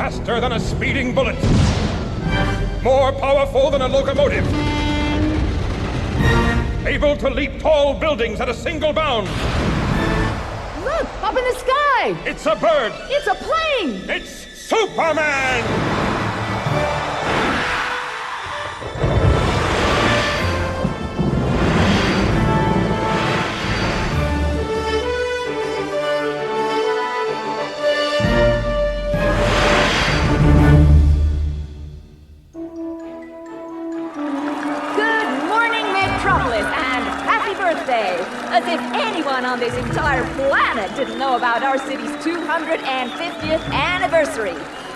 faster than a speeding bullet, more powerful than a locomotive, able to leap tall buildings at a single bound. Look, up in the sky! It's a bird! It's a plane! It's Superman! As if anyone on this entire planet didn't know about our city's 250th anniversary.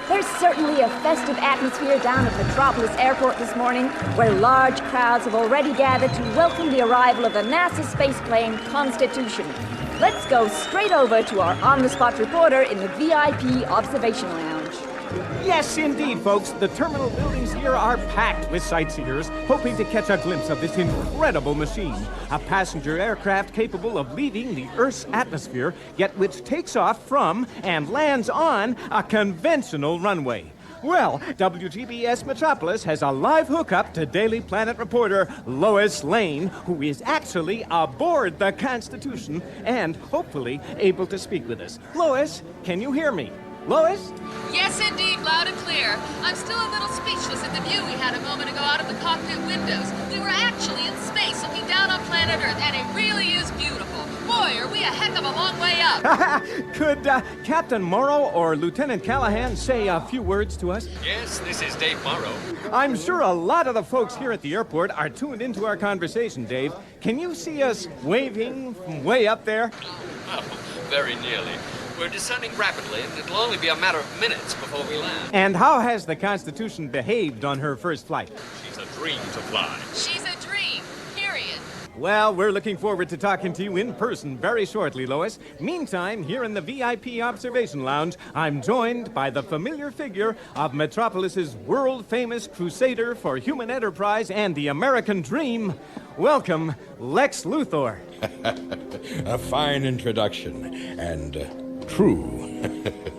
There's certainly a festive atmosphere down at Metropolis Airport this morning, where large crowds have already gathered to welcome the arrival of the NASA spaceplane Constitution. Let's go straight over to our on-the-spot reporter in the VIP observation lounge. Yes, indeed, folks. The terminal buildings here are packed with sightseers hoping to catch a glimpse of this incredible machine. A passenger aircraft capable of leaving the Earth's atmosphere, yet which takes off from and lands on a conventional runway. Well, WGBS Metropolis has a live hookup to Daily Planet reporter Lois Lane, who is actually aboard the Constitution and hopefully able to speak with us. Lois, can you hear me? Lois? Yes, indeed, loud and clear. I'm still a little speechless at the view we had a moment ago out of the cockpit windows. We were actually in space looking down on planet Earth, and it really is beautiful. Boy, are we a heck of a long way up. Could Captain Morrow or Lieutenant Callahan say a few words to us? Yes, this is Dave Morrow. I'm sure a lot of the folks here at the airport are tuned into our conversation, Dave. Can you see us waving from way up there? Oh, very nearly. We're descending rapidly, and it'll only be a matter of minutes before we land. And how has the Constitution behaved on her first flight? She's a dream to fly. She's a dream, period. Well, we're looking forward to talking to you in person very shortly, Lois. Meantime, here in the VIP Observation Lounge, I'm joined by the familiar figure of Metropolis's world-famous crusader for human enterprise and the American dream. Welcome, Lex Luthor. A fine introduction, and true.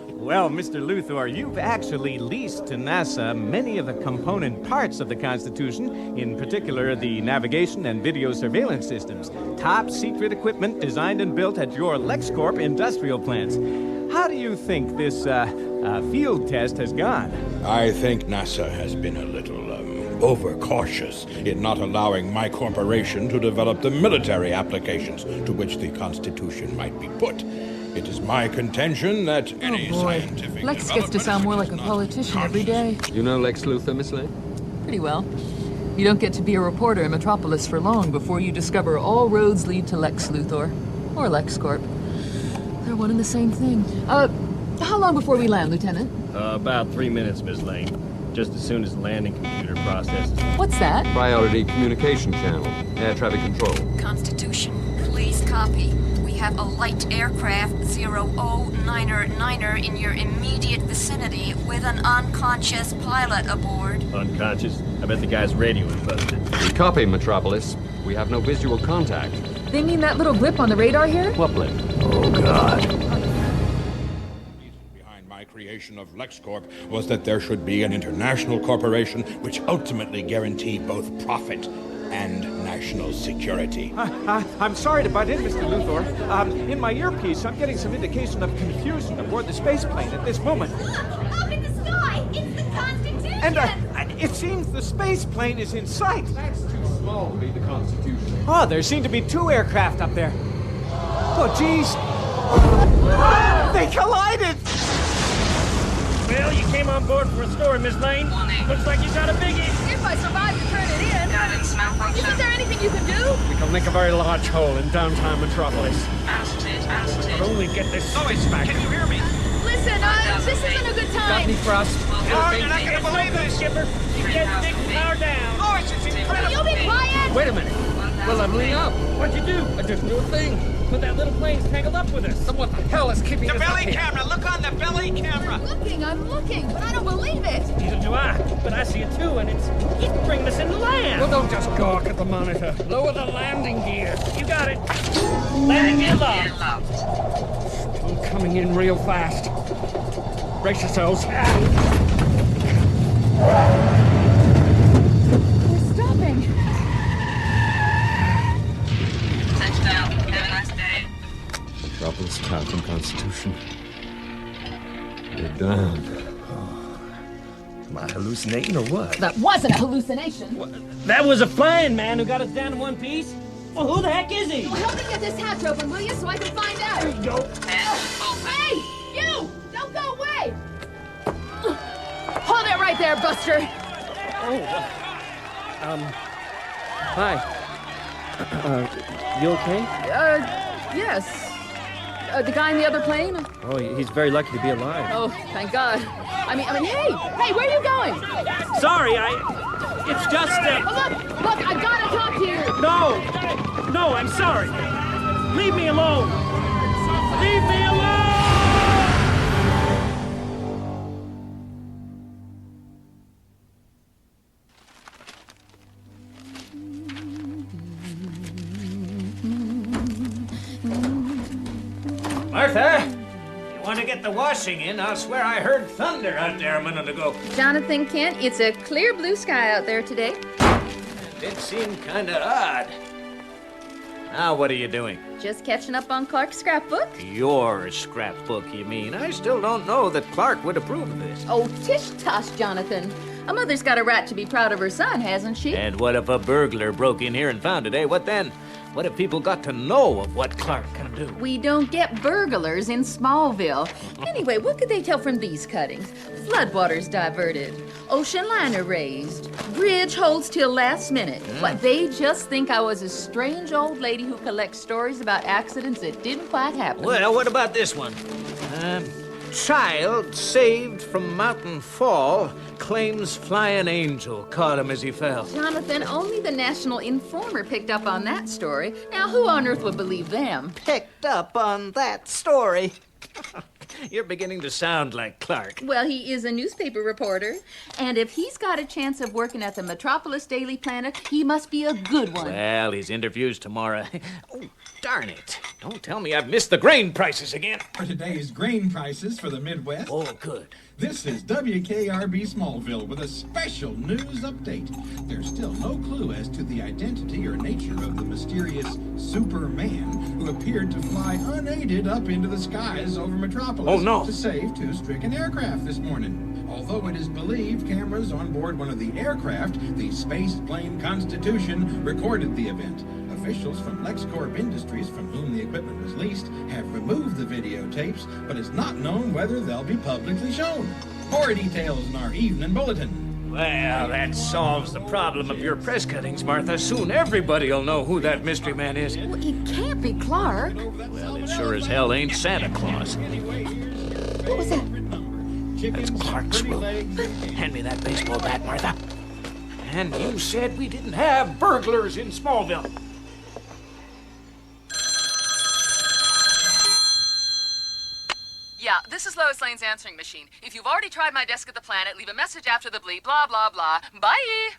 Well, Mr. Luthor, you've actually leased to NASA many of the component parts of the Constitution, in particular the navigation and video surveillance systems. Top secret equipment designed and built at your LexCorp industrial plants. How do you think this field test has gone? I think NASA has been a little overcautious in not allowing my corporation to develop the military applications to which the Constitution might be put. It is my contention that any scientific Lex gets to sound more like a politician every day. You know Lex Luthor, Miss Lane? Pretty well. You don't get to be a reporter in Metropolis for long before you discover all roads lead to Lex Luthor. Or LexCorp. They're one and the same thing. How long before we land, Lieutenant? About 3 minutes, Miss Lane. Just as soon as the landing computer processes. What's that? Priority communication channel. Air traffic control. Constitution, please copy. We have a light aircraft 0099er in your immediate vicinity with an unconscious pilot aboard. Unconscious? I bet the guy's radio is busted. We copy, Metropolis. We have no visual contact. They mean that little blip on the radar here? What blip? Oh, God. Creation of LexCorp was that there should be an international corporation which ultimately guaranteed both profit and national security. I'm sorry to butt in, Mr. Luthor. In my earpiece, I'm getting some indication of confusion aboard the space plane at this moment. Up in the sky! It's the Constitution! And it seems the space plane is in sight. That's too small to be the Constitution. Oh, there seem to be two aircraft up there. Oh, geez. They collided! Well, you came on board for a story, Miss Lane. Looks like you got a biggie. If I survive to turn it in. Isn't there anything you can do? We can make a very large hole in downtown Metropolis. But only get this space back. Can you hear me? Listen, this isn't a good Got time. any thrust? Oh, you're not gonna believe this! Skipper. You get Nick power down. Oh, it's incredible! Will you be quiet? Wait a minute. We're leveling up. What'd you do? I didn't do a thing. But that little plane's tangled up with us. So what the hell is keeping us up here? Camera! Look on the belly camera! I'm looking, but I don't believe it. Neither do I. But I see it too, and it's bringing us into land. Well, don't just gawk at the monitor. Lower the landing gear. You got it. Landing gear locked. I'm coming in real fast. Brace yourselves. We're stopping. Touchdown. Have a nice day. Metropolis town from Constitution. You're done. Am I hallucinating or what? That wasn't a hallucination. That was a flying man who got us down in one piece? Well, who the heck is he? Well, help me get this hatch open, will you, so I can find out? There you go. Hey! You! Don't go away! Hold it right there, Buster! Hi. You okay? Yes. The guy in the other plane? Oh, he's very lucky to be alive. Oh, thank God. I mean, hey! Hey, where are you going? Sorry, it's just, Look, I gotta talk to you! No, I'm sorry. Leave me alone. Leave me alone! Martha, you want to get the washing in? I'll swear I heard thunder out there a minute ago. Jonathan Kent, it's a clear blue sky out there today. It seemed kind of odd. Now what are you doing? Just catching up on Clark's scrapbook. Your scrapbook, you mean? I still don't know that Clark would approve of this. Oh, tish-tosh, Jonathan. A mother's got a right to be proud of her son, hasn't she? And what if a burglar broke in here and found it, eh? What then? What if people got to know of what Clark can do? We don't get burglars in Smallville. Anyway, what could they tell from these cuttings? Floodwaters diverted. Ocean liner raised. Bridge holds till last minute. But they just think I was a strange old lady who collects stories about accidents that didn't quite happen. Well, what about this one? Child saved from mountain fall claims flying angel caught him as he fell. Jonathan, only the National Informer picked up on that story. Now, who on earth would believe them? Picked up on that story. You're beginning to sound like Clark. Well, he is a newspaper reporter. And if he's got a chance of working at the Metropolis Daily Planet, he must be a good one. Well, his interview's tomorrow. Oh, darn it. Don't tell me I've missed the grain prices again. For today's grain prices for the Midwest. Oh, good. This is WKRB Smallville with a special news update. There's still no clue as to the identity or nature of the mysterious Superman who appeared to fly unaided up into the skies over Metropolis to save two stricken aircraft this morning. Although it is believed cameras on board one of the aircraft, the space plane Constitution, recorded the event. Officials from LexCorp Industries, from whom the equipment was leased, have removed the videotapes, but it's not known whether they'll be publicly shown. More details in our evening bulletin. Well, that solves the problem of your press cuttings, Martha. Soon everybody will know who that mystery man is. Well, it can't be Clark. Well, it sure as hell ain't Santa Claus. What was that? That's Clark's room. Hand me that baseball bat, Martha. And you said we didn't have burglars in Smallville. Yeah, this is Lois Lane's answering machine. If you've already tried my desk at the Planet, leave a message after the bleep, blah, blah, blah. Bye!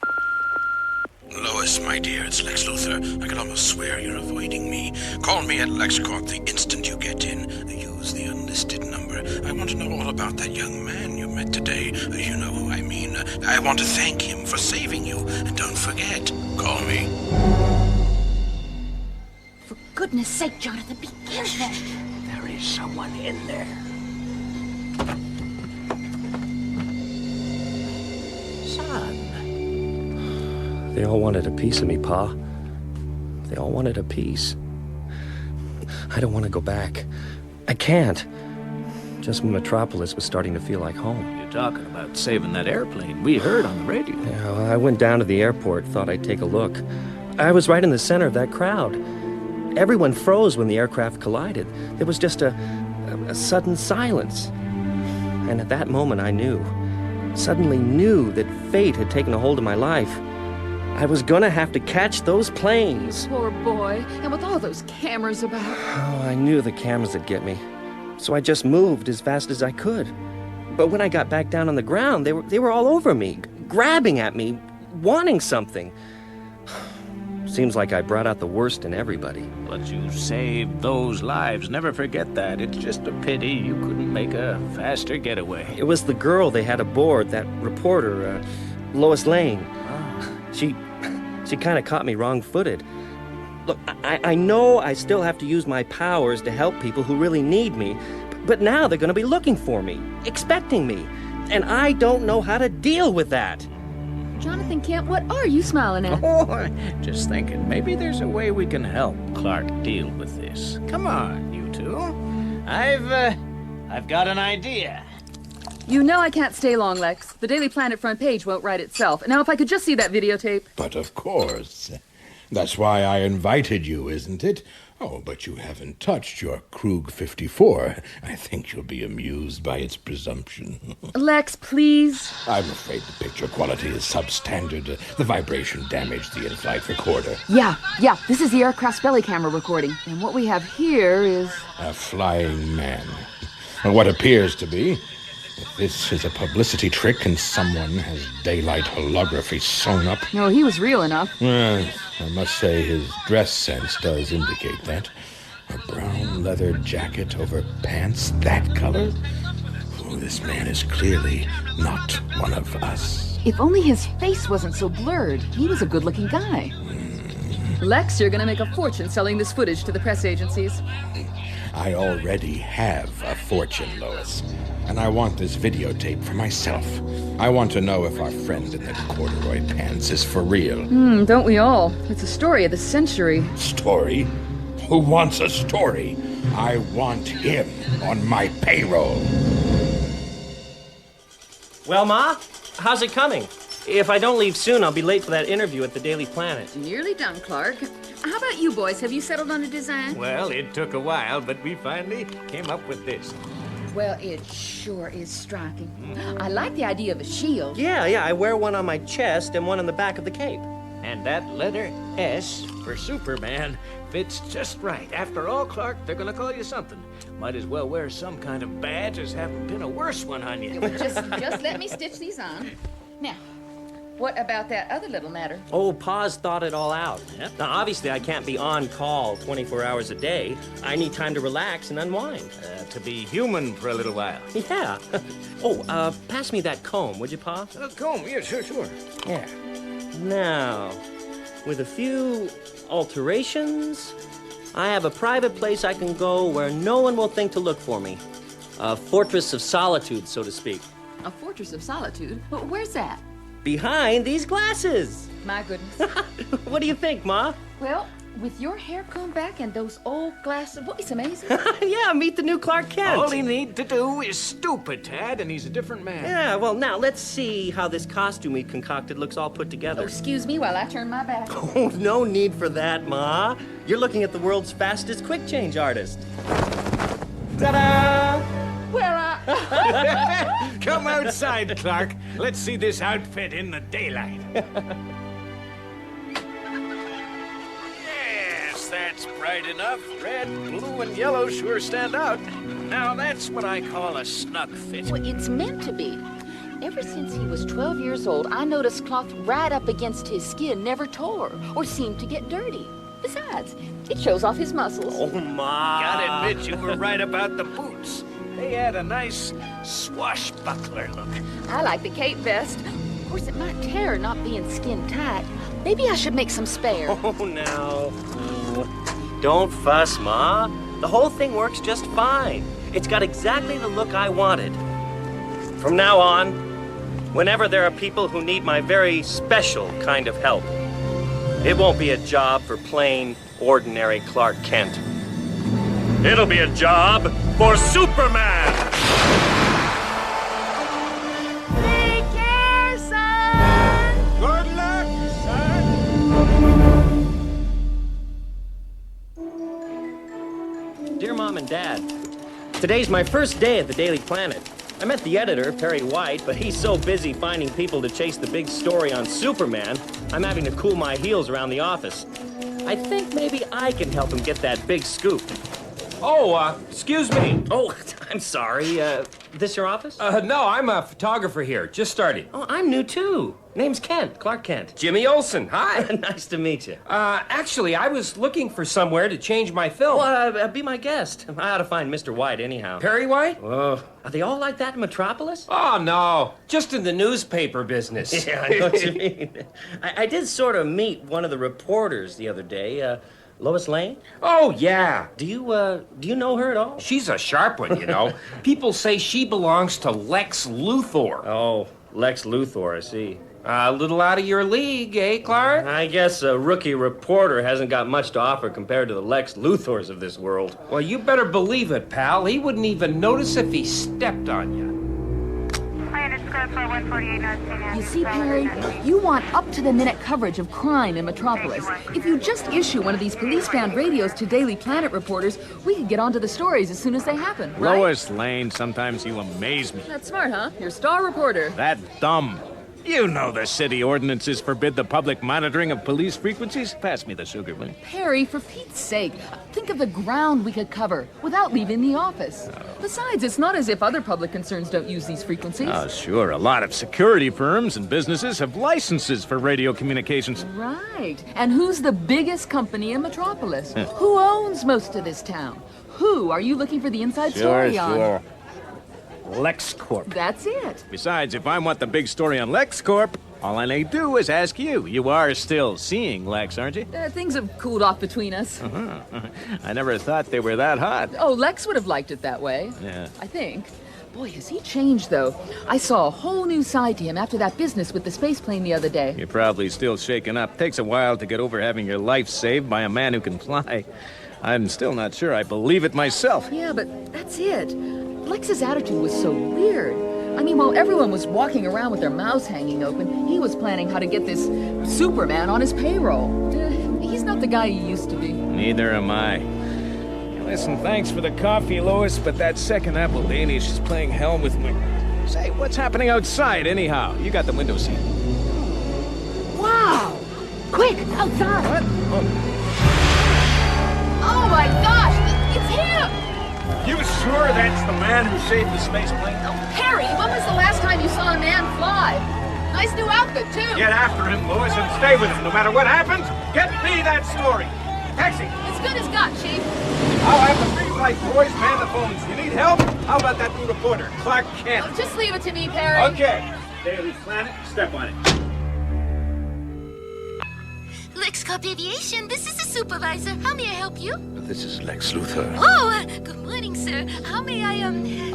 Lois, my dear, it's Lex Luthor. I can almost swear you're avoiding me. Call me at LexCorp the instant you get in. Use the unlisted number. I want to know all about that young man you met today. You know who I mean. I want to thank him for saving you. And don't forget, call me. For goodness sake, Jonathan, be careful. There is someone in there. Son. They all wanted a piece of me, Pa. They all wanted a piece. I don't want to go back. I can't. Just when Metropolis was starting to feel like home. You're talking about saving that airplane. We heard on the radio. Yeah, well, I went down to the airport, thought I'd take a look. I was right in the center of that crowd. Everyone froze when the aircraft collided. There was just a sudden silence. And at that moment, I suddenly knew that fate had taken a hold of my life. I was gonna have to catch those planes. Poor boy. And with all those cameras about. Oh, I knew the cameras would get me. So I just moved as fast as I could. But when I got back down on the ground, they were all over me, grabbing at me, wanting something. Seems like I brought out the worst in everybody. But you saved those lives. Never forget that. It's just a pity you couldn't make a faster getaway. It was the girl they had aboard, that reporter, Lois Lane. She kind of caught me wrong-footed. Look, I know I still have to use my powers to help people who really need me, but now they're going to be looking for me, expecting me, and I don't know how to deal with that. Jonathan Kent, what are you smiling at? Oh, just thinking, maybe there's a way we can help Clark deal with this. Come on, you two. I've got an idea. You know I can't stay long, Lex. The Daily Planet front page won't write itself. Now, if I could just see that videotape. But of course. That's why I invited you, isn't it? Oh, but you haven't touched your Krug 54. I think you'll be amused by its presumption. Lex, please. I'm afraid the picture quality is substandard. The vibration damaged the in-flight recorder. Yeah, this is the aircraft's belly camera recording. And what we have here is... A flying man. Well, what appears to be. If this is a publicity trick and someone has daylight holography sewn up... No, he was real enough. I must say his dress sense does indicate that. A brown leather jacket over pants that color? Oh, this man is clearly not one of us. If only his face wasn't so blurred. He was a good-looking guy. Lex, you're gonna make a fortune selling this footage to the press agencies. I already have a fortune, Lois. And I want this videotape for myself. I want to know if our friend in the corduroy pants is for real. Don't we all? It's a story of the century. Story? Who wants a story? I want him on my payroll. Well, Ma, how's it coming? If I don't leave soon, I'll be late for that interview at the Daily Planet. Nearly done, Clark. How about you boys? Have you settled on a design? Well, it took a while, but we finally came up with this. Well, it sure is striking. I like the idea of a shield. Yeah, I wear one on my chest and one on the back of the cape. And that letter S for Superman fits just right. After all, Clark, they're gonna call you something. Might as well wear some kind of badge as having been a worse one on you. Just let me stitch these on. Now, what about that other little matter? Oh, Pa's thought it all out. Yep. Now, obviously, I can't be on call 24 hours a day. I need time to relax and unwind. To be human for a little while. Yeah. Pass me that comb, would you, Pa? Comb, yeah, sure. Yeah. Now, with a few alterations, I have a private place I can go where no one will think to look for me. A fortress of solitude, so to speak. A fortress of solitude? Where's that? Behind these glasses. My goodness. What do you think, Ma? Well, with your hair combed back and those old glasses, well, it's amazing. Yeah, meet the new Clark Kent. All he need to do is stoop a tad, and he's a different man. Yeah, well, now let's see how this costume we concocted looks all put together. Oh, excuse me while I turn my back. Oh, no need for that, Ma. You're looking at the world's fastest quick change artist. Ta-da! Well, Come outside, Clark. Let's see this outfit in the daylight. Yes, that's bright enough. Red, blue, and yellow sure stand out. Now that's what I call a snug fit. Well, it's meant to be. Ever since he was 12 years old, I noticed cloth right up against his skin never tore or seemed to get dirty. Besides, it shows off his muscles. Oh, Ma. Gotta admit, you were right about the boots. They had a nice swashbuckler look. I like the cape vest. Of course, it might tear not being skin tight. Maybe I should make some spare. Oh, now. Don't fuss, Ma. The whole thing works just fine. It's got exactly the look I wanted. From now on, whenever there are people who need my very special kind of help, it won't be a job for plain, ordinary Clark Kent. It'll be a job for Superman! Take care, son! Good luck, son! Dear Mom and Dad, today's my first day at the Daily Planet. I met the editor, Perry White, but he's so busy finding people to chase the big story on Superman, I'm having to cool my heels around the office. I think maybe I can help him get that big scoop. Oh, excuse me. Oh, I'm sorry. This your office? No, I'm a photographer here. Just started. Oh, I'm new too. Name's Kent, Clark Kent. Jimmy Olsen. Hi. Nice to meet you. Actually, I was looking for somewhere to change my film. Well, be my guest. I ought to find Mr. White anyhow. Perry White? Oh, are they all like that in Metropolis? Oh, no. Just in the newspaper business. Yeah, I know what you mean. I did sort of meet one of the reporters the other day, Lois Lane? Oh, yeah. Do you know her at all? She's a sharp one, you know. People say she belongs to Lex Luthor. Oh, Lex Luthor, I see. A little out of your league, eh, Clark? I guess a rookie reporter hasn't got much to offer compared to the Lex Luthors of this world. Well, you better believe it, pal. He wouldn't even notice if he stepped on you. You see, Perry, you want up-to-the-minute coverage of crime in Metropolis. If you just issue one of these police-bound radios to Daily Planet reporters, we could get onto the stories as soon as they happen, right? Lois Lane, sometimes you amaze me. That's smart, huh? Your star reporter. That dumb. You know the city ordinances forbid the public monitoring of police frequencies. Pass me the sugar, will you? Perry, for Pete's sake, think of the ground we could cover without leaving the office. Besides, it's not as if other public concerns don't use these frequencies. Oh, sure. A lot of security firms and businesses have licenses for radio communications. Right. And who's the biggest company in Metropolis? Who owns most of this town? Who are you looking for the inside story on? Sure. LexCorp. That's it. Besides, if I want the big story on LexCorp, all I need to do is ask you. You are still seeing Lex, aren't you? Things have cooled off between us. I never thought they were that hot. Oh, Lex would have liked it that way. Yeah. I think. Boy, has he changed, though. I saw a whole new side to him after that business with the space plane the other day. You're probably still shaken up. Takes a while to get over having your life saved by a man who can fly. I'm still not sure I believe it myself. Yeah, but that's it. Lex's attitude was so weird. I mean, while everyone was walking around with their mouths hanging open, he was planning how to get this Superman on his payroll. He's not the guy he used to be. Neither am I. Listen, thanks for the coffee, Lois, but that second apple Danish is playing hell with me. Say, what's happening outside, anyhow? You got the window seat. Wow! Quick, outside! What? Oh my gosh! It's him! You sure that's the man who saved the space plane? Oh, Perry, when was the last time you saw a man fly? Nice new outfit, too. Get after him, Lois, and stay with him. No matter what happens, get me that story. Taxi! As good as got, Chief. I'll have the free flight boys man the phones. You need help? How about that new reporter, Clark Kent? Oh, just leave it to me, Perry. Okay. Daily Planet, step on it. LexCorp Aviation, this is the supervisor. How may I help you? This is Lex Luthor. Oh, good morning, sir. How may I,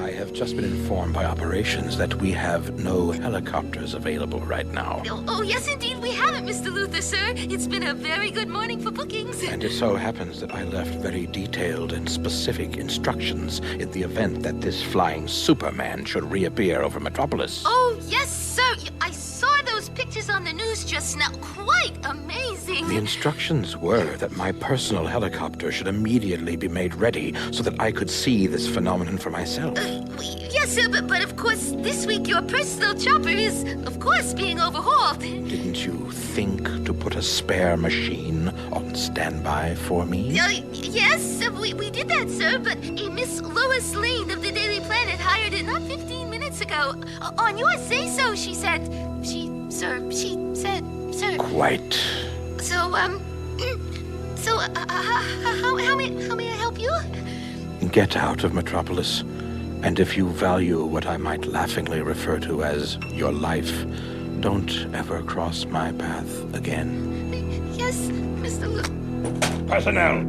I have just been informed by operations that we have no helicopters available right now. Oh, yes, indeed, we have it, Mr. Luther, sir. It's been a very good morning for bookings. And it so happens that I left very detailed and specific instructions in the event that this flying Superman should reappear over Metropolis. Oh, yes, sir. I saw those pictures on the news just now. Quite amazing. The instructions were that my personal helicopter should immediately be made ready so that I could see this phenomenon for myself. Yes, sir, but of course, this week your personal chopper is, of course, being overhauled. Didn't you think to put a spare machine on standby for me? Yes, we did that, sir, but a Miss Lois Lane of the Daily Planet hired it not 15 minutes ago. On your say-so, she said. Sir. Quite. So, how may I help you? Get out of Metropolis, and if you value what I might laughingly refer to as your life, don't ever cross my path again. Yes, Mr. Personnel,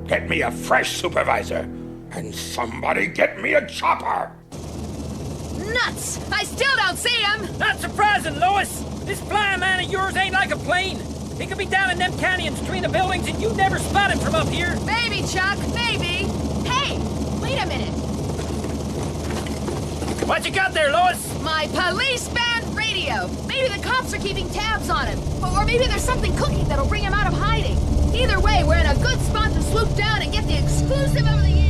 get me a fresh supervisor, and somebody get me a chopper! Nuts! I still don't see him! Not surprising, Lois! This flying man of yours ain't like a plane. He could be down in them canyons between the buildings and you'd never spot him from up here. Maybe, Chuck, maybe. Hey, wait a minute. What you got there, Lois? My police band radio. Maybe the cops are keeping tabs on him. Or maybe there's something cooking that'll bring him out of hiding. Either way, we're in a good spot to swoop down and get the exclusive of the year.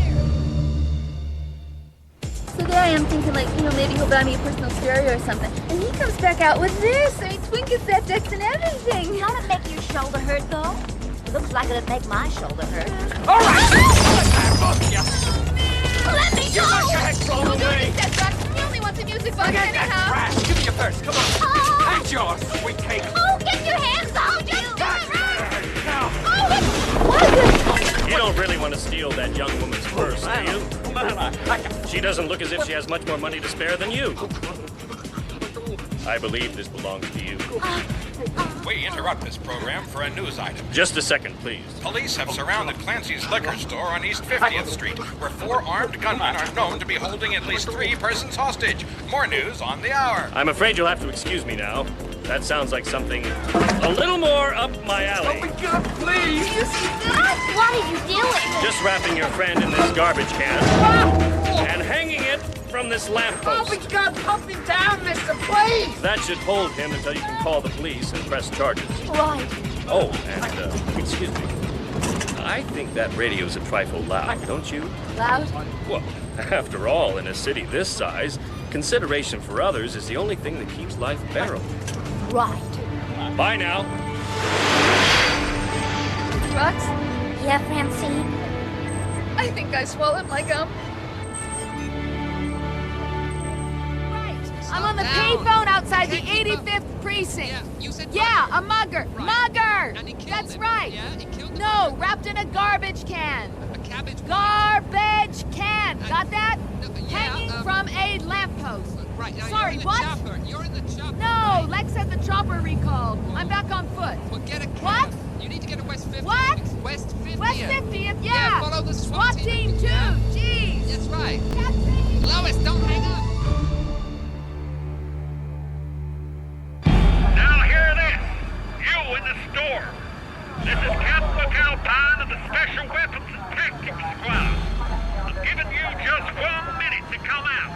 So there I am thinking, like, maybe he'll buy me a personal stereo or something. And he comes back out with this. I mean, twin cassette decks and everything. Don't it make your shoulder hurt, though? Looks like it'd make my shoulder hurt. All right! Let me go! Your head blown away! He only wants a music box Forget that anyhow. trash! Give me your purse, come on! Oh. That's yours, sweet cake! Oh, get your hands off! Just You don't really want to steal that young woman's purse, do you? She doesn't look as if she has much more money to spare than you. I believe this belongs to you. We interrupt this program for a news item. Just a second, please. Police have surrounded Clancy's liquor store on East 50th Street, where 4 armed gunmen are known to be holding at least 3 persons hostage. More news on the hour. I'm afraid you'll have to excuse me now. That sounds like something a little more up my alley. Oh my God, please! What are you doing? Just wrapping your friend in this garbage can and hanging it from this lamppost. Oh my God, pump him down, mister, please! That should hold him until you can call the police and press charges. Right. Oh, and, excuse me. I think that radio's a trifle loud, don't you? Loud? Well, after all, in a city this size, consideration for others is the only thing that keeps life bearable. Right. Bye now. Trucks? Yeah, Francine? I think I swallowed my gum. I'm on the payphone outside the 85th precinct. Yeah, a mugger. Mugger! That's right. No, wrapped in a garbage can. Garbage can. Got that? Hanging from a lamppost. Sorry, what? You're in the chopper. No, Lex had the chopper recalled. I'm back on foot. Well, get a cab. What? You need to get to West 50th. What? West 50th. West 50th, yeah. Yeah, follow the SWAT team too. Yeah. Jeez. That's right. Lois, don't hang up. Now hear this, you in the store. This is Captain McAlpine of the Special Weapons and Tactics Squad. I'm giving you just 1 minute to come out,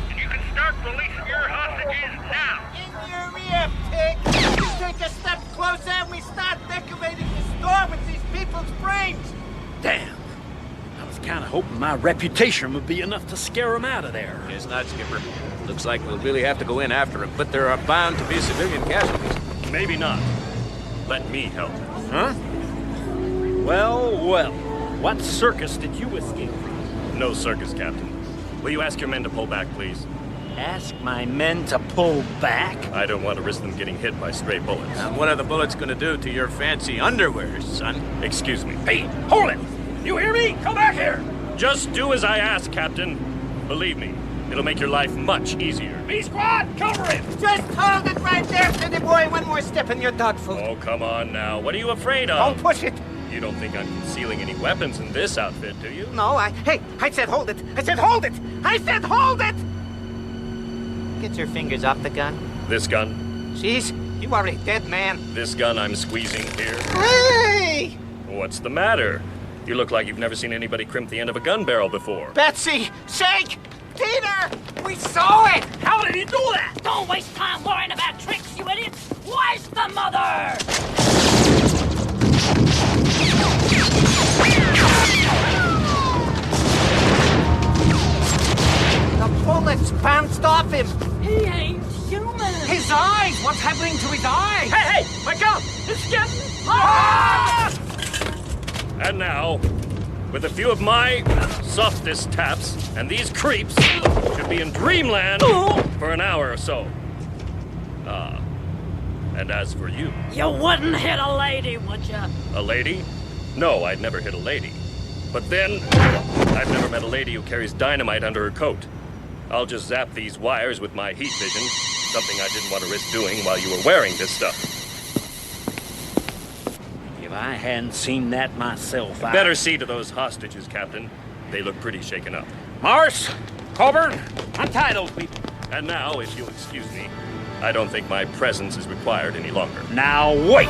and you can start releasing your hostages now. In your ear, pig! You take a step closer and we start decorating the store with these people's brains! Damn. I was kind of hoping my reputation would be enough to scare them out of there. Guess not, Skipper. Looks like we'll really have to go in after him, but there are bound to be civilian casualties. Maybe not. Let me help. Huh? Well, well. What circus did you escape from? No circus, Captain. Will you ask your men to pull back, please? Ask my men to pull back? I don't want to risk them getting hit by stray bullets. And what are the bullets going to do to your fancy underwear, son? Excuse me. Hey, hold it! You hear me? Come back here! Just do as I ask, Captain. Believe me, it'll make your life much easier. B-Squad, cover him! Just hold it right there, pretty boy. One more step and you're dog food. Oh, come on now. What are you afraid of? Don't push it. You don't think I'm concealing any weapons in this outfit, do you? No, I said hold it. I said hold it. I said hold it! Get your fingers off the gun. This gun? Jeez, you are a dead man. This gun I'm squeezing here? Hey! What's the matter? You look like you've never seen anybody crimp the end of a gun barrel before. Betsy! Shake! Peter! We saw it! How did he do that? Don't waste time worrying about tricks, you idiot! Where's the mother? The bullets bounced off him. He ain't human. His eyes! What's happening to his eyes? Hey, wake up! It's getting... Ah! And now, with a few of my softest taps, and these creeps should be in dreamland for an hour or so. And as for you... You wouldn't hit a lady, would you? A lady? No, I'd never hit a lady. But then, I've never met a lady who carries dynamite under her coat. I'll just zap these wires with my heat vision, something I didn't want to risk doing while you were wearing this stuff. If I hadn't seen that myself, Better see to those hostages, Captain. They look pretty shaken up. Morse! Coburn! Untie those people. And now, if you'll excuse me, I don't think my presence is required any longer. Now wait!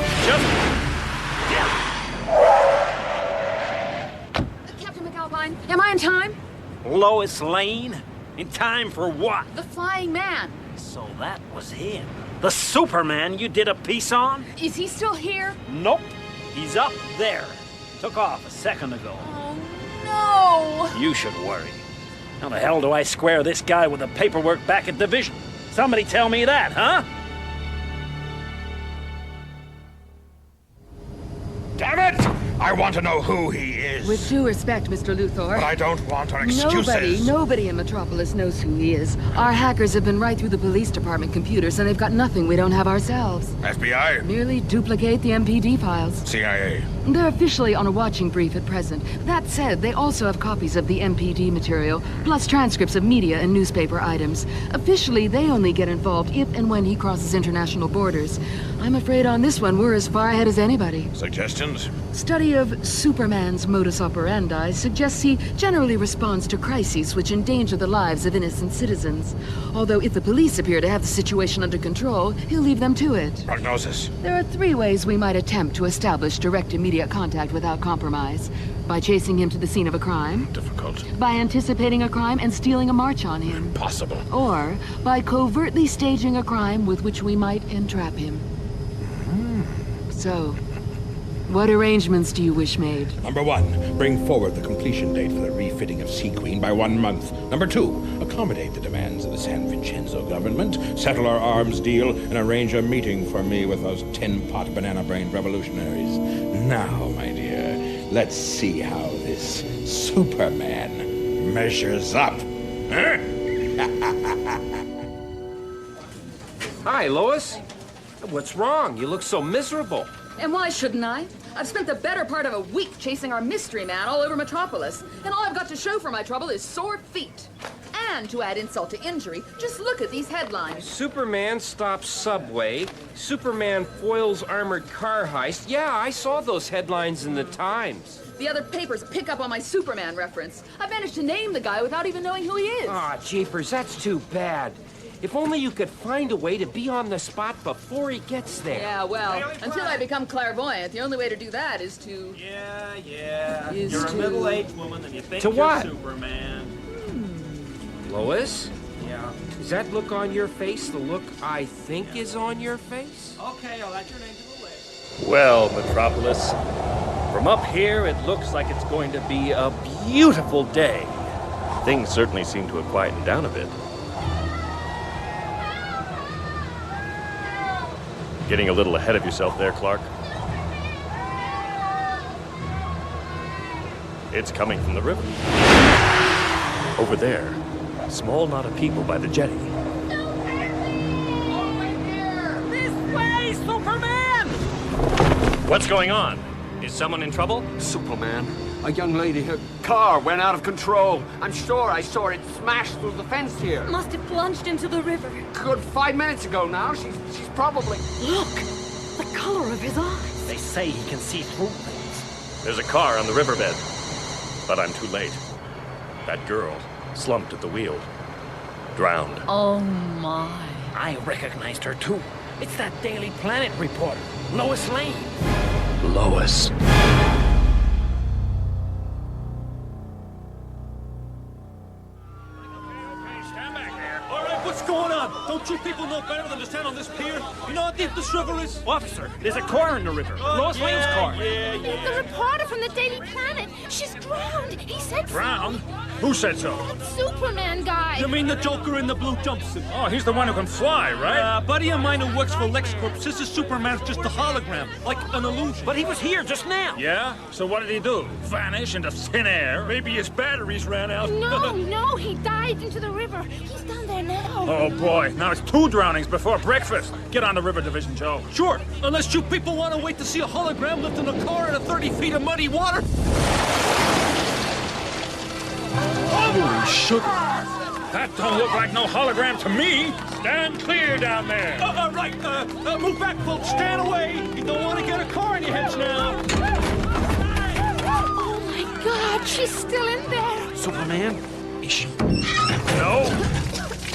Captain McAlpine, am I in time? Lois Lane? In time for what? The Flying Man. So that was him. The Superman you did a piece on? Is he still here? Nope. He's up there. Took off a second ago. Oh, no! You should worry. How the hell do I square this guy with the paperwork back at Division? Somebody tell me that, huh? Damn it! I want to know who he is. With due respect, Mr. Luthor. But I don't want her excuses. Nobody in Metropolis knows who he is. Our hackers have been right through the police department computers, and they've got nothing we don't have ourselves. FBI? Merely duplicate the MPD files. CIA? They're officially on a watching brief at present. That said, they also have copies of the MPD material, plus transcripts of media and newspaper items. Officially, they only get involved if and when he crosses international borders. I'm afraid on this one, we're as far ahead as anybody. Suggestions? Study of Superman's modus operandi suggests he generally responds to crises which endanger the lives of innocent citizens. Although if the police appear to have the situation under control, he'll leave them to it. Prognosis? There are 3 ways we might attempt to establish direct immediate contact without compromise. By chasing him to the scene of a crime. Difficult. By anticipating a crime and stealing a march on him. Impossible. Or by covertly staging a crime with which we might entrap him. So, what arrangements do you wish made? Number 1, bring forward the completion date for the refitting of Sea Queen by 1 month. Number 2, accommodate the demands of the San Vincenzo government, settle our arms deal, and arrange a meeting for me with those tin-pot banana-brained revolutionaries. Now, my dear, let's see how this Superman measures up. Huh? Hi, Lois. What's wrong? You look so miserable. And why shouldn't I? I've spent the better part of a week chasing our mystery man all over Metropolis, and all I've got to show for my trouble is sore feet. And to add insult to injury, just look at these headlines. Superman stops subway. Superman foils armored car heist. Yeah, I saw those headlines in the Times. The other papers pick up on my Superman reference. I managed to name the guy without even knowing who he is. Ah, jeepers, that's too bad. If only you could find a way to be on the spot before he gets there. Yeah, well, until I become clairvoyant, the only way to do that is to... Yeah. Is You're to- a middle-aged woman and you think To you're what? Superman. Lois? Yeah. Is that look on your face the look I think is on your face? Okay, I'll add your name to the list. Well, Metropolis, from up here, it looks like it's going to be a beautiful day. Things certainly seem to have quietened down a bit. Getting a little ahead of yourself there, Clark. It's coming from the river. Over there, a small knot of people by the jetty. This way, Superman! What's going on? Is someone in trouble? Superman, a young lady, her car went out of control. I'm sure I saw it smash through the fence here. Must have plunged into the river. Good 5 minutes ago now. She's probably... Look! The color of his eyes. They say he can see through things. There's a car on the riverbed. But I'm too late. That girl slumped at the wheel. Drowned. Oh my. I recognized her too. It's that Daily Planet reporter, Lois Lane. Lois. All right, what's going on? Don't you people know better than to stand on this pier? You know how deep this river is? Officer, there's a car in the river. Lois Lane's car. The reporter from the Daily Planet. She's drowned. He said so. Drowned? Who said so? That Superman guy. You mean the Joker in the blue jumpsuit? Oh, he's the one who can fly, right? Buddy of mine who works for LexCorp says the Superman's just a hologram, like an illusion. But he was here just now. Yeah? So what did he do? Vanish into thin air? Maybe his batteries ran out. No, he dived into the river. He's down there now. Oh boy, now it's 2 drownings before breakfast. Get on the River Division, Joe. Sure, unless you people want to wait to see a hologram lifting a car into 30 feet of muddy water. Holy sugar! That don't look like no hologram to me. Stand clear down there. Right. Move back, folks. Stand away. You don't want to get a car in your heads now. Oh my God, she's still in there. Superman? Is she? No.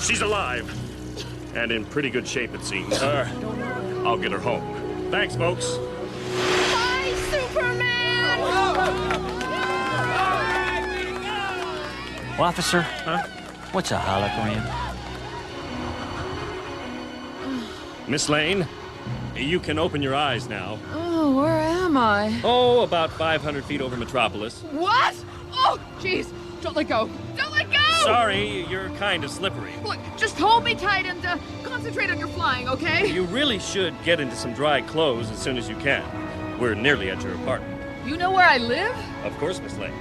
She's alive. And in pretty good shape, it seems. I'll get her home. Thanks, folks. Bye, Superman. Officer, what's a hologram? Miss Lane, you can open your eyes now. Oh, where am I? Oh, about 500 feet over Metropolis. What? Oh, jeez. Don't let go. Don't let go! Sorry, you're kind of slippery. Look, just hold me tight and concentrate on your flying, okay? You really should get into some dry clothes as soon as you can. We're nearly at your apartment. You know where I live? Of course, Miss Lane.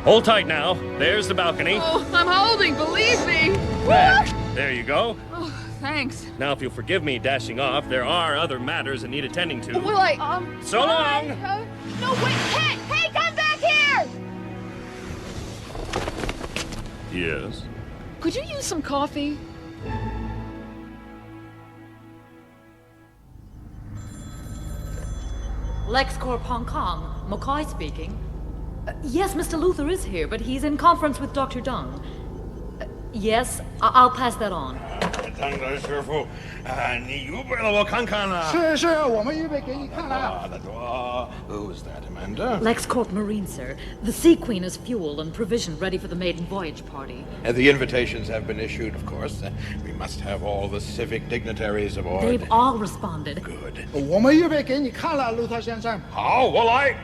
Hold tight now. There's the balcony. Oh, I'm holding, believe me. There you go. Oh, thanks. Now, if you'll forgive me dashing off, there are other matters that need attending to. Will I, So long! No, wait! Hey, come back here! Yes? Could you use some coffee? LexCorp Hong Kong, McCoy speaking. Yes, Mr. Luther is here, but he's in conference with Dr. Dung. Yes, I'll pass that on. 张德师傅，你预备了我看看啊。是，我们预备给你看了。Who is that, Amanda? LexCorp Marine, sir. The Sea Queen is fuel and provision ready for the maiden voyage party. And the invitations have been issued, of course. We must have all the civic dignitaries aboard. They've all responded. Good. 我们预备给你看了，路特先生。好，我来。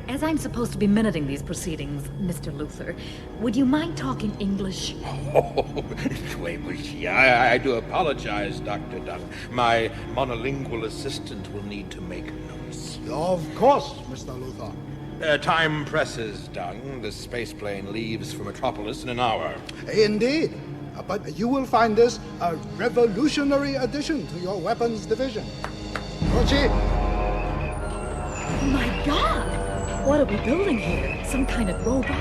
As I'm supposed to be minuting these proceedings, Mr. Luther, would you mind talking English? Oh, 对不起, I do apologize, Dr. Dung. My monolingual assistant will need to make notes. Of course, Mr. Luther. Time presses, Dung. The space plane leaves for Metropolis in an hour. Indeed. But you will find this a revolutionary addition to your weapons division. Rochi? My God! What are we building here? Some kind of robot?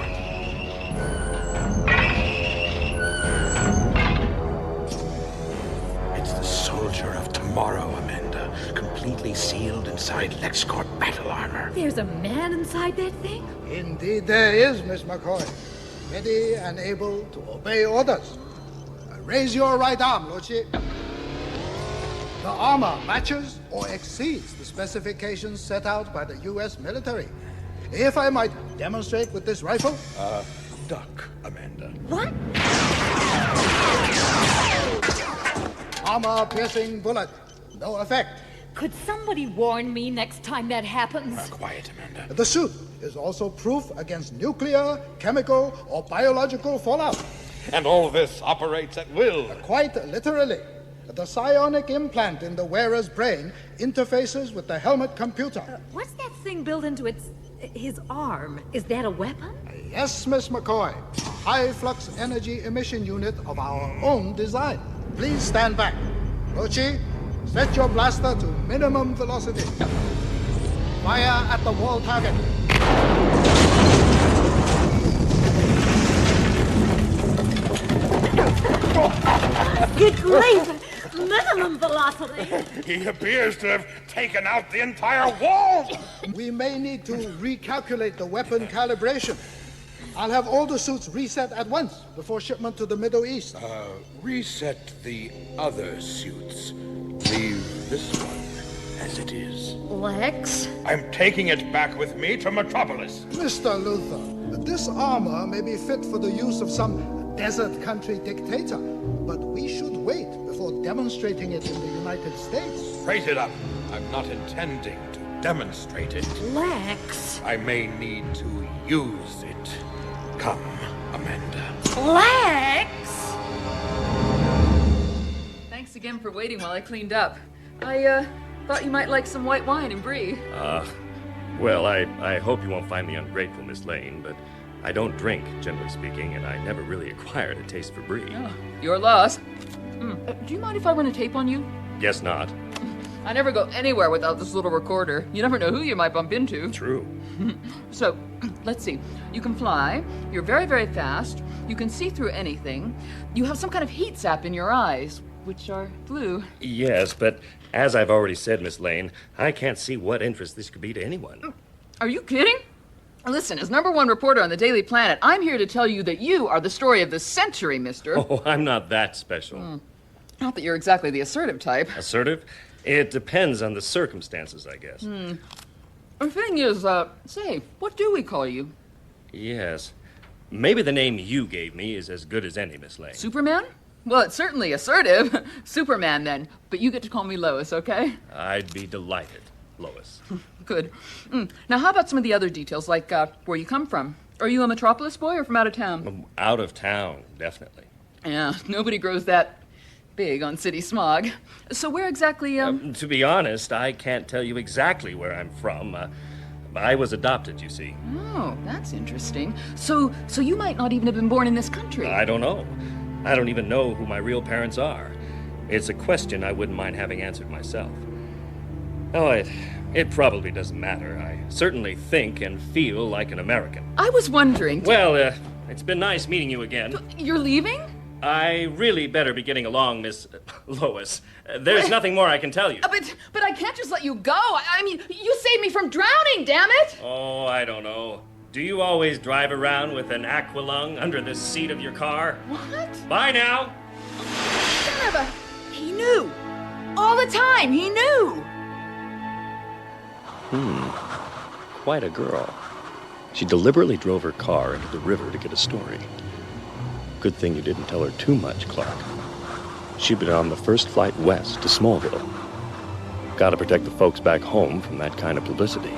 It's the soldier of tomorrow, Amanda. Completely sealed inside LexCorp battle armor. There's a man inside that thing? Indeed there is, Miss McCoy. Ready and able to obey orders. Raise your right arm, Rochi. The armor matches or exceeds the specifications set out by the U.S. military. If I might demonstrate with this rifle. Duck, Amanda. What? Armor-piercing bullet. No effect. Could somebody warn me next time that happens? Quiet, Amanda. The suit is also proof against nuclear, chemical, or biological fallout. And all this operates at will. Quite literally. The psionic implant in the wearer's brain interfaces with the helmet computer. What's that thing built into his arm? Is that a weapon? Yes, Miss McCoy. A high-flux energy emission unit of our own design. Please stand back. Rochi, set your blaster to minimum velocity. Fire at the wall target. Good grief! Minimum velocity! He appears to have taken out the entire wall! We may need to recalculate the weapon calibration. I'll have all the suits reset at once before shipment to the Middle East. Reset the other suits. Leave this one as it is. Lex? I'm taking it back with me to Metropolis. Mr. Luther, this armor may be fit for the use of some desert country dictator, but we should wait before demonstrating it in the United States. Rate it up. I'm not intending to demonstrate it. Lex? I may need to use it. Come, Amanda. Lex! Thanks again for waiting while I cleaned up. I thought you might like some white wine and brie. Well, I hope you won't find me ungrateful, Miss Lane, but I don't drink, generally speaking, and I never really acquired a taste for brie. Oh, your loss. Do you mind if I run a tape on you? Guess not. I never go anywhere without this little recorder. You never know who you might bump into. True. So, let's see. You can fly. You're very, very fast. You can see through anything. You have some kind of heat sap in your eyes, which are blue. Yes, but as I've already said, Miss Lane, I can't see what interest this could be to anyone. Are you kidding? Listen, as #1 reporter on the Daily Planet, I'm here to tell you that you are the story of the century, mister. Oh, I'm not that special. Not that you're exactly the assertive type. Assertive? It depends on the circumstances, I guess. The thing is, say, what do we call you? Yes. Maybe the name you gave me is as good as any, Miss Lane. Superman? Well, it's certainly assertive. Superman, then. But you get to call me Lois, okay? I'd be delighted, Lois. Good. Now, how about some of the other details, like where you come from? Are you a Metropolis boy or from out of town? Out of town, definitely. Yeah, nobody grows that big on city smog. So where exactly, To be honest, I can't tell you exactly where I'm from. I was adopted, you see. Oh, that's interesting. So you might not even have been born in this country. I don't know. I don't even know who my real parents are. It's a question I wouldn't mind having answered myself. Oh, it probably doesn't matter. I certainly think and feel like an American. I was wondering... Well, it's been nice meeting you again. You're leaving? I really better be getting along, Miss Lois. There's nothing more I can tell you. But I can't just let you go. I mean, you saved me from drowning, damn it! Oh, I don't know. Do you always drive around with an aqualung under the seat of your car? What? Bye now! Son of a... He knew! All the time, he knew! Quite a girl. She deliberately drove her car into the river to get a story. Good thing you didn't tell her too much, Clark. She'd been on the first flight west to Smallville. Gotta protect the folks back home from that kind of publicity.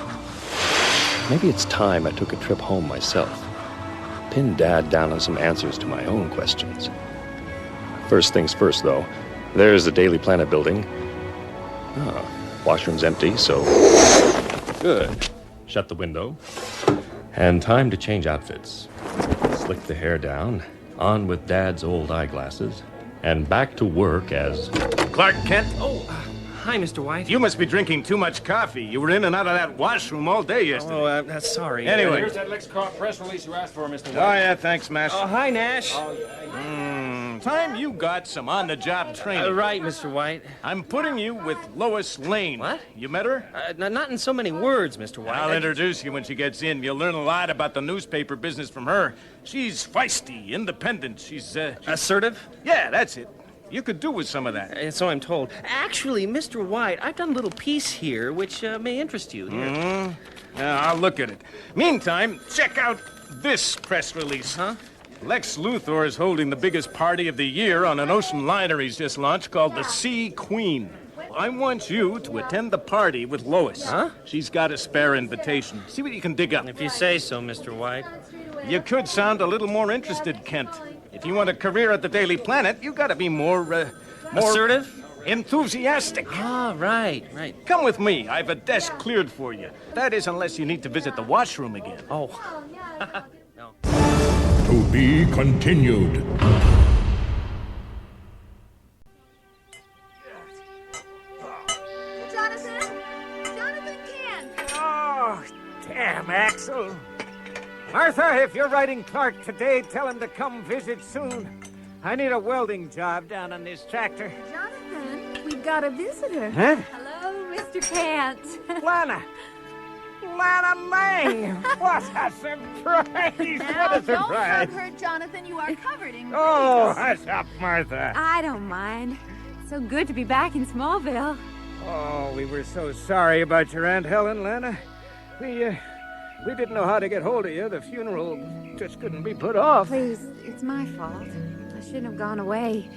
Maybe it's time I took a trip home myself. Pin Dad down on some answers to my own questions. First things first, though. There's the Daily Planet building. Washroom's empty, so... Good. Shut the window. And time to change outfits. Slick the hair down, on with Dad's old eyeglasses, and back to work as... Clark Kent? Oh, hi, Mr. White. You must be drinking too much coffee. You were in and out of that washroom all day yesterday. Oh, sorry. Anyway. Here's that LexCorp press release you asked for, Mr. White. Oh, yeah, thanks, Mash. Oh, hi, Nash. Time you got some on-the-job training. Right, Mr. White. I'm putting you with Lois Lane. What? You met her? Not in so many words, Mr. White. I'll introduce you when she gets in. You'll learn a lot about the newspaper business from her. She's feisty, independent. She's assertive? Yeah, that's it. You could do with some of that. So I'm told. Actually, Mr. White, I've done a little piece here which may interest you. Yeah, I'll look at it. Meantime, check out this press release. Huh? Lex Luthor is holding the biggest party of the year on an ocean liner he's just launched called the Sea Queen. I want you to attend the party with Lois. Huh? She's got a spare invitation. See what you can dig up. If you say so, Mr. White. You could sound a little more interested, Kent. If you want a career at the Daily Planet, you gotta be more assertive? Enthusiastic. Ah, right. Come with me. I've a desk cleared for you. That is, unless you need to visit the washroom again. Oh. To be continued. Jonathan Kent! Oh, damn, Axel. Martha, if you're writing Clark today, tell him to come visit soon. I need a welding job down on this tractor. Jonathan, we've got a visitor. Huh? Hello, Mr. Kent. Lana Lang! What a surprise! Now, What a don't surprise! shove her, Jonathan. You are covered in Oh, grease. hush up, Martha. I don't mind. So good to be back in Smallville. Oh, we were so sorry about your Aunt Helen, Lana. We didn't know how to get hold of you. The funeral just couldn't be put off. Please, it's my fault. I shouldn't have gone away.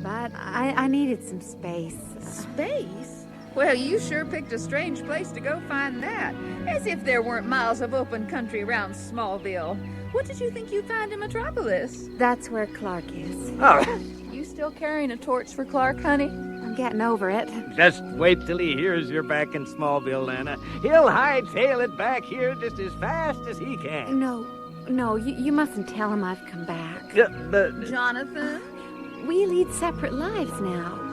But I needed some space. Space? Well, you sure picked a strange place to go find that. As if there weren't miles of open country around Smallville. What did you think you'd find in Metropolis? That's where Clark is. Oh. You still carrying a torch for Clark, honey? I'm getting over it. Just wait till he hears you're back in Smallville, Lana. He'll hightail it back here just as fast as he can. No, you mustn't tell him I've come back. Jonathan? We lead separate lives now.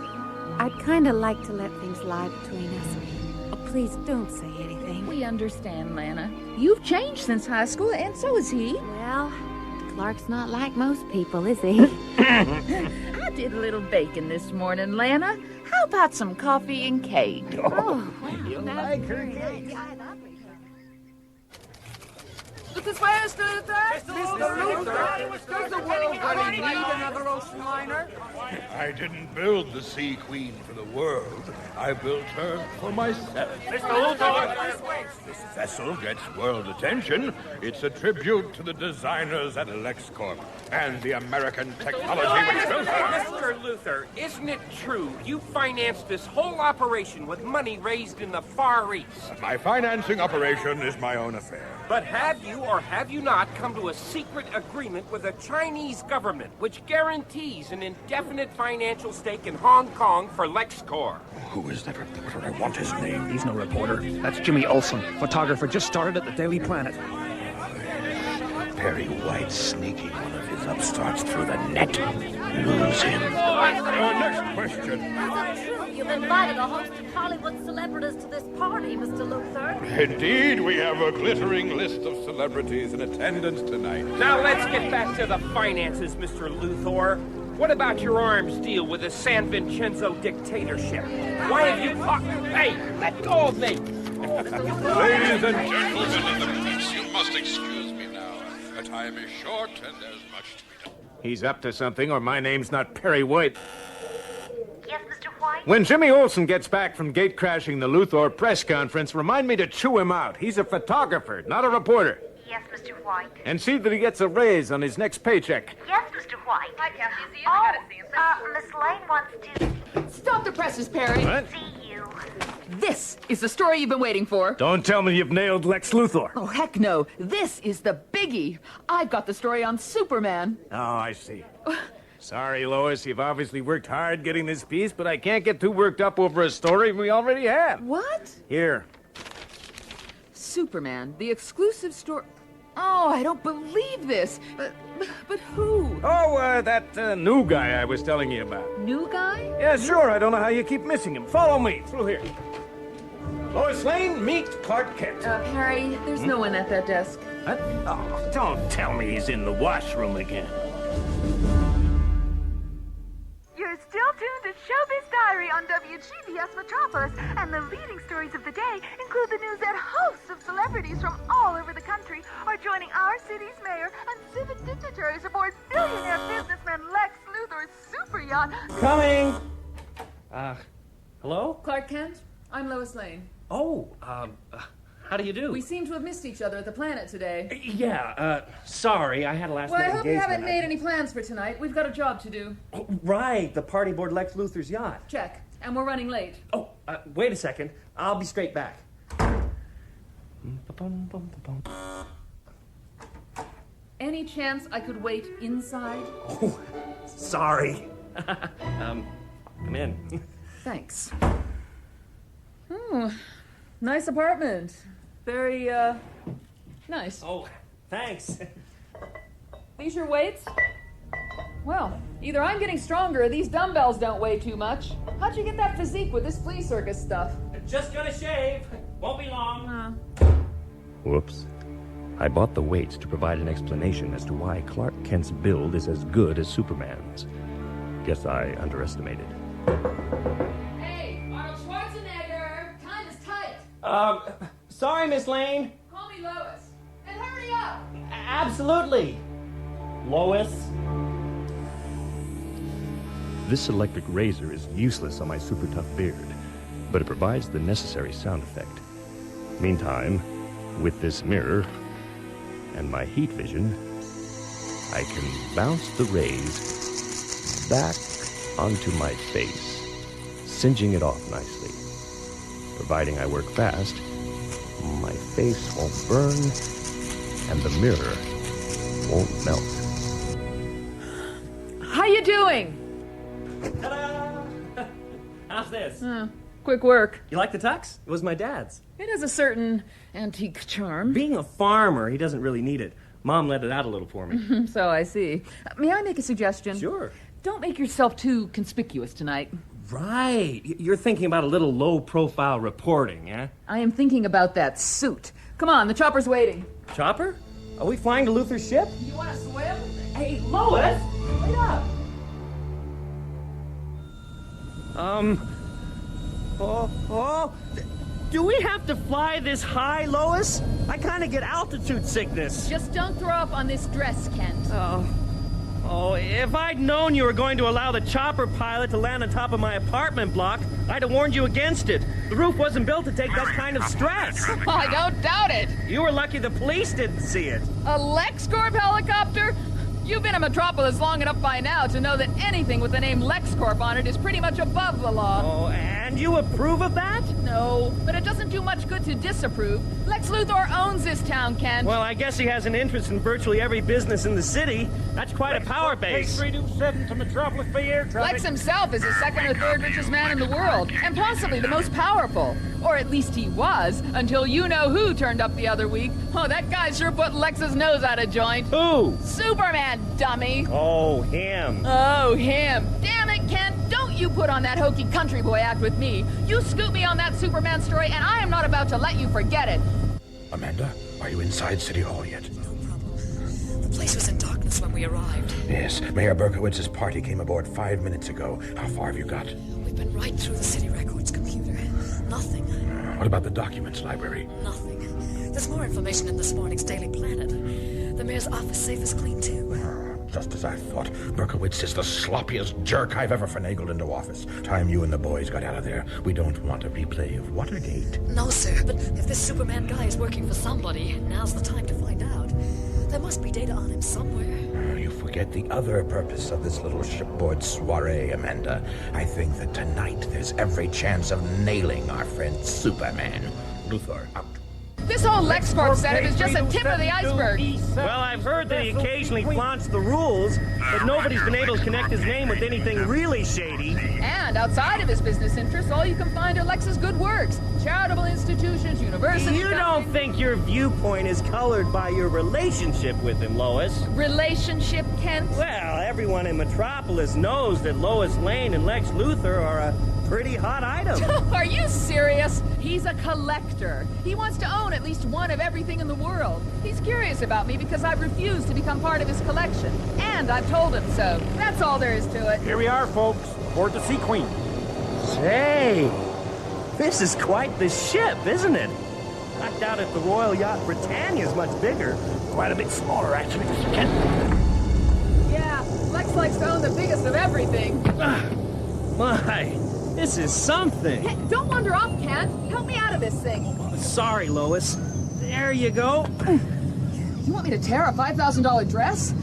I'd kind of like to let things lie between us. Oh, please don't say anything. We understand, Lana. You've changed since high school, and so has he. Well, Clark's not like most people, is he? I did a little baking this morning, Lana. How about some coffee and cake? Oh, you like her cake? This way, Mr. Luther! Mr. Luther! Does the world really need another ocean liner? I didn't build the Sea Queen for the world. I built her for myself. Mr. Luther! This vessel gets world attention. It's a tribute to the designers at LexCorp and the American technology which built her. Mr. Luther, isn't it true you financed this whole operation with money raised in the Far East? My financing operation is my own affair. But have you or have you not come to a secret agreement with the Chinese government which guarantees an indefinite financial stake in Hong Kong for LexCorp. Who is that reporter? I want his name. He's no reporter. That's Jimmy Olsen, photographer just started at the Daily Planet. Perry White sneaking one of his upstarts through the net. Lose him. Next question. Is it true you've invited a host of Hollywood celebrities to this party, Mr. Luther? Indeed, we have a glittering list of celebrities in attendance tonight. Now let's get back to the finances, Mr. Luthor. What about your arms deal with the San Vincenzo dictatorship? Why have you... Hey, let go of me! Ladies and gentlemen of the press, you must excuse me now. The time is short and there's much to be done. He's up to something, or my name's not Perry White. Yes, Mr. White? When Jimmy Olsen gets back from gate-crashing the Luthor press conference, remind me to chew him out. He's a photographer, not a reporter. Yes, Mr. White. And see that he gets a raise on his next paycheck. Yes, Mr. White. Hi, Kathy. Miss Lane wants to... Stop the presses, Perry. What? see you. This is the story you've been waiting for. Don't tell me you've nailed Lex Luthor. Oh, heck no. This is the biggie. I've got the story on Superman. Oh, I see. Sorry, Lois, you've obviously worked hard getting this piece, but I can't get too worked up over a story we already have. What? Here. Superman, the exclusive story... Oh, I don't believe this. But who? Oh, that new guy I was telling you about. New guy? Yeah, sure. I don't know how you keep missing him. Follow me. Through here. Lois Lane, meet Clark Kent. Harry, there's no one at that desk. What? Oh, don't tell me he's in the washroom again. You're still tuned to Showbiz Diary on WGBS Metropolis, and the leading stories of the day include the news that hosts of celebrities from all over the country are joining our city's mayor and civic dignitaries aboard billionaire businessman Lex Luthor's super yacht. Coming! Hello? Clark Kent, I'm Lois Lane. Oh, how do you do? We seem to have missed each other at the Planet today. Yeah, sorry, I had a last Well, I minute hope you engagement. haven't made any plans for tonight. We've got a job to do. Oh, right, the party aboard Lex Luthor's yacht. Check. And we're running late. Oh, wait a second. I'll be straight back. Any chance I could wait inside? Oh, sorry. Come in. Thanks. Nice apartment. Very, nice. Oh, thanks. These your weights? Well, either I'm getting stronger or these dumbbells don't weigh too much. How'd you get that physique with this flea circus stuff? Just gonna shave. Won't be long. Whoops. I bought the weights to provide an explanation as to why Clark Kent's build is as good as Superman's. Guess I underestimated. Hey, Arnold Schwarzenegger! Time is tight! Sorry, Miss Lane. Call me Lois. And hurry up! Absolutely. Lois. This electric razor is useless on my super tough beard, but it provides the necessary sound effect. Meantime, with this mirror and my heat vision, I can bounce the rays back onto my face, singeing it off nicely. Providing I work fast, my face won't burn and the mirror won't melt. How you doing? Ta-da! How's this? Quick work. You like the tux? It was my dad's. It has a certain antique charm. Being a farmer, he doesn't really need it. Mom let it out a little for me. So I see. May I make a suggestion? Sure. Don't make yourself too conspicuous tonight. Right. You're thinking about a little low-profile reporting, eh? I am thinking about that suit. Come on, the chopper's waiting. Chopper? Are we flying to Luther's ship? You want to swim? Hey, Lois! Wait up! Do we have to fly this high, Lois? I kind of get altitude sickness. Just don't throw up on this dress, Kent. Oh, if I'd known you were going to allow the chopper pilot to land on top of my apartment block, I'd have warned you against it. The roof wasn't built to take that kind of stress. I don't doubt it. You were lucky the police didn't see it. A LexCorp helicopter? You've been in Metropolis long enough by now to know that anything with the name LexCorp on it is pretty much above the law. Oh, and you approve of that? No, but it doesn't do much good to disapprove. Lex Luthor owns this town, Kent. Well, I guess he has an interest in virtually every business in the city. That's quite a power base. 327 to Metropolis Bay Air Traffic. Lex himself is the second or third richest man in the world, and possibly the most powerful. Or at least he was, until you-know-who turned up the other week. Oh, that guy sure put Lex's nose out of joint. Who? Superman, dummy. Oh, him. Oh, him. Damn it, Kent. Don't you put on that hokey country boy act with me. You scoop me on that Superman story, and I am not about to let you forget it. Amanda, are you inside City Hall yet? The place was in darkness when we arrived. Yes, Mayor Berkowitz's party came aboard 5 minutes ago. How far have you got? We've been right through the city records computer. Nothing. What about the documents library? Nothing. There's more information in this morning's Daily Planet. The mayor's office safe is clean, too. Just as I thought. Berkowitz is the sloppiest jerk I've ever finagled into office. Time you and the boys got out of there. We don't want a replay of Watergate. No, sir, but if this Superman guy is working for somebody, now's the time to find out. There must be data on him somewhere. You forget the other purpose of this little shipboard soiree, Amanda. I think that tonight there's every chance of nailing our friend Superman. Luthor, out. This whole LexCorp setup is just a tip of the iceberg. Well, I've heard that he occasionally flaunts the rules, but nobody's been able to connect his name with anything really shady. And outside of his business interests, all you can find are Lex's good works. Charitable institutions, universities... You don't think your viewpoint is colored by your relationship with him, Lois? Relationship, Kent? Well, everyone in Metropolis knows that Lois Lane and Lex Luthor are a pretty hot item. Are you serious? He's a collector. He wants to own at least one of everything in the world. He's curious about me because I've refused to become part of his collection. And I've told him so. That's all there is to it. Here we are, folks, aboard the Sea Queen. Say, this is quite the ship, isn't it? I doubt if the Royal Yacht Britannia's much bigger. Quite a bit smaller, actually, Mr. Kent. Yeah, Lex likes to own the biggest of everything. My, this is something. Hey, don't wander off, Kent. Help me out of this thing. Sorry, Lois. There you go. You want me to tear a $5,000 dress?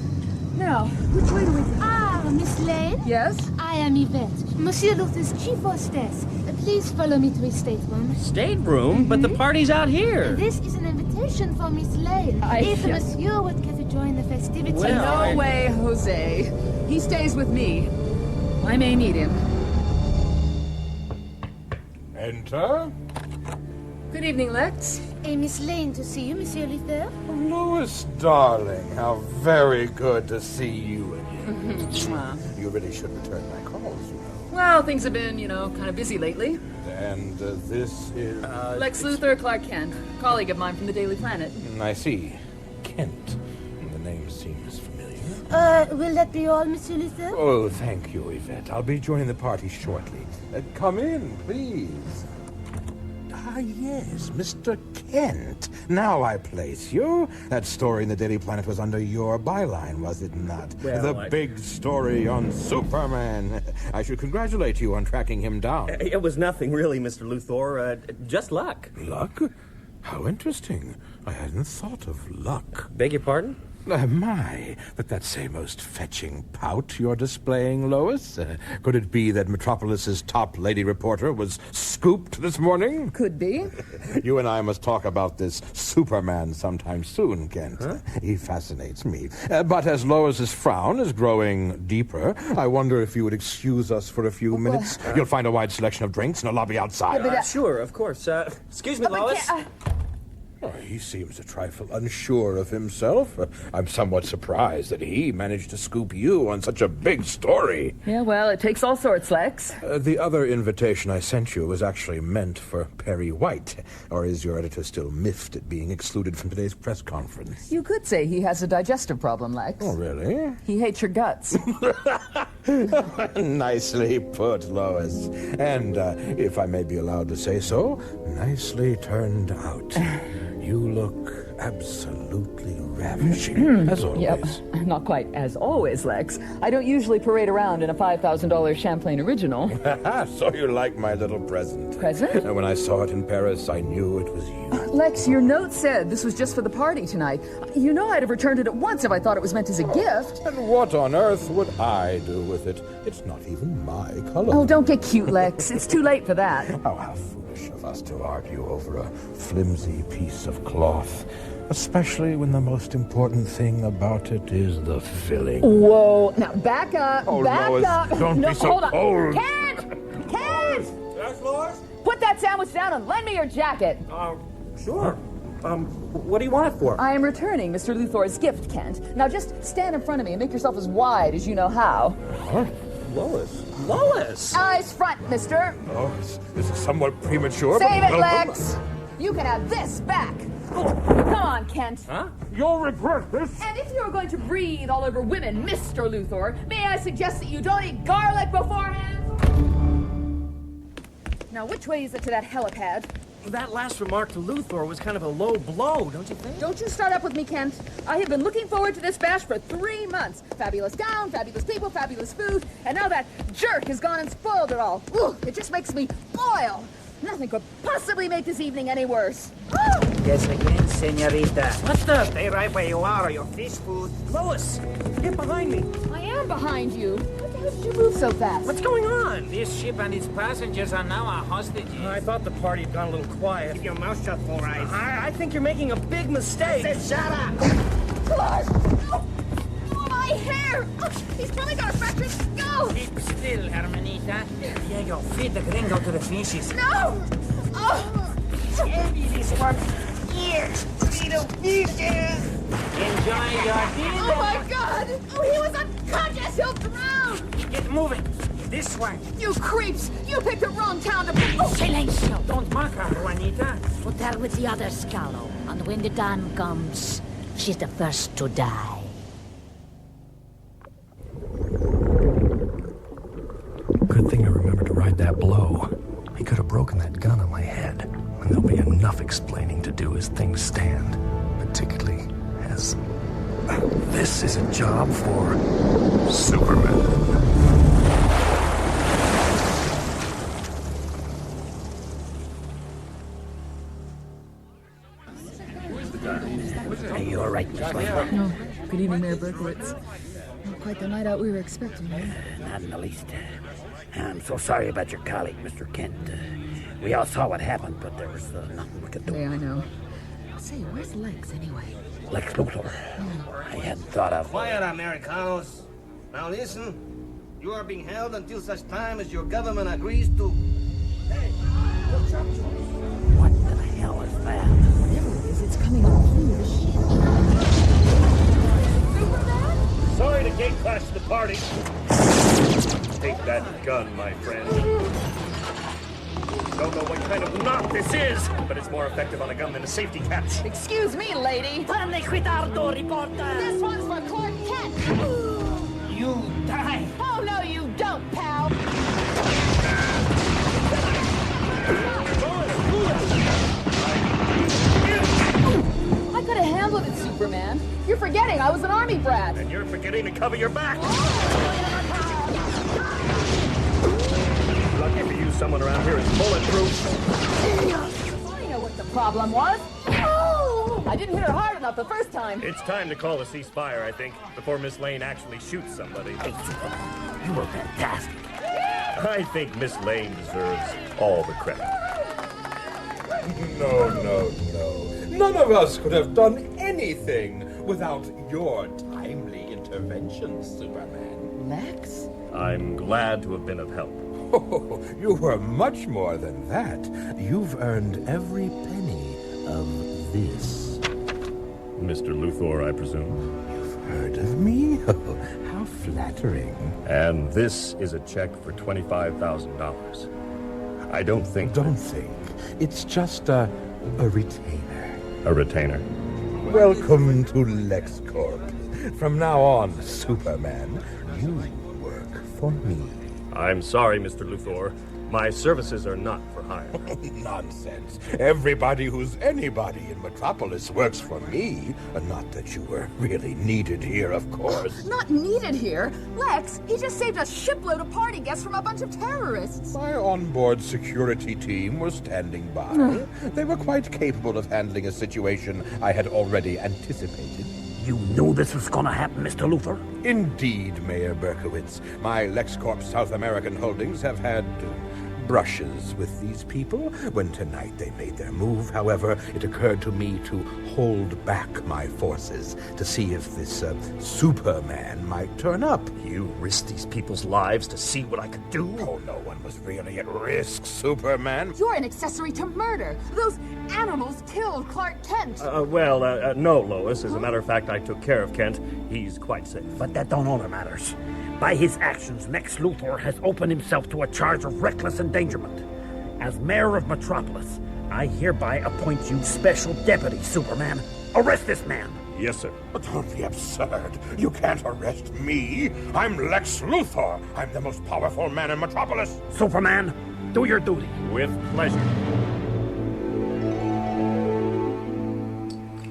Now, which way do we go? Ah, Miss Lane? Yes? I am Yvette, Monsieur Luthor's chief hostess. Please follow me to his stateroom. Stateroom? But the party's out here. This is an invitation for Miss Lane. If Monsieur would care to join the festivities... No way, Jose. He stays with me. I may need him. Enter. Good evening, Lex. Miss Lane to see you, Monsieur Luthor. Lois, darling, how very good to see you again. You really should return my calls, you know. Well, things have been, kind of busy lately. And this is... Lex Luthor, Clark Kent, colleague of mine from the Daily Planet. I see. Kent. The name seems familiar. Will that be all, Monsieur Luthor? Oh, thank you, Yvette. I'll be joining the party shortly. Come in, please. Ah, yes, Mr. Kent. Now I place you. That story in the Daily Planet was under your byline, was it not? Well, big story on Superman. I should congratulate you on tracking him down. It was nothing, really, Mr. Luthor. Just luck. Luck? How interesting. I hadn't thought of luck. Beg your pardon? But that's a most fetching pout you're displaying, Lois. Could it be that Metropolis's top lady reporter was scooped this morning? Could be. You and I must talk about this Superman sometime soon, Kent. Huh? He fascinates me. But as Lois's frown is growing deeper, I wonder if you would excuse us for a few minutes. You'll find a wide selection of drinks in a lobby outside. Sure, of course. Excuse me, Lois. He seems a trifle unsure of himself. I'm somewhat surprised that he managed to scoop you on such a big story. Yeah, well, it takes all sorts, Lex. The other invitation I sent you was actually meant for Perry White. Or is your editor still miffed at being excluded from today's press conference? You could say he has a digestive problem, Lex. Oh, really? He hates your guts. Nicely put, Lois. And, if I may be allowed to say so, nicely turned out. You look absolutely ravishing, as always. Yep, not quite as always, Lex. I don't usually parade around in a $5,000 Champlain original. So you like my little present? Present? And when I saw it in Paris, I knew it was you. Lex, your note said this was just for the party tonight. You know I'd have returned it at once if I thought it was meant as a gift. And what on earth would I do with it? It's not even my color. Oh, don't get cute, Lex. It's too late for that. Oh, how foolish of us to argue over a flimsy piece of cloth. Especially when the most important thing about it is the filling. Whoa. Now, back up. Oh, back Lois, up. don't no, be so hold on. cold. Kent! Kent! Yes, Lois? Put that sandwich down and lend me your jacket. Sure. What do you want it for? I am returning Mr. Luthor's gift, Kent. Now just stand in front of me and make yourself as wide as you know how. Huh? Lois? Lois! Eyes front, mister. Oh, this is somewhat premature. Save but it, welcome. Lex. You can have this back. Come on, Kent. Huh? You'll regret this. And if you're going to breathe all over women, Mr. Luthor, may I suggest that you don't eat garlic beforehand? Now, which way is it to that helipad? That last remark to Luthor was kind of a low blow, don't you think? Don't you start up with me, Kent. I have been looking forward to this bash for 3 months. Fabulous gown, fabulous people, fabulous food, and now that jerk has gone and spoiled it all. Ugh, it just makes me boil. Nothing could possibly make this evening any worse. Yes, again, senorita. What the? Stay right where you are or you'll fish food. Lois, get behind me. I am behind you. What the hell did you move so fast? What's going on? This ship and its passengers are now our hostages. I thought the party had gone a little quiet. Keep your mouth shut, Four Eyes. I think you're making a big mistake. I said shut up! Clark! Oh, my hair! Oh, he's probably got a fractured skull! Keep still, Hermanita. Diego, feed the gringo to the fishes. No! Oh! Heavy this one. Here, little fishes! Enjoy your dinner! Oh my God! Oh, he was unconscious! He'll drown! Get moving! This way! You creeps! You picked the wrong town to... Oh. Silencio! Don't mock her, Juanita. Put her with the other Scalo, and when the time comes, she's the first to die. Good thing I remembered to ride that blow. He could have broken that gun on my head, and there'll be enough explaining to do as things stand, particularly as this is a job for Superman. Hey, you all right, Miss Lane? No. Good evening, Mayor Berkowitz. Not quite the night out we were expecting, eh? Not in the least. I'm so sorry about your colleague, Mr. Kent. We all saw what happened, but there was nothing we could do. Yeah, I know. Say, where's Lex, anyway? Lex Luthor. I hadn't thought of... Quiet, Americanos. Now listen. You are being held until such time as your government agrees to... Hey, what's up, What the hell is that? There it is. It's coming up through the ship. Sorry to gate crash the party. Take that gun, my friend. Don't know what kind of knot this is, but it's more effective on a gun than a safety catch. Excuse me, lady. Parle cuidardo, reporter! This one's for Clark Kent. You die. Oh, no, you don't, pal. I could have handled it, Superman. You're forgetting I was an army brat. And you're forgetting to cover your back. Lucky for you, someone around here is bulletproof. I know what the problem was. Oh! I didn't hit her hard enough the first time. It's time to call a ceasefire, I think, before Miss Lane actually shoots somebody. You were fantastic. I think Miss Lane deserves all the credit. No. None of us could have done anything without your timely intervention, Superman. Lex? I'm glad to have been of help. Oh, you were much more than that. You've earned every penny of this. Mr. Luthor, I presume? You've heard of me? How flattering. And this is a check for $25,000. I don't think... Don't think. It's just a retainer. A retainer. Welcome to LexCorp. From now on, Superman, you work for me. I'm sorry, Mr. Luthor. My services are not for hire. Nonsense. Everybody who's anybody in Metropolis works for me. Not that you were really needed here, of course. Not needed here? Lex, he just saved a shipload of party guests from a bunch of terrorists. My onboard security team was standing by. They were quite capable of handling a situation I had already anticipated. You knew this was gonna happen, Mr. Luthor? Indeed, Mayor Berkowitz. My LexCorp South American holdings have had brushes with these people. When tonight they made their move, however, it occurred to me to hold back my forces to see if this Superman might turn up. You risked these people's lives to see what I could do? Oh, no one was really at risk, Superman. You're an accessory to murder. Those animals killed Clark Kent. No, Lois. As a matter of fact, I took care of Kent. He's quite safe. But that don't all that matters. By his actions, Lex Luthor has opened himself to a charge of reckless endangerment. As mayor of Metropolis, I hereby appoint you special deputy, Superman. Arrest this man. Yes, sir. Don't be absurd. You can't arrest me. I'm Lex Luthor. I'm the most powerful man in Metropolis. Superman, do your duty. With pleasure.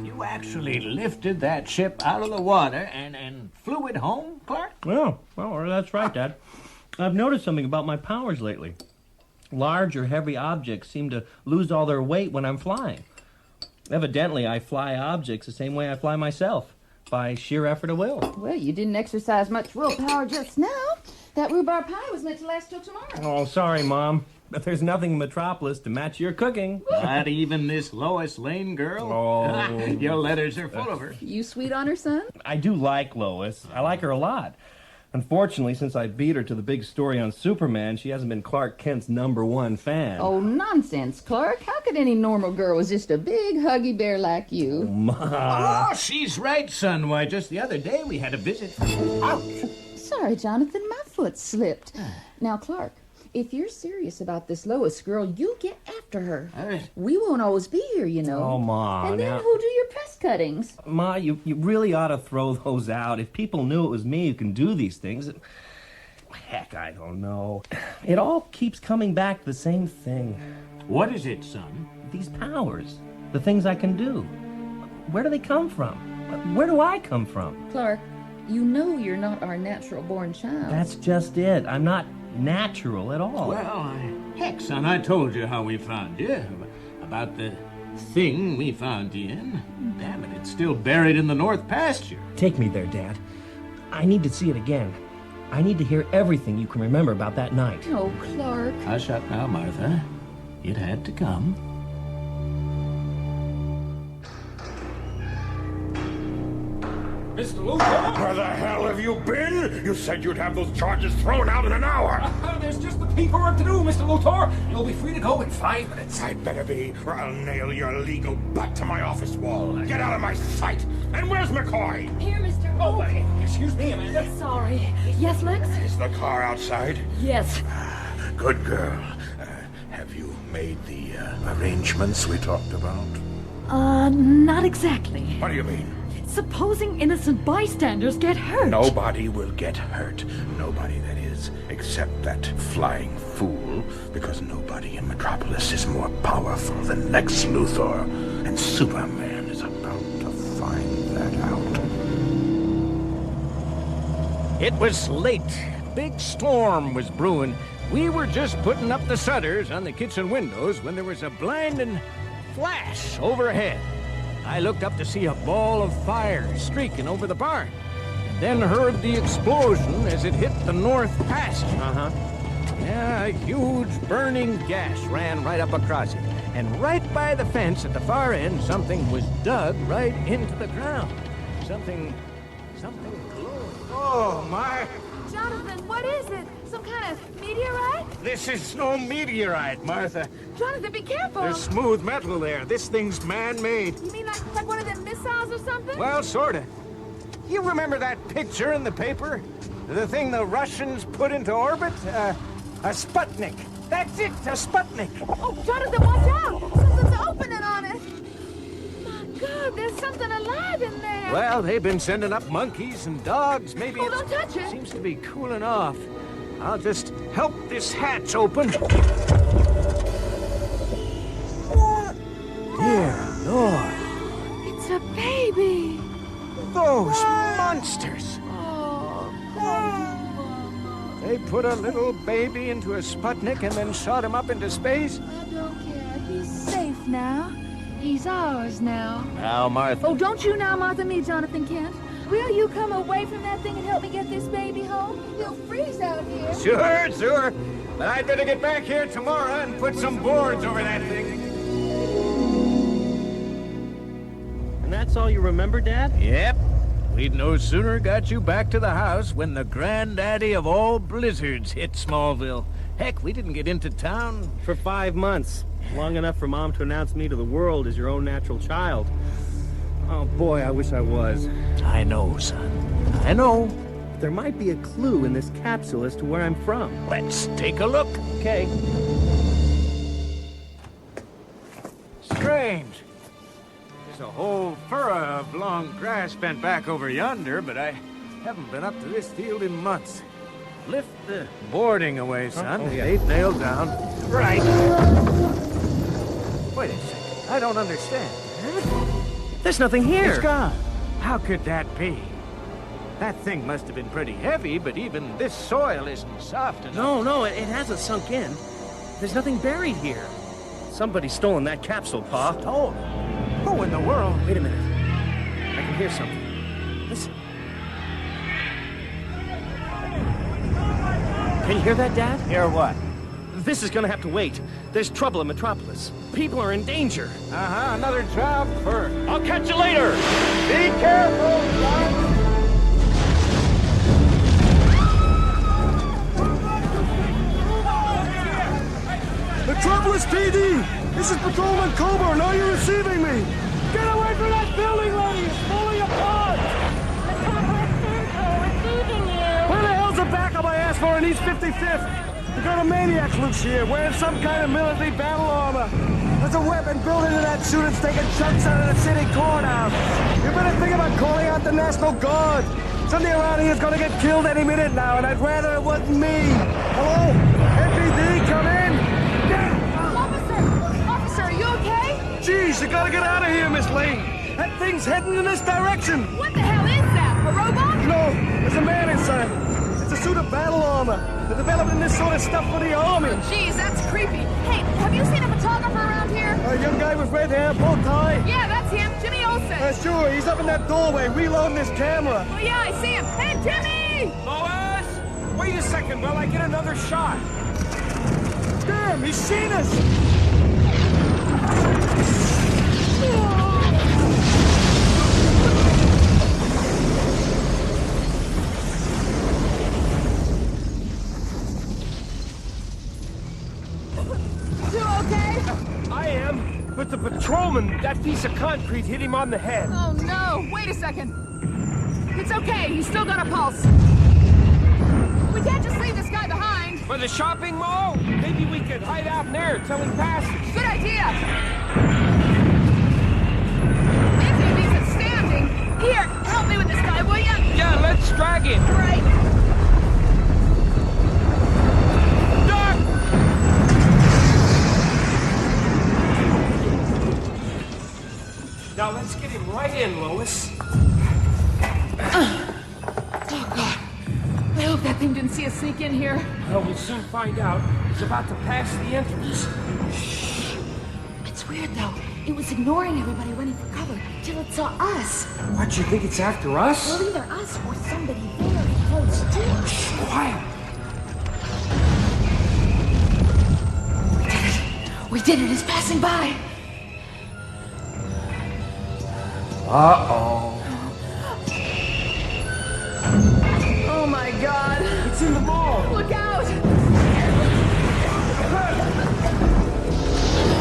You actually lifted that ship out of the water and flew it home, Clark? Well, that's right, Dad. I've noticed something about my powers lately. Large or heavy objects seem to lose all their weight when I'm flying. Evidently, I fly objects the same way I fly myself, by sheer effort of will. Well, you didn't exercise much willpower just now. That rhubarb pie was meant to last till tomorrow. Oh, sorry, Mom. But there's nothing in Metropolis to match your cooking. Not even this Lois Lane girl? Oh. Your letters are full of her. You sweet on her, son? I do like Lois. I like her a lot. Unfortunately, since I beat her to the big story on Superman, she hasn't been Clark Kent's #1 fan. Oh, nonsense, Clark. How could any normal girl with just a big huggy bear like you? Ma. Oh, she's right, son. Why, just the other day we had a visit. Ouch! Sorry, Jonathan, my foot slipped. Now, Clark, if you're serious about this Lois girl, you get after her. All right. We won't always be here, you know. Oh, Ma. And then now... who'll do your press cuttings? Ma, you really ought to throw those out. If people knew it was me who can do these things... Heck, I don't know. It all keeps coming back to the same thing. What is it, son? These powers. The things I can do. Where do they come from? Where do I come from? Clark, you know you're not our natural-born child. That's just it. I'm not natural at all. Well, heck, son, I told you how we found you. About the thing we found you in. Damn it, it's still buried in the North Pasture. Take me there, Dad. I need to see it again. I need to hear everything you can remember about that night. Oh, Clark. Hush up now, Martha. It had to come. Mr. Luthor? Where the hell have you been? You said you'd have those charges thrown out in an hour. There's just the paperwork to do, Mr. Luthor. You'll be free to go in 5 minutes. I'd better be, or I'll nail your legal butt to my office wall. Get out of my sight. And where's McCoy? Here, Mr. Oh, excuse me, Amanda. Sorry. Yes, Lex? Is the car outside? Yes. Good girl. Have you made the arrangements we talked about? Not exactly. What do you mean? Supposing innocent bystanders get hurt. Nobody will get hurt. Nobody, that is, except that flying fool, because nobody in Metropolis is more powerful than Lex Luthor, and Superman is about to find that out. It was late. Big storm was brewing. We were just putting up the shutters on the kitchen windows when there was a blinding flash overhead. I looked up to see a ball of fire streaking over the barn, and then heard the explosion as it hit the North Pasture. Yeah, a huge burning gash ran right up across it, and right by the fence at the far end, something was dug right into the ground. Something glowing. Oh, my. Jonathan, what is it? Some kind of meteorite? This is no meteorite, Martha. Jonathan, be careful. There's smooth metal there. This thing's man-made. You mean like one of them missiles or something? Well, sorta. You remember that picture in the paper? The thing the Russians put into orbit? A Sputnik. That's it, a Sputnik. Oh, Jonathan, watch out. Something's opening on it. My God, there's something alive in there. Well, they've been sending up monkeys and dogs. Maybe don't touch it. Seems to be cooling off. I'll just help this hatch open. Dear Lord. It's a baby. Those monsters. They put a little baby into a Sputnik and then shot him up into space? I don't care. He's safe now. He's ours now. Now, Martha. Oh, don't you now, Martha, me, Jonathan Kent. Will you come away from that thing and help me get this baby home? He'll freeze out here. Sure. But I'd better get back here tomorrow and put some boards over that thing. And that's all you remember, Dad? Yep. We'd no sooner got you back to the house when the granddaddy of all blizzards hit Smallville. Heck, we didn't get into town for 5 months. Long enough for Mom to announce me to the world as your own natural child. Oh, boy, I wish I was. I know, son. I know. There might be a clue in this capsule as to where I'm from. Let's take a look. Okay. Strange. There's a whole furrow of long grass bent back over yonder, but I haven't been up to this field in months. Lift the boarding away, son. Oh, yeah. 8 nailed down. Right. Wait a second. I don't understand. There's nothing here. It's gone. How could that be? That thing must have been pretty heavy, but even this soil isn't soft enough. No, it hasn't sunk in. There's nothing buried here. Somebody's stolen that capsule, Pa. Stolen? Who in the world? Wait a minute. I can hear something. Listen. Can you hear that, Dad? Hear what? This is gonna have to wait. There's trouble in Metropolis. People are in danger. Another job for... I'll catch you later! Be careful, son! Metropolis PD! This is Patrolman Coburn. Are you receiving me? Get away from that building, lady! It's falling apart! Where the hell's the backup I asked for in East 55th? We got a maniac loose here, wearing some kind of military battle armor. There's a weapon built into that suit that's taking chunks out of the city courthouse. You better think about calling out the National Guard. Somebody around here is gonna get killed any minute now, and I'd rather it wasn't me. Hello? NPD, come in! Officer, are you okay? Jeez, you gotta get out of here, Miss Lane. That thing's heading in this direction. What the hell is that? A robot? No, there's a man inside. It's a suit of battle armor. They're developing this sort of stuff for the army. Jeez, that's creepy. Hey, have you seen a photographer around here? A young guy with red hair, bow tie. Yeah, that's him, Jimmy Olsen. Sure, he's up in that doorway reloading his camera. Oh, yeah, I see him. Hey, Jimmy! Lois! Wait a second while I get another shot. Damn, he's seen us! But the patrolman, that piece of concrete hit him on the head. Oh, no. Wait a second. It's okay. He's still got a pulse. We can't just leave this guy behind. For the shopping mall? Maybe we could hide out in there till he passes. Good idea. If he leaves it standing. Here, help me with this guy, will ya? Yeah, let's drag him. Right. Now let's get him right in, Lois. Oh, God. I hope that thing didn't see us sneak in here. Well, we'll soon find out. He's about to pass the entrance. Shh. It's weird, though. It was ignoring everybody running for cover till it saw us. What, you think it's after us? Well, either us or somebody very close to us. Shh, quiet. We did it. It's passing by. Uh-oh. Oh, my God. It's in the mall. Look out.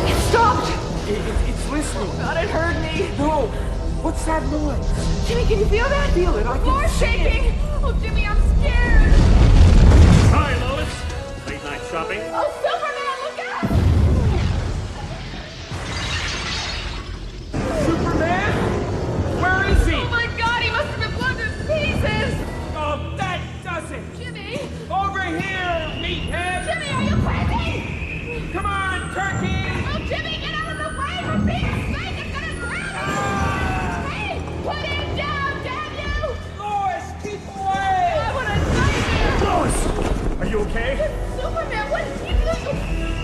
It stopped. It's listening. God, it heard me. No. What's that noise? Jimmy, can you feel that? Feel it. I can Floor's see shaking. it. Oh, Jimmy, I'm scared. Hi, Lois. Late night shopping? Oh, Superman, look out. Superman? Where is he? Oh, my God, he must have been blown to pieces. Oh, that does it. Jimmy. Over here. meathead! Jimmy, are you crazy? Come on, Turkey! Oh, Jimmy, get out of the way! For Pete's sake, it's gonna grab him! Hey, put him down, damn you! Lois, keep away! I want a nightmare! Lois! Are you okay? Superman, what did you do?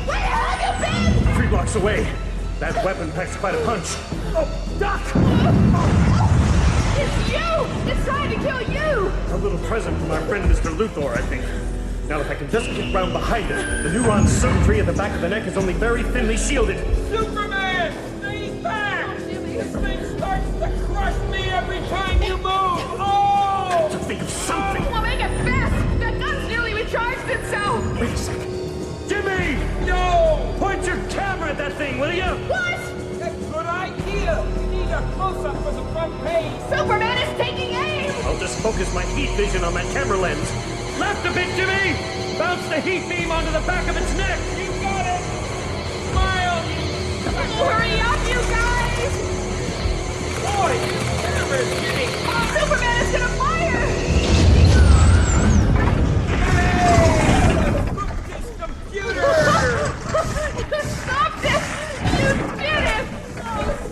Where the hell have you been? 3 blocks away. That weapon packs quite a punch. Oh, Doc! It's you! It's trying to kill you! A little present from our friend Mr. Luthor, I think. Now, if I can just get round behind it, the neuron circuitry at the back of the neck is only very thinly shielded. Superman! Stay back! This thing starts to crush me every time you move! Oh! To think of something! Well, make it fast! That gun's nearly recharged itself! Wait a second. Jimmy! No! Point your camera at that thing, will you? What? That's a good idea! You need a close-up for the front page! Superman is taking aim! I'll just focus my heat vision on that camera lens. Left a bit, Jimmy! Bounce the heat beam onto the back of its neck! You got it! Smile! Hurry up, you guys! Boy, camera, Jimmy! Oh, Superman is gonna fire! You stopped it! You did it! Oh,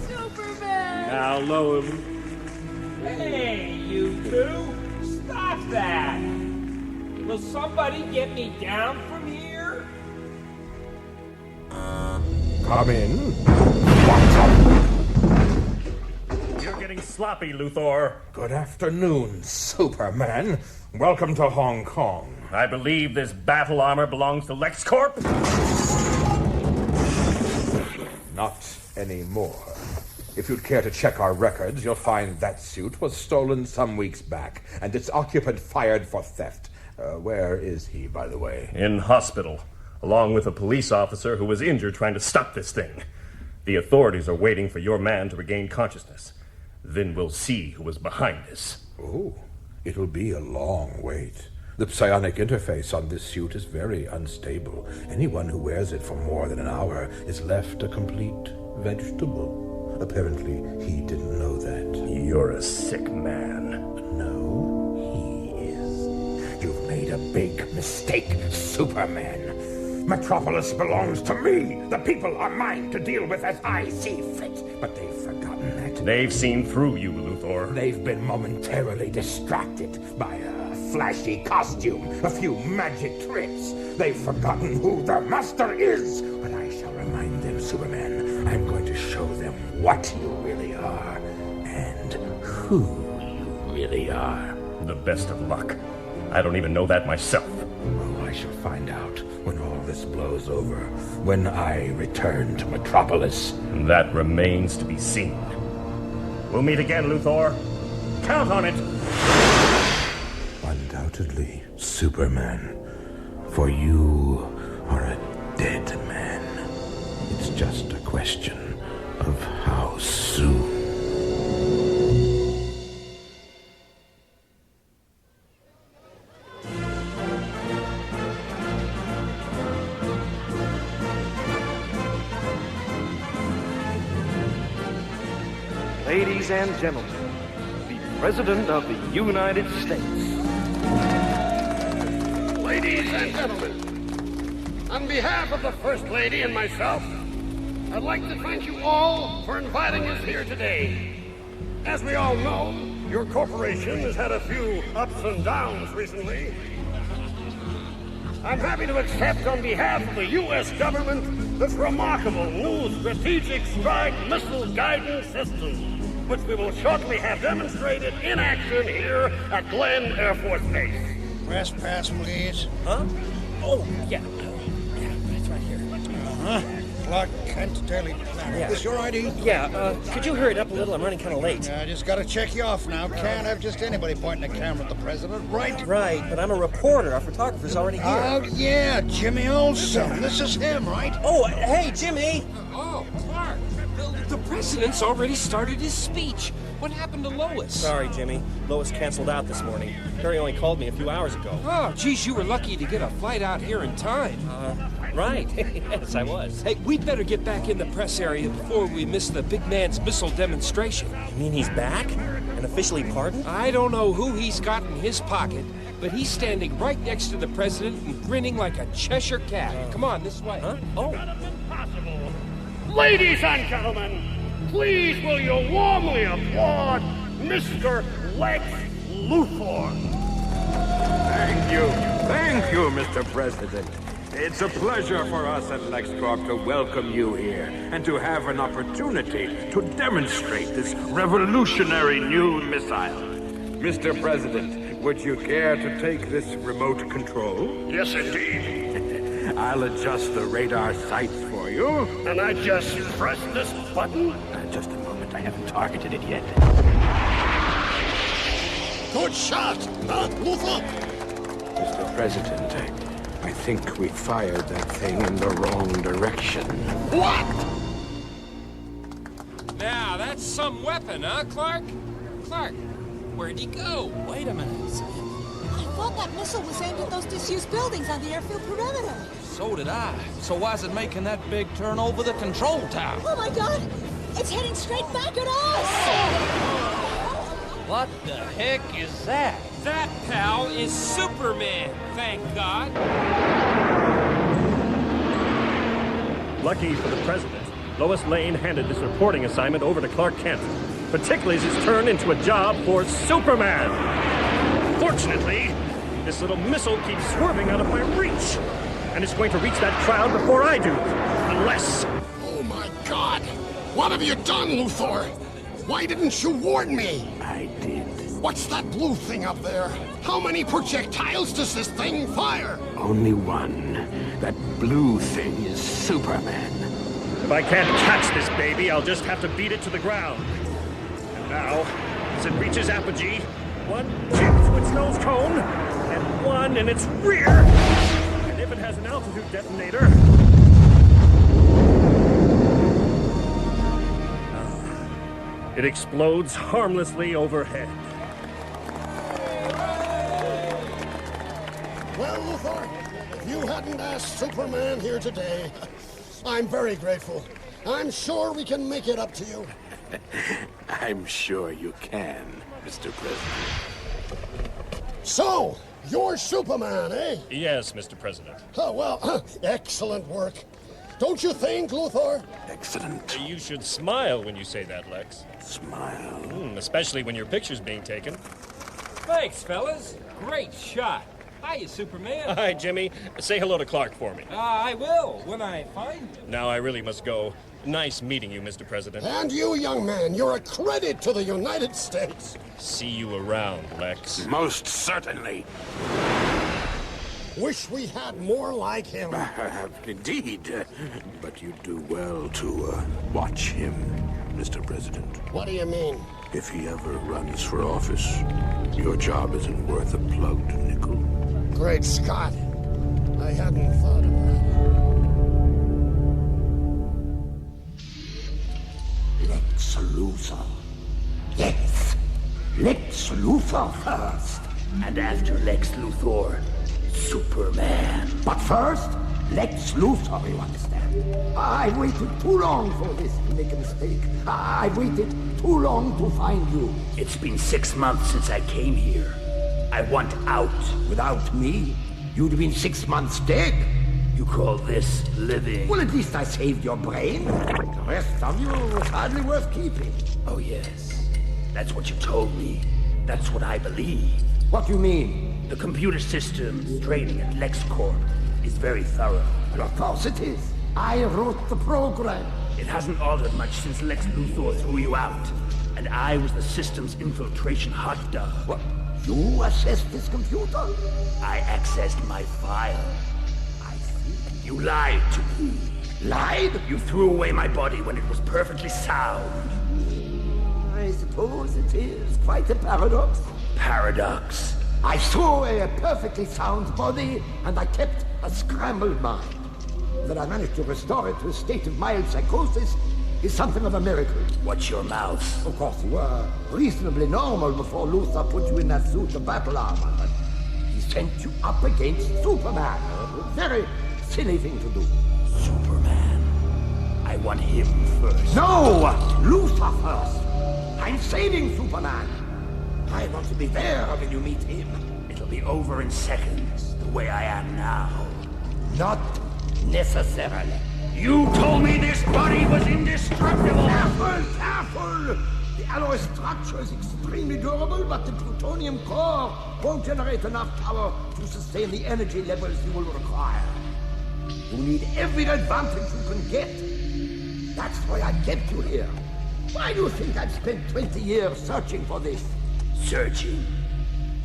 Superman! Now, Lois. Hey, you two! Stop that! Will somebody get me down from here? Come in. You're getting sloppy, Luthor. Good afternoon, Superman. Welcome to Hong Kong. I believe this battle armor belongs to LexCorp? Not anymore. If you'd care to check our records, you'll find that suit was stolen some weeks back, and its occupant fired for theft. Where is he, by the way? In hospital, along with a police officer who was injured trying to stop this thing. The authorities are waiting for your man to regain consciousness. Then we'll see who was behind this. Oh, it'll be a long wait. The psionic interface on this suit is very unstable. Anyone who wears it for more than an hour is left a complete vegetable. Apparently, he didn't know that. You're a sick man. No, he is. You've made a big mistake, Superman. Metropolis belongs to me. The people are mine to deal with as I see fit. But they've forgotten that. They've seen through you, Luthor. They've been momentarily distracted by a flashy costume, a few magic tricks. They've forgotten who their master is. But I shall remind them, Superman. I'm going to show them what you really are and who you really are. The best of luck. I don't even know that myself. Oh, I shall find out when all this blows over, when I return to Metropolis. That remains to be seen. We'll meet again, Luthor. Count on it! Undoubtedly, Superman. For you are a dead man. It's just a question of how soon. Ladies and gentlemen, the President of the United States. Ladies and gentlemen, on behalf of the First Lady and myself, I'd like to thank you all for inviting us here today. As we all know, your corporation has had a few ups and downs recently. I'm happy to accept on behalf of the U.S. government this remarkable new strategic strike missile guidance system, which we will shortly have demonstrated in action here at Glenn Air Force Base. Press pass, please. Huh? Oh, yeah. Yeah, that's right here. Uh-huh. Clark Kent Daily Planet. Yeah. Is this your ID? Yeah, could you hurry it up a little? I'm running kind of late. Yeah, I just gotta check you off now. Can't have just anybody pointing a camera at the president, right? Right, but I'm a reporter. Our photographer's already here. Oh, yeah, Jimmy Olsen. This is him, right? Oh, hey, Jimmy! Oh, Clark! The president's already started his speech. What happened to Lois? Sorry, Jimmy. Lois canceled out this morning. Harry only called me a few hours ago. Oh, geez, you were lucky to get a flight out here in time. Right. Yes, I was. Hey, we'd better get back in the press area before we miss the big man's missile demonstration. You mean he's back? And officially pardoned? I don't know who he's got in his pocket, but he's standing right next to the president and grinning like a Cheshire cat. Come on, this way. Huh? Oh. Ladies and gentlemen, please will you warmly applaud Mr. Lex Luthor. Thank you, Mr. President. It's a pleasure for us at LexCorp to welcome you here and to have an opportunity to demonstrate this revolutionary new missile. Mr. President, would you care to take this remote control? Yes, indeed. I'll adjust the radar sights for you. And I just press this button? Just a moment, I haven't targeted it yet. Good shot, huh, Luthor? Mr. President, I think we fired that thing in the wrong direction. What? Now, that's some weapon, huh, Clark? Clark, where'd he go? Wait a minute. I thought that missile was aimed at those disused buildings on the airfield perimeter. So did I. So why's it making that big turn over the control tower? Oh my god! It's heading straight back at us! What the heck is that? That, pal, is Superman, thank God. Lucky for the president, Lois Lane handed this reporting assignment over to Clark Kent, particularly as it's turned into a job for Superman. Fortunately, this little missile keeps swerving out of my reach, and it's going to reach that crowd before I do, unless... Oh my God! What have you done, Luthor? Why didn't you warn me? I did. What's that blue thing up there? How many projectiles does this thing fire? Only one. That blue thing is Superman. If I can't catch this baby, I'll just have to beat it to the ground. And now, as it reaches apogee, one chip to its nose cone, and one in its rear. And if it has an altitude detonator... It explodes harmlessly overhead. Well, Luthor, if you hadn't asked Superman here today, I'm very grateful. I'm sure we can make it up to you. I'm sure you can, Mr. President. So, you're Superman, eh? Yes, Mr. President. Oh, well, excellent work. Don't you think, Luthor? Excellent. You should smile when you say that, Lex. Smile? Especially when your picture's being taken. Thanks, fellas. Great shot. Hiya, Superman. Hi, Jimmy. Say hello to Clark for me. I will, when I find him. Now I really must go. Nice meeting you, Mr. President. And you, young man, you're a credit to the United States. See you around, Lex. Most certainly. Wish we had more like him. Indeed. But you do well to watch him, Mr. President. What do you mean? If he ever runs for office, your job isn't worth a plugged nickel. Great Scott. I hadn't thought of that. Lex Luthor. Yes. Lex Luthor first. And after Lex Luthor, Superman. But first, Lex Luthor, you understand. I've waited too long for this to make a mistake. I've waited too long to find you. It's been 6 months since I came here. I want out. Without me, you'd have been 6 months dead. You call this living? Well, at least I saved your brain. The rest of you was hardly worth keeping. Oh, yes. That's what you told me. That's what I believe. What do you mean? The computer systems training at LexCorp is very thorough. Well, of course it is. I wrote the program. It hasn't altered much since Lex Luthor threw you out. And I was the system's infiltration hot dog. What? You assessed this computer? I accessed my file. I see. You lied to me. Lied? You threw away my body when it was perfectly sound. I suppose it is quite a paradox. Paradox. I threw away a perfectly sound body, and I kept a scrambled mind. That I managed to restore it to a state of mild psychosis is something of a miracle. Watch your mouth. Of course, you were reasonably normal before Luthor put you in that suit of battle armor, but he sent you up against Superman. A very silly thing to do. Superman. I want him first. No! Luthor first. I'm saving Superman. I want to be there when you meet him. It'll to be over in seconds, the way I am now. Not necessarily. You told me this body was indestructible! Careful! The alloy structure is extremely durable, but the plutonium core won't generate enough power to sustain the energy levels you will require. You need every advantage you can get. That's why I kept you here. Why do you think I've spent 20 years searching for this? Searching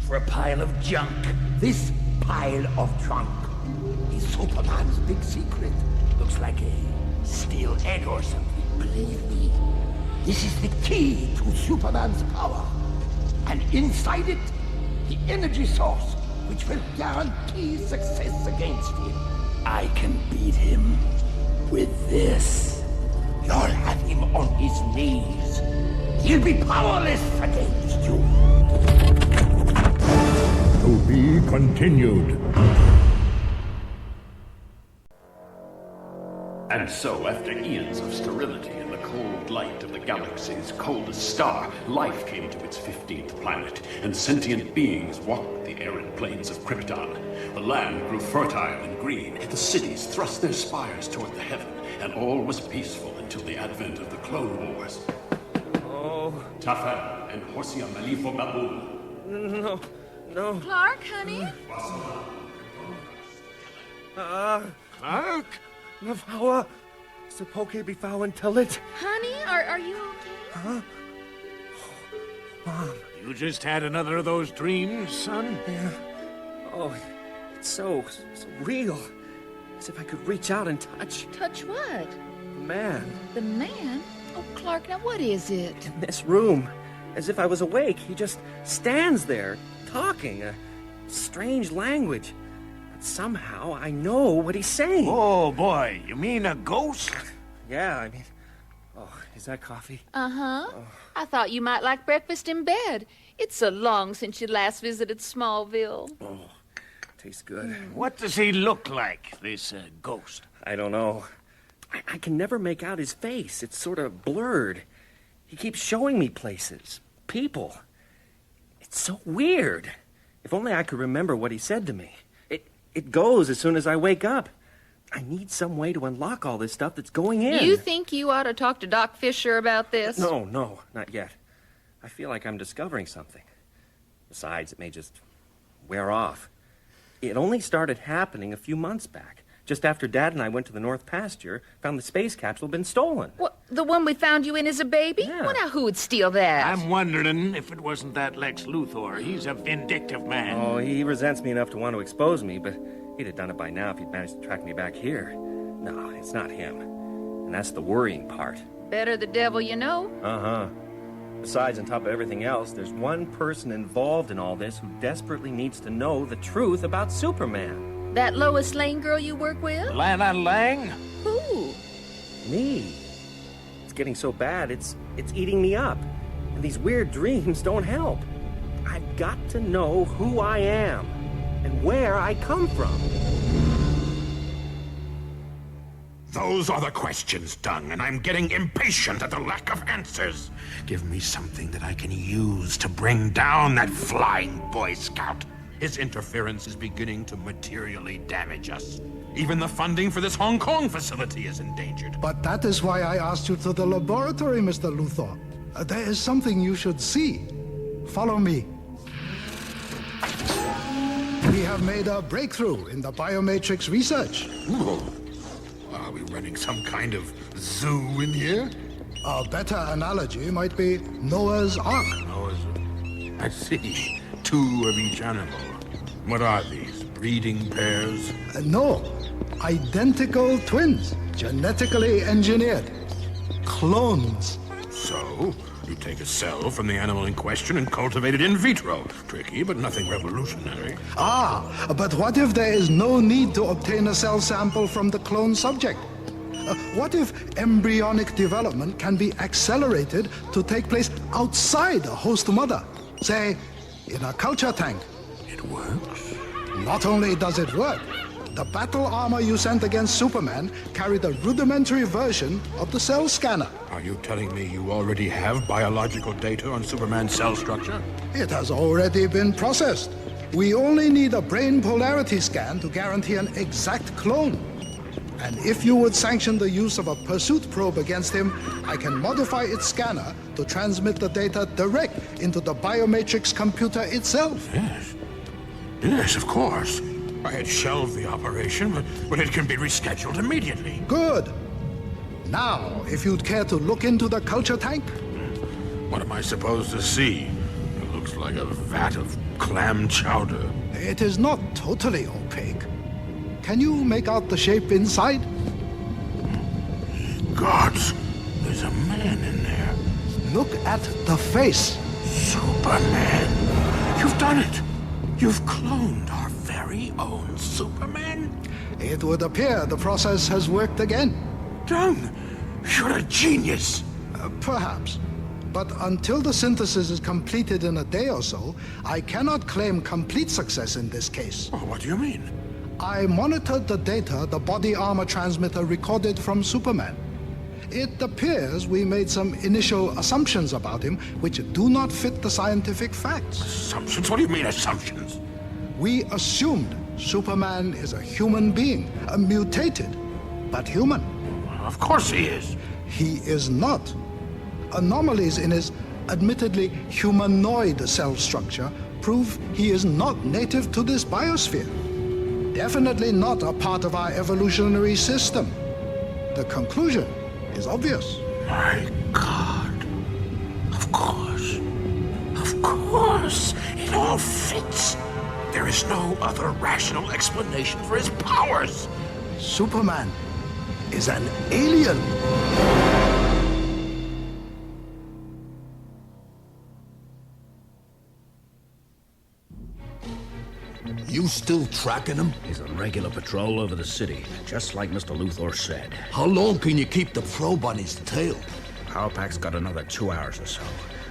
for a pile of junk. This pile of junk is Superman's big secret. Looks like a steel egg or something. Believe me, this is the key to Superman's power. And inside it, the energy source, which will guarantee success against him. I can beat him with this. You'll have him on his knees. He'll be powerless against you. To be continued. And so, after eons of sterility in the cold light of the galaxy's coldest star, life came to its 15th planet, and sentient beings walked the arid plains of Krypton. The land grew fertile and green, the cities thrust their spires toward the heaven, and all was peaceful until the advent of the Clone Wars. Oh. Tafan and Horsia Malifo Babu. No. Clark, honey? Clark? Nafawa, Sapoke be found tell it. Honey, are you okay? Huh? Mom. You just had another of those dreams, son? Yeah. Oh, it's so real. As if I could reach out and touch. Touch what? The man. The man? Oh, Clark, now what is it? In this room. As if I was awake. He just stands there, talking a strange language. Somehow I know what he's saying. Oh, boy. You mean a ghost? Yeah, I mean... Oh, is that coffee? Uh-huh. Oh. I thought you might like breakfast in bed. It's so long since you last visited Smallville. Oh, tastes good. What does he look like, this ghost? I don't know. I can never make out his face. It's sort of blurred. He keeps showing me places, people. It's so weird. If only I could remember what he said to me. It goes as soon as I wake up. I need some way to unlock all this stuff that's going in. You think you ought to talk to Doc Fisher about this? No, not yet. I feel like I'm discovering something. Besides, it may just wear off. It only started happening a few months back. Just after Dad and I went to the North Pasture, found the space capsule had been stolen. What, the one we found you in as a baby? Yeah. Well, now who would steal that? I'm wondering if it wasn't that Lex Luthor. He's a vindictive man. Oh, he resents me enough to want to expose me, but he'd have done it by now if he'd managed to track me back here. No, it's not him. And that's the worrying part. Better the devil you know. Uh-huh. Besides, on top of everything else, there's one person involved in all this who desperately needs to know the truth about Superman. That Lois Lane girl you work with? Lana Lang? Who? Me. It's getting so bad, it's eating me up. And these weird dreams don't help. I've got to know who I am and where I come from. Those are the questions, Dung, and I'm getting impatient at the lack of answers. Give me something that I can use to bring down that flying Boy Scout. His interference is beginning to materially damage us. Even the funding for this Hong Kong facility is endangered. But that is why I asked you to the laboratory, Mr. Luthor. There is something you should see. Follow me. We have made a breakthrough in the biomatrix research. Ooh. Are we running some kind of zoo in here? A better analogy might be Noah's Ark. I see. Two of each animal. What are these? Breeding pairs? No. Identical twins. Genetically engineered. Clones. So, you take a cell from the animal in question and cultivate it in vitro. Tricky, but nothing revolutionary. But what if there is no need to obtain a cell sample from the clone subject? What if embryonic development can be accelerated to take place outside a host mother? Say, in a culture tank. It works? Not only does it work, the battle armor you sent against Superman carried a rudimentary version of the cell scanner. Are you telling me you already have biological data on Superman's cell structure? It has already been processed. We only need a brain polarity scan to guarantee an exact clone. And if you would sanction the use of a pursuit probe against him, I can modify its scanner to transmit the data direct into the biomatrix computer itself. Yes. Yes, of course. I had shelved the operation, but it can be rescheduled immediately. Good. Now, if you'd care to look into the culture tank. What am I supposed to see? It looks like a vat of clam chowder. It is not totally opaque. Can you make out the shape inside? Gods, there's a man in there. Look at the face. Superman. You've done it. You've cloned our very own Superman. It would appear the process has worked again. Dung, you're a genius. Perhaps. But until the synthesis is completed in a day or so, I cannot claim complete success in this case. Oh, what do you mean? I monitored the data the body armor transmitter recorded from Superman. It appears we made some initial assumptions about him which do not fit the scientific facts. Assumptions? What do you mean, assumptions? We assumed Superman is a human being, a mutated, but human. Of course he is. He is not. Anomalies in his admittedly humanoid cell structure prove he is not native to this biosphere. Definitely not a part of our evolutionary system. The conclusion is obvious. My God. Of course. Of course. It all fits. There is no other rational explanation for his powers. Superman is an alien. You still tracking him? He's on regular patrol over the city, just like Mr. Luthor said. How long can you keep the probe on his tail? Power Pack's got another 2 hours or so.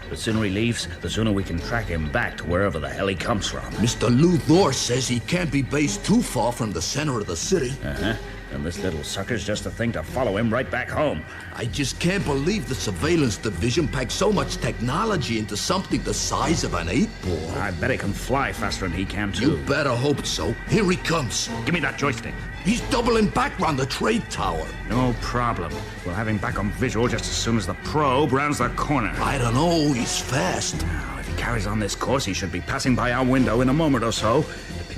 The sooner he leaves, the sooner we can track him back to wherever the hell he comes from. Mr. Luthor says he can't be based too far from the center of the city. Uh-huh. And this little sucker's just a thing to follow him right back home. I just can't believe the surveillance division packed so much technology into something the size of an 8-ball. I bet he can fly faster than he can, too. You better hope so. Here he comes. Give me that joystick. He's doubling back round the trade tower. No problem. We'll have him back on visual just as soon as the probe rounds the corner. I don't know. He's fast. If he carries on this course, he should be passing by our window in a moment or so.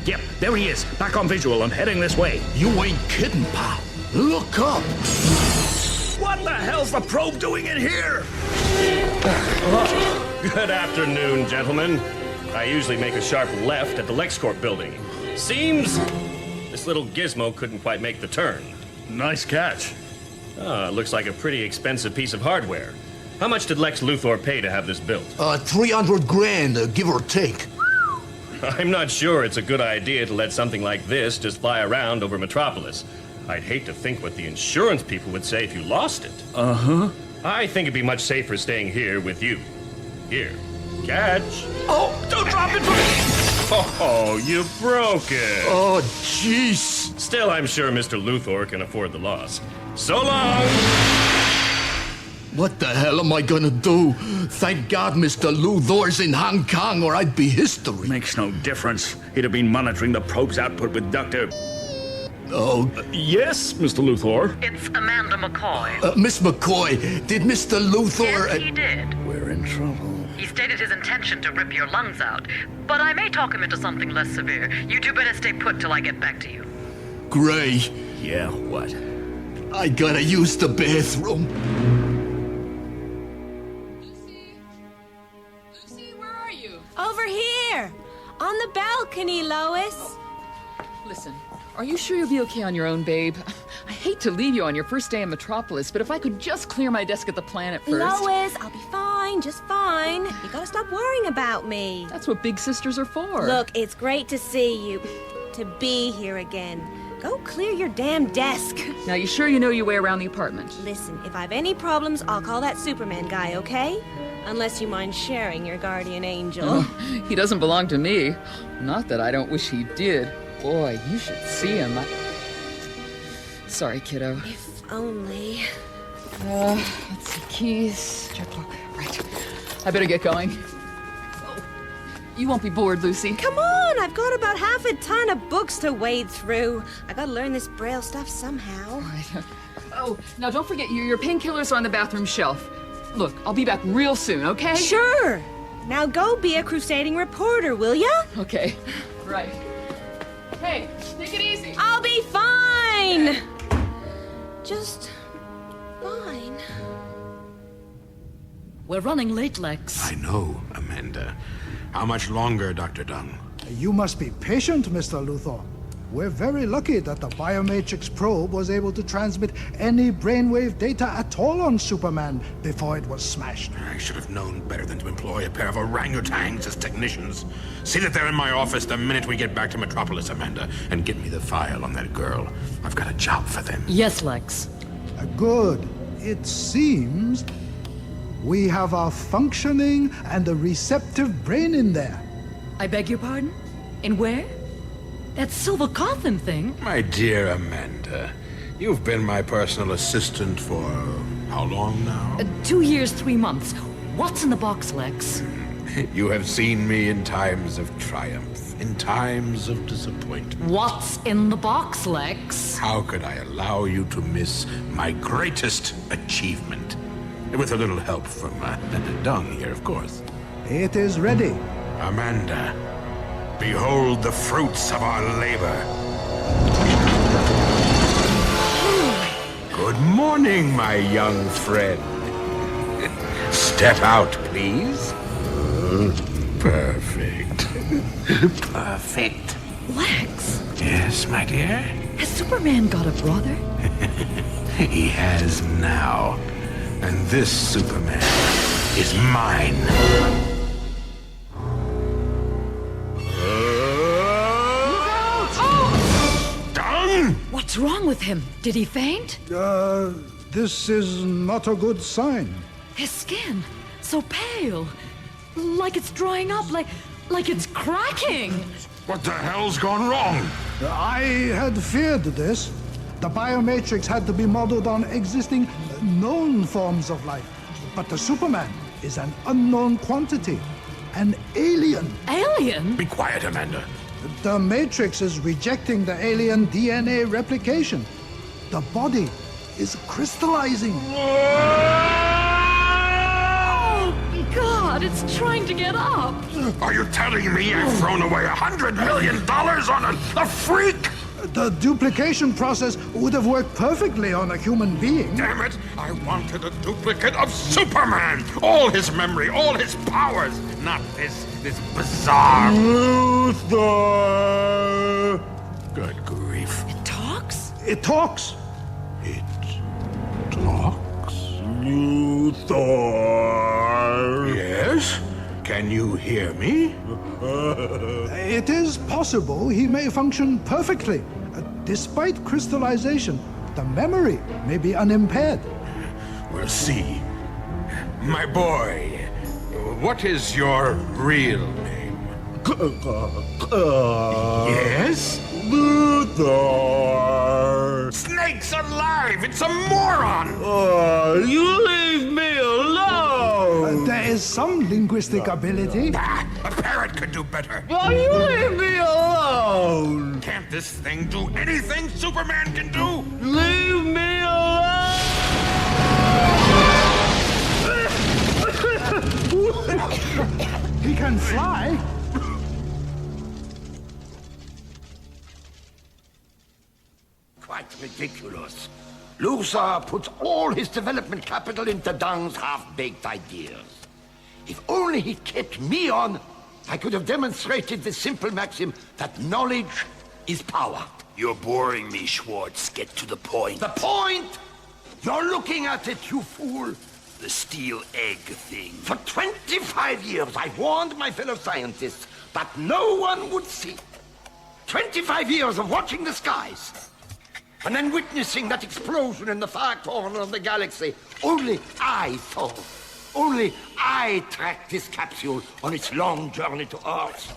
Yep, there he is, back on visual and heading this way. You ain't kidding, pal. Look up. What the hell's the probe doing in here? Good afternoon, gentlemen. I usually make a sharp left at the LexCorp building. Seems this little gizmo couldn't quite make the turn. Nice catch. Looks like a pretty expensive piece of hardware. How much did Lex Luthor pay to have this built? 300 grand, give or take. I'm not sure it's a good idea to let something like this just fly around over Metropolis. I'd hate to think what the insurance people would say if you lost it. Uh-huh. I think it'd be much safer staying here with you. Here, catch. Oh, don't drop it! Oh, you broke it. Oh, jeez. Still, I'm sure Mr. Luthor can afford the loss. So long! What the hell am I gonna do? Thank God Mr. Luthor's in Hong Kong or I'd be history. Makes no difference. He'd have been monitoring the probe's output with Dr. Oh. Yes, Mr. Luthor? It's Amanda McCoy. Miss McCoy, did Mr. Luthor... Yes, he did. We're in trouble. He stated his intention to rip your lungs out, but I may talk him into something less severe. You two better stay put till I get back to you. Gray. Yeah, what? I gotta use the bathroom. Over here! On the balcony, Lois! Listen, are you sure you'll be okay on your own, babe? I hate to leave you on your first day in Metropolis, but if I could just clear my desk at the Planet first... Lois, I'll be fine, just fine. You gotta stop worrying about me. That's what big sisters are for. Look, it's great to see you. To be here again. Go clear your damn desk. Now, you sure you know your way around the apartment? Listen, if I have any problems, I'll call that Superman guy, okay? Unless you mind sharing your guardian angel. Oh, he doesn't belong to me. Not that I don't wish he did. Boy, you should see him. Sorry, kiddo. If only. Let's see, keys, jet block. Right. I better get going. You won't be bored, Lucy. Come on, I've got about half a ton of books to wade through. I gotta learn this Braille stuff somehow. Oh, now don't forget, your painkillers are on the bathroom shelf. Look, I'll be back real soon, okay? Sure. Now go be a crusading reporter, will ya? Okay, right. Hey, take it easy. I'll be fine. Just fine. We're running late, Lex. I know, Amanda. How much longer, Dr. Dung? You must be patient, Mr. Luthor. We're very lucky that the Biomatrix probe was able to transmit any brainwave data at all on Superman before it was smashed. I should have known better than to employ a pair of orangutans as technicians. See that they're in my office the minute we get back to Metropolis, Amanda, and get me the file on that girl. I've got a job for them. Yes, Lex. Good. It seems we have a functioning and a receptive brain in there. I beg your pardon? In where? That Silver Coffin thing? My dear Amanda, you've been my personal assistant for how long now? 2 years, 3 months. What's in the box, Lex? You have seen me in times of triumph, in times of disappointment. What's in the box, Lex? How could I allow you to miss my greatest achievement? With a little help from Dung here, of course. It is ready. Amanda, behold the fruits of our labor. Good morning, my young friend. Step out, please. Perfect. Perfect. Lex? Yes, my dear? Has Superman got a brother? He has now. And this Superman is mine. Dung! What's wrong with him? Did he faint? This is not a good sign. His skin, so pale. Like it's drying up, like it's cracking. What the hell's gone wrong? I had feared this. The Biomatrix had to be modeled on existing known forms of life. But the Superman is an unknown quantity. An alien. Alien? Be quiet, Amanda. The Matrix is rejecting the alien DNA replication. The body is crystallizing. Oh, God, it's trying to get up. Are you telling me I've thrown away $100 million on a freak? The duplication process would have worked perfectly on a human being. Damn it! I wanted a duplicate of Superman! All his memory, all his powers! Not this bizarre... Luthor! Good grief. It talks? It talks! It talks? Luthor! Yes? Can you hear me? It is possible he may function perfectly. Despite crystallization, the memory may be unimpaired. We'll see. My boy, what is your real name? Yes? Luthor! Snake's alive! It's a moron! You leave me alone! There is some linguistic ability. A parrot could do better. You leave me alone! Can't this thing do anything Superman can do? Leave me alone! He can fly. Quite ridiculous. Luthor puts all his development capital into Dung's half-baked ideas. If only he'd kept me on, I could have demonstrated the simple maxim that knowledge is power. You're boring me, Schwartz. Get to the point. The point? You're looking at it, you fool. The steel egg thing. For 25 years, I warned my fellow scientists that no one would see. 25 years of watching the skies. And then witnessing that explosion in the far corner of the galaxy. Only I thought. Only I tracked this capsule on its long journey to Earth.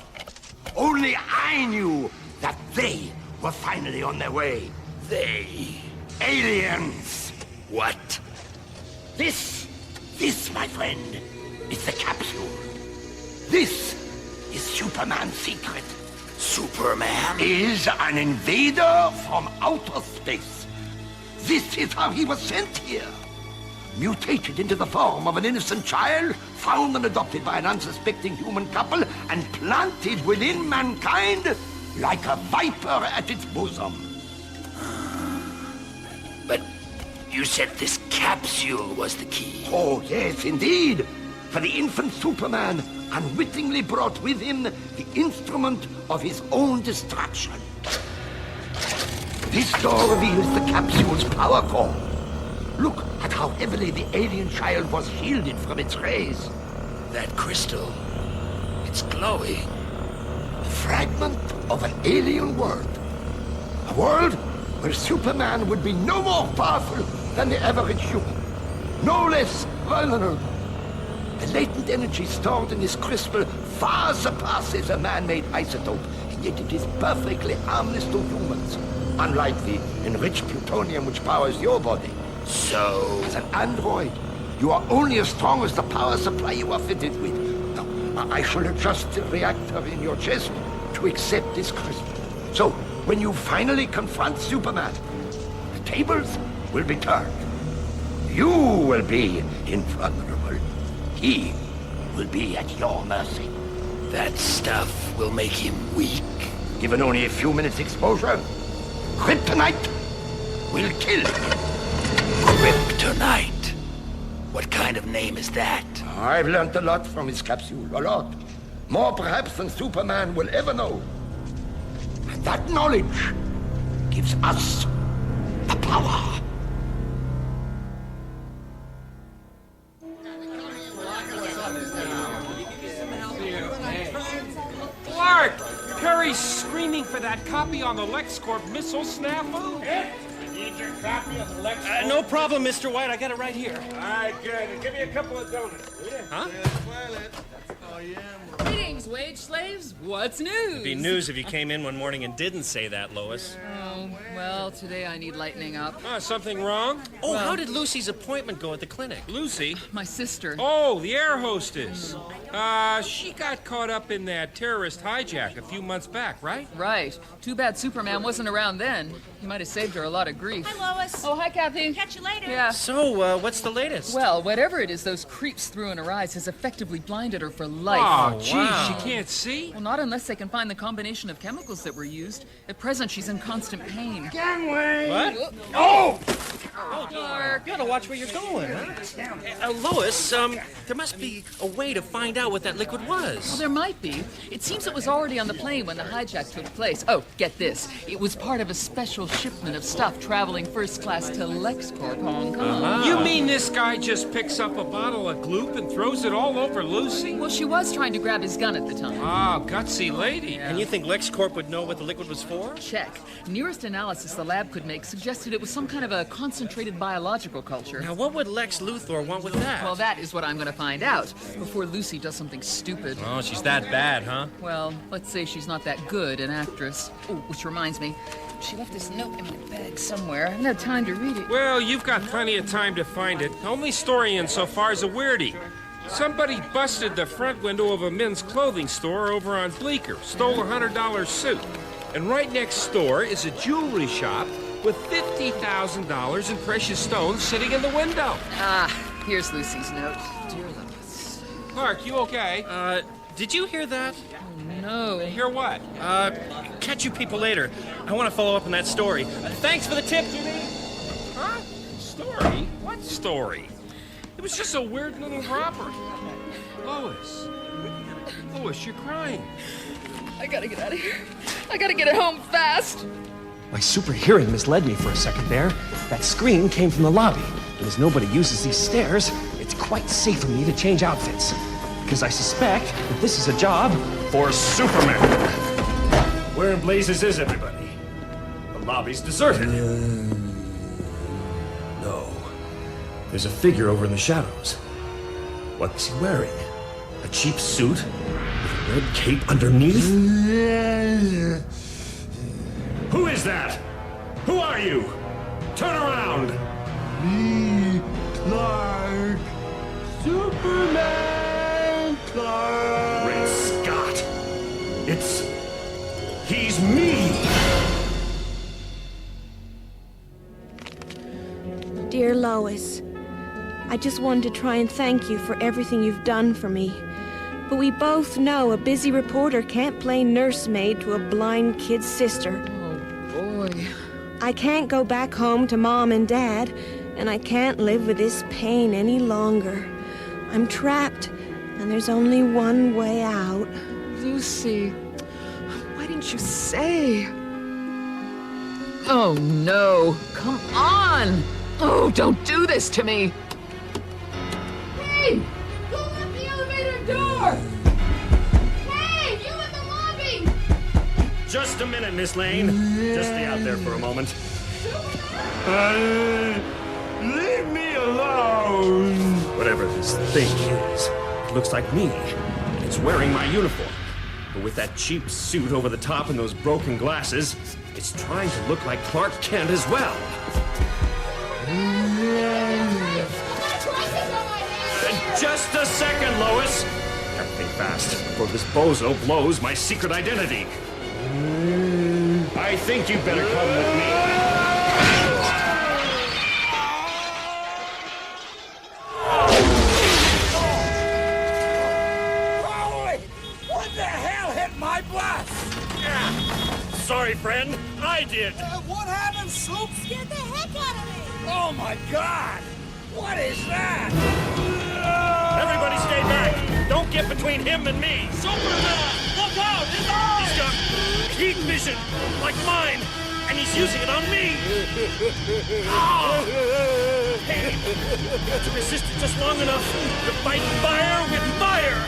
Only I knew that they were finally on their way. They? Aliens! What? This, my friend, is the capsule. This is Superman's secret. Superman is an invader from outer space. This is how he was sent here. Mutated into the form of an innocent child, found and adopted by an unsuspecting human couple, and planted within mankind like a viper at its bosom. But you said this capsule was the key. Oh, yes, indeed. For the infant Superman unwittingly brought with him the instrument of his own destruction. This door reveals the capsule's power core. Look at how heavily the alien child was shielded from its rays. That crystal, it's glowing. A fragment of an alien world. A world where Superman would be no more powerful than the average human. No less vulnerable. The latent energy stored in this crystal far surpasses a man-made isotope, and yet it is perfectly harmless to humans, unlike the enriched plutonium which powers your body. So, as an android, you are only as strong as the power supply you are fitted with. Now, I shall adjust the reactor in your chest to accept this crystal. So, when you finally confront Superman, the tables will be turned. You will be invulnerable. He will be at your mercy. That stuff will make him weak. Given only a few minutes exposure, kryptonite will kill him. Kryptonite? What kind of name is that? I've learned a lot from his capsule, a lot. More perhaps than Superman will ever know. And that knowledge gives us the power. Clark! Perry's screaming for that copy on the LexCorp missile snafu. Need your copy of the LexCorp? No problem, Mr. White. I got it right here. All right, good. And give me a couple of donuts, will you? Huh? Greetings, wage slaves. What's news? It'd be news if you came in one morning and didn't say that, Lois. Oh, well, today I need lightening up. Something wrong? Oh, Well- how did Lucy's appointment go at the clinic? Lucy? My sister. Oh, the air hostess. She got caught up in that terrorist hijack a few months back, right? Right. Too bad Superman wasn't around then. He might have saved her a lot of grief. Hi, Lois. Oh, hi, Kathy. Catch you later. Yeah. So, what's the latest? Well, whatever it is those creeps threw in her eyes has effectively blinded her for life. Oh, geez, she can't see? Well, not unless they can find the combination of chemicals that were used. At present, she's in constant pain. Gangway! What? Oh! Oh, Clark, you gotta watch where you're going, huh? Lois, there must be a way to find out what that liquid was. Well, there might be. It seems it was already on the plane when the hijack took place. Oh, get this. It was part of a special shipment of stuff traveling first class to LexCorp, Hong Kong. You mean this guy just picks up a bottle of gloop and throws it all over Lucy? Well, she was trying to grab his gun at the time. Ah, gutsy lady. And you think LexCorp would know what the liquid was for? Check. Nearest analysis the lab could make suggested it was some kind of a concentrated biological culture. Now, what would Lex Luthor want with that? Well, that is what I'm going to find out before Lucy does something stupid. Oh, she's that bad, huh? Well, let's say she's not that good an actress. Oh, which reminds me, she left this note in my bag somewhere. I haven't had time to read it. Well, you've got plenty of time to find it. Only story in so far is a weirdie. Somebody busted the front window of a men's clothing store over on Bleecker, stole a $100 suit. And right next door is a jewelry shop with $50,000 in precious stones sitting in the window. Ah, here's Lucy's note. Dear Lois. Clark, you okay? Did you hear that? Oh, no. Hear what? Catch you people later. I want to follow up on that story. Thanks for the tip, Jimmy. Huh? Story? What story? It was just a weird little robbery. Lois. Lois, you're crying. I gotta get out of here. I gotta get it home fast. My super hearing misled me for a second there. That scream came from the lobby. And as nobody uses these stairs, it's quite safe for me to change outfits. Because I suspect that this is a job for Superman. Where in blazes is everybody? The lobby's deserted. No. There's a figure over in the shadows. What's he wearing? A cheap suit with a red cape underneath? Who is that? Who are you? Turn around! Me, Clark. Superman Clark. Red Scott! me! Dear Lois, I just wanted to try and thank you for everything you've done for me. But we both know a busy reporter can't play nursemaid to a blind kid's sister. Oh, boy. I can't go back home to Mom and Dad, and I can't live with this pain any longer. I'm trapped, and there's only one way out. Lucy, why didn't you say? Oh, no. Come on. Oh, don't do this to me. Hey! Go up the elevator door! Hey! You in the lobby! Just a minute, Miss Lane. Just stay out there for a moment. Leave me alone! Whatever this thing is, it looks like me. It's wearing my uniform. But with that cheap suit over the top and those broken glasses, it's trying to look like Clark Kent as well. Just a second, Lois! Everything fast, before this bozo blows my secret identity. I think you better come with me. Holy! What the hell hit my bus? Sorry, friend. I did. What happened, Sloop? Scared the heck out of me! Oh my God! What is that? Everybody stay back. Don't get between him and me. Superman! Look out! His eyes! He's got heat vision, like mine, and he's using it on me. Oh! Hey, got to resist it just long enough to fight fire with fire.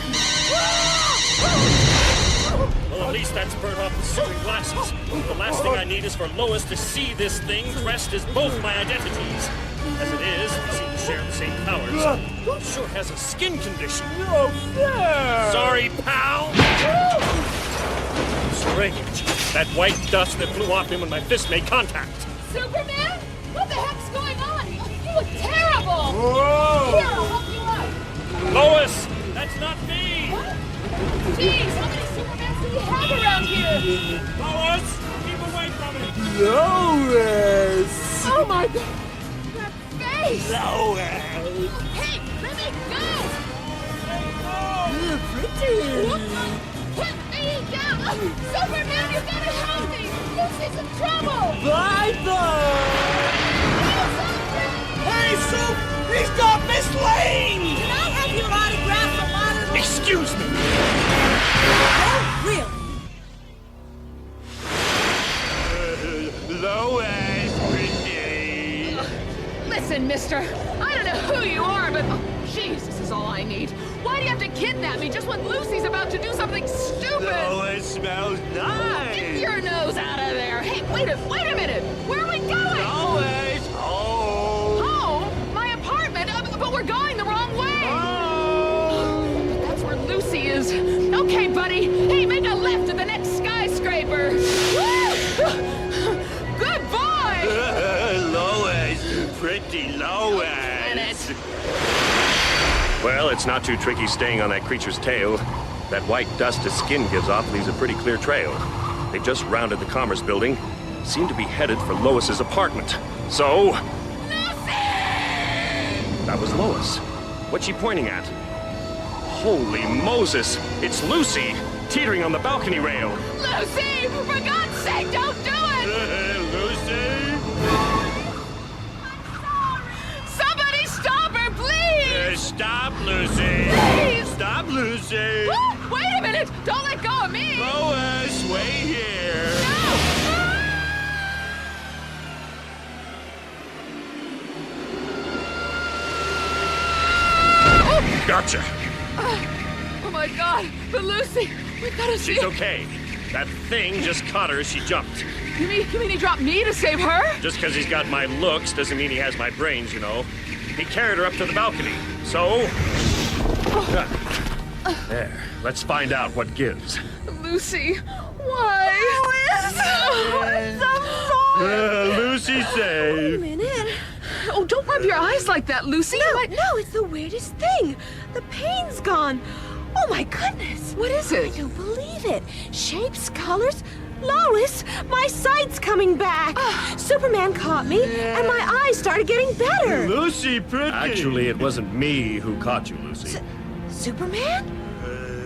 Well, at least that's burned off the suit and glasses. The last thing I need is for Lois to see this thing dressed as both my identities. As it is, we seem to share the same powers. It sure has a skin condition. No fair! Sorry, pal! Strange. That white dust that flew off him when my fist made contact. Superman? What the heck's going on? You look terrible! Whoa! Here, I'll help you out. Lois! That's not me! What? Jeez, how many Supermans do we have around here? Lois! Keep away from me! Lois! Oh my God! That face! Lois! Hey, let me go! You're pretty! Put me down! Superman, you gotta help me! Lucy's in trouble! Bye-bye! Hey, Soup! He's got Miss Lane! Can I have your autograph for my little... Excuse me! Oh, really? Lois, pretty! Listen, mister, I don't know who you are, but... Oh, jeez, this is all I need. Why do you have to kidnap me just when Lucy's about to do something stupid? Lois smells nice! Get your nose out of there! Hey, wait a minute! Where are we going? Lois, home! Home? My apartment? But we're going the wrong way! Home! But that's where Lucy is. Okay, buddy. Hey, make a left to the next skyscraper. Good boy! Lois, pretty Lois! Well, it's not too tricky staying on that creature's tail. That white dust his skin gives off leaves a pretty clear trail. They just rounded the Commerce Building. Seem to be headed for Lois's apartment. So... Lucy! That was Lois. What's she pointing at? Holy Moses! It's Lucy, teetering on the balcony rail. Lucy! For God's sake, don't do it! Lucy? Somebody stop her, please! Stop, Lucy! Please! Stop, Lucy! Wait a minute! Don't let go of me! Lois, wait here! Gotcha! Oh my God! But Lucy, we've got to see. She's okay. That thing just caught her as she jumped. You mean he dropped me to save her? Just because he's got my looks doesn't mean he has my brains, you know. He carried her up to the balcony. So... There. Let's find out what gives. Lucy, why? Lois! I'm sorry! Lucy Wait a safe. minute. Oh, don't rub your eyes like that, Lucy. No, it's the weirdest thing. The pain's gone. Oh my goodness! What is it? I don't believe it. Shapes, colors. Lois, my sight's coming back. Superman caught me, and my eyes started getting better. Lucy, pretty. Actually, it wasn't me who caught you, Lucy. Superman?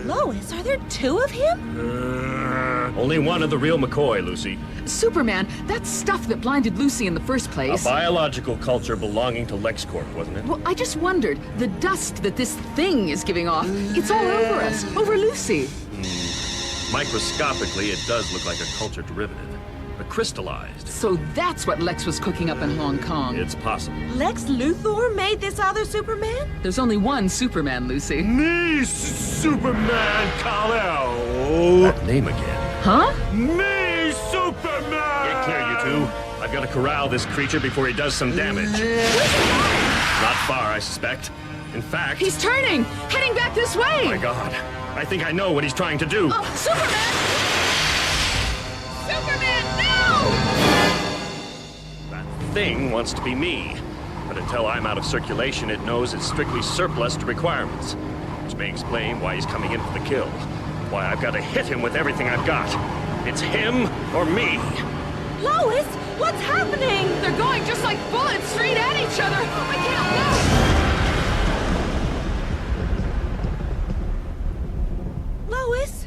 Lois, are there two of him? Only one of the real McCoy, Lucy. Superman, that stuff that blinded Lucy in the first A place. biological culture belonging to LexCorp, wasn't it? Well, I just wondered, the dust that this thing is giving off, it's all over us, over Lucy. Microscopically, it does look like a culture derivative, but crystallized. So that's what Lex was cooking up in Hong Kong. It's possible. Lex Luthor made this other Superman? There's only one Superman, Lucy. Me, Superman, Kal-El. That name again. Huh? Me, Superman! Get clear, you two. I've got to corral this creature before he does some damage. Not far, I suspect. In fact... He's turning! Heading back this way! Oh my God. I think I know what he's trying to do. Oh, Superman! Superman, no! That thing wants to be me. But until I'm out of circulation, it knows it's strictly surplus to requirements. Which may explain why he's coming in for the kill. Why I've got to hit him with everything I've got. It's him or me. Lois, what's happening? They're going just like bullets straight at each other! I can't move! Lois,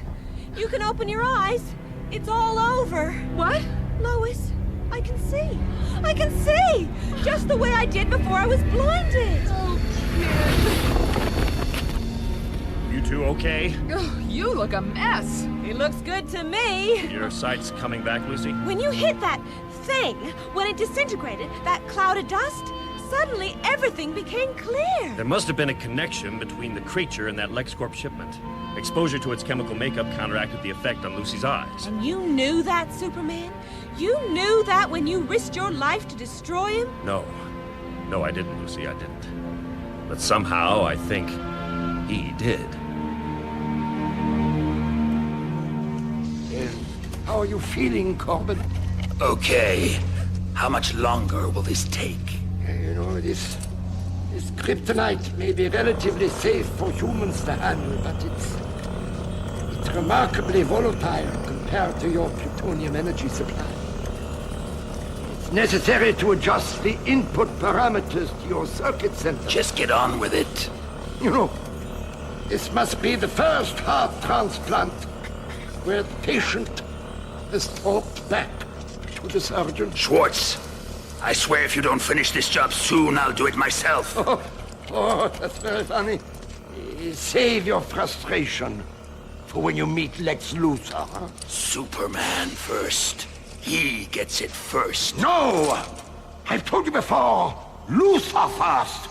you can open your eyes. It's all over. What? Lois, I can see. I can see! Just the way I did before I was blinded. You two okay? Oh, you look a mess. It looks good to me. Your sight's coming back, Lucy? When you hit that thing, when it disintegrated, that cloud of dust, suddenly everything became clear. There must have been a connection between the creature and that LexCorp shipment. Exposure to its chemical makeup counteracted the effect on Lucy's eyes. And you knew that, Superman? You knew that when you risked your life to destroy him? No. No, I didn't, Lucy, I didn't. But somehow, I think he did. How are you feeling, Corbin? Okay. How much longer will this take? You know, this kryptonite may be relatively safe for humans to handle, but it's remarkably volatile compared to your plutonium energy supply. It's necessary to adjust the input parameters to your circuit center. Just get on with it. You know, this must be the first heart transplant where the patient is talked back to the surgeon. Schwartz, I swear if you don't finish this job soon, I'll do it myself. Oh, that's very funny. Save your frustration for when you meet Lex Luthor, huh? Superman first. He gets it first. No! I've told you before, Luthor first.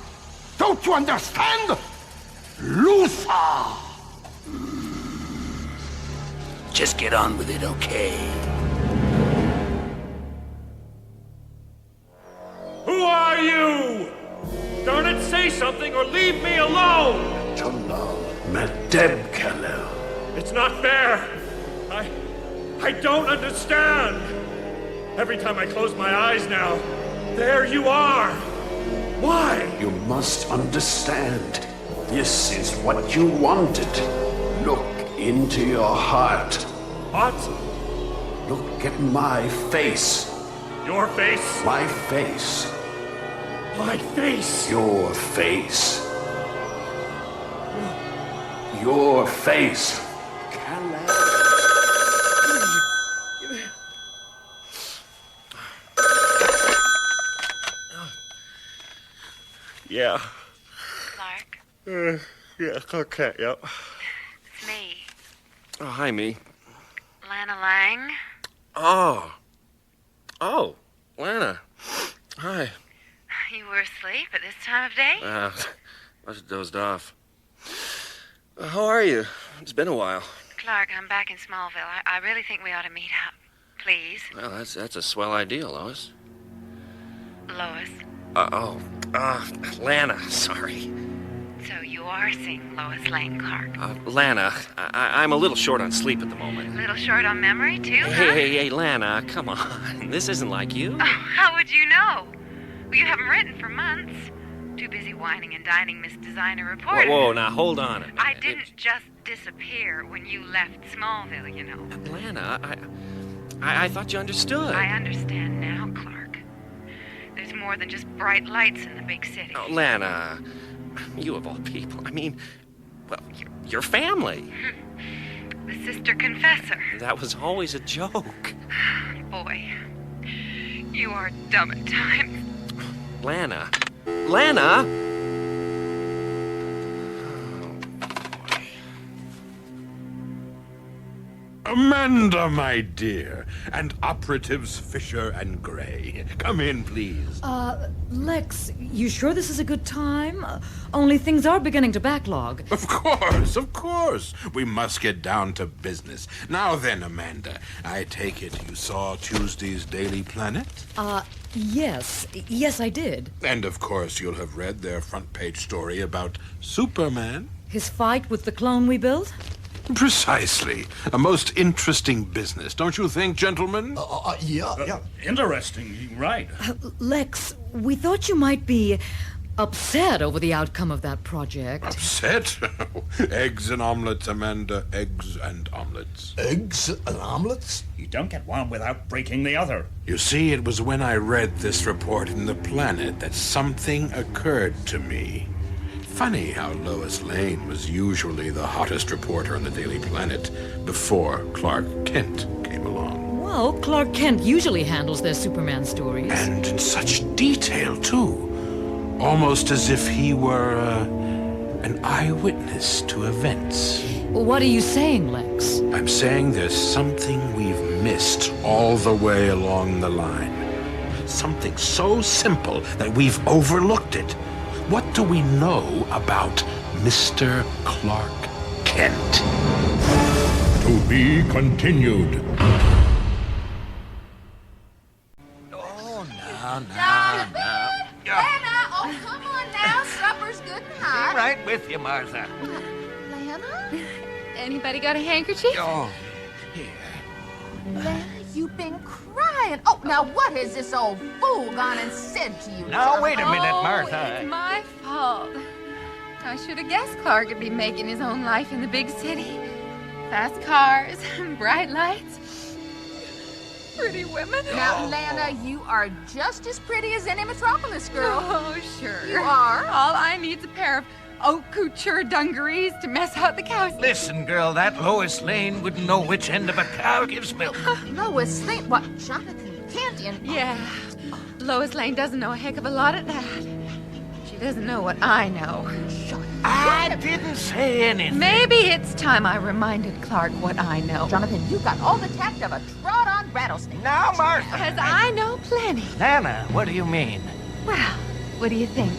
Don't you understand? Luthor! Just get on with it, okay? Who are you? Darn it, say something or leave me alone! Madeb Kal-El. It's not fair. I don't understand. Every time I close my eyes now, there you are. Why? You must understand. This is what you wanted. Look into your heart. What? Look at my face. Your face? My face. My face? Your face. Your face. Yeah. Clark? Yeah, okay, yep. It's me, Oh, hi, me. Lana Lang. Oh, Lana. Hi. You were asleep at this time of day? I just dozed off. How are you? It's been a while. Clark, I'm back in Smallville. I really think we ought to meet up. Please. Well, that's a swell idea, Lois. Lois. Lana, sorry. So you are seeing Lois Lane, Clark. Lana, I'm a little short on sleep at the moment. A little short on memory, too, huh? Hey, Lana, come on. This isn't like you. Oh, how would you know? Well, you haven't written for months. Too busy whining and dining Miss Designer Reporter. Whoa, now hold on a minute. I didn't just disappear when you left Smallville, you know. Lana, I thought you understood. I understand now, Clark. There's more than just bright lights in the big city. Oh, Lana, you of all people. I mean, well, your family. The sister confessor. That was always a joke. Boy, you are dumb at times. Lana. Lana! Amanda, my dear, and operatives Fisher and Gray. Come in, please. Lex, you sure this is a good time? Only things are beginning to backlog. Of course, of course. We must get down to business. Now then, Amanda, I take it you saw Tuesday's Daily Planet? Yes. Yes, I did. And of course you'll have read their front-page story about Superman. His fight with the clone we built? Precisely. A most interesting business, don't you think, gentlemen? Yeah. Interesting, right. Lex, we thought you might be upset over the outcome of that project. Upset? Eggs and omelets, Amanda. Eggs and omelets. Eggs and omelets? You don't get one without breaking the other. You see, it was when I read this report in the Planet that something occurred to me. Funny how Lois Lane was usually the hottest reporter on the Daily Planet before Clark Kent came along. Well, Clark Kent usually handles their Superman stories. And in such detail, too. Almost as if he were an eyewitness to events. What are you saying, Lex? I'm saying there's something we've missed all the way along the line. Something so simple that we've overlooked it. What do we know about Mr. Clark Kent? To be continued. Oh, now. Lana, oh, come on now. Supper's good and hot. Be right with you, Martha. Lana? Anybody got a handkerchief? Oh, Lana, you've been crying. Oh, now what has this old fool gone and said to you? now wait a minute, Oh, Martha. it's my fault. I should have guessed Clark would be making his own life in the big city. Fast cars, bright lights, pretty women. Now, Lana, you are just as pretty as any metropolis girl. Oh, sure. You are. All I need's a pair of haute couture dungarees to mess out the cows. Listen, girl, that Lois Lane wouldn't know which end of a cow gives milk. Lois Lane? What, Jonathan Kent in... Yeah, Lois Lane doesn't know a heck of a lot at that. She doesn't know what I know. I didn't say anything. Maybe it's time I reminded Clark what I know. Jonathan, you got all the tact of a trot-on rattlesnake. Now, Martha. Because I know plenty. Lana, what do you mean? Well, what do you think?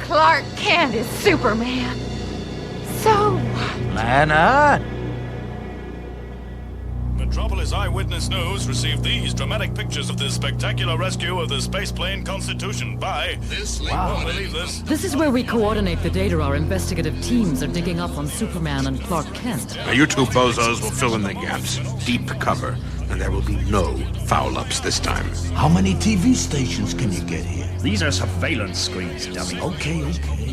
Clark Kent is Superman. So what? Lana? Metropolis Eyewitness News received these dramatic pictures of the spectacular rescue of the spaceplane Constitution by... Won't believe this. This is where we coordinate the data our investigative teams are digging up on Superman and Clark Kent. Now, you two bozos will fill in the gaps. Deep cover. And there will be no foul-ups this time. How many TV stations can you get here? These are surveillance screens, dummy. Okay.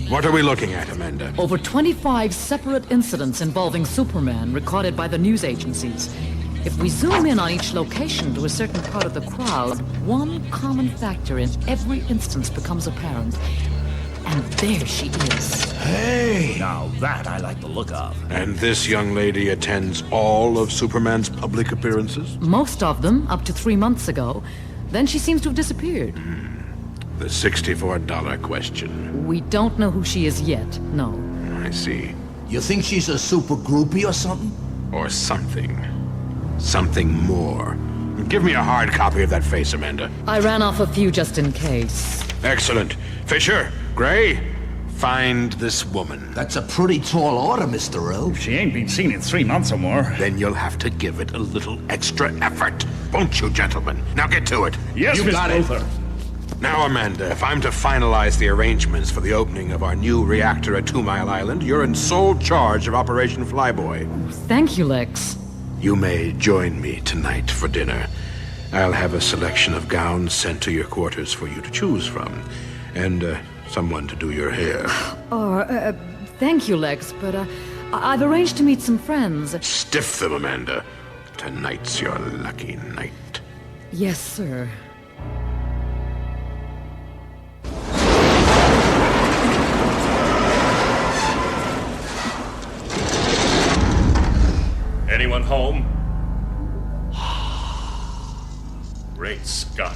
What are we looking at, Amanda? Over 25 separate incidents involving Superman recorded by the news agencies. If we zoom in on each location to a certain part of the crowd, one common factor in every instance becomes apparent. And there she is. Hey! Now that I like the look of. And this young lady attends all of Superman's public appearances? Most of them, up to 3 months ago. Then she seems to have disappeared. The $64 question. We don't know who she is yet, no. I see. You think she's a super groupie or something? Or something. Something more. Give me a hard copy of that face, Amanda. I ran off a few just in case. Excellent. Fisher, Gray, find this woman. That's a pretty tall order, Mr. L. She ain't been seen in 3 months or more. Then you'll have to give it a little extra effort. Won't you, gentlemen? Now get to it. Yes, you Miss got Luther. it. Now, Amanda, if I'm to finalize the arrangements for the opening of our new reactor at 2 Mile Island, you're in sole charge of Operation Flyboy. Thank you, Lex. You may join me tonight for dinner. I'll have a selection of gowns sent to your quarters for you to choose from. And, someone to do your hair. Thank you, Lex, but I've arranged to meet some friends. Stiff them, Amanda. Tonight's your lucky night. Yes, sir. Anyone home? Great Scott.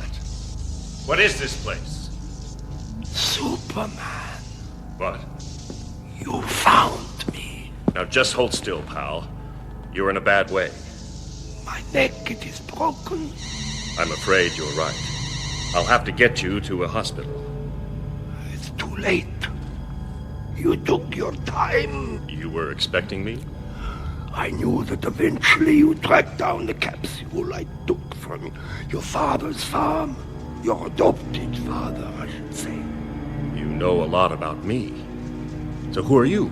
What is this place? Superman. What? You found me. Now just hold still, pal. You're in a bad way. My neck, it is broken. I'm afraid you're right. I'll have to get you to a hospital. It's too late. You took your time. You were expecting me? I knew that eventually you'd track down the capsule I took from your father's farm. Your adopted father, I should say. You know a lot about me. So who are you?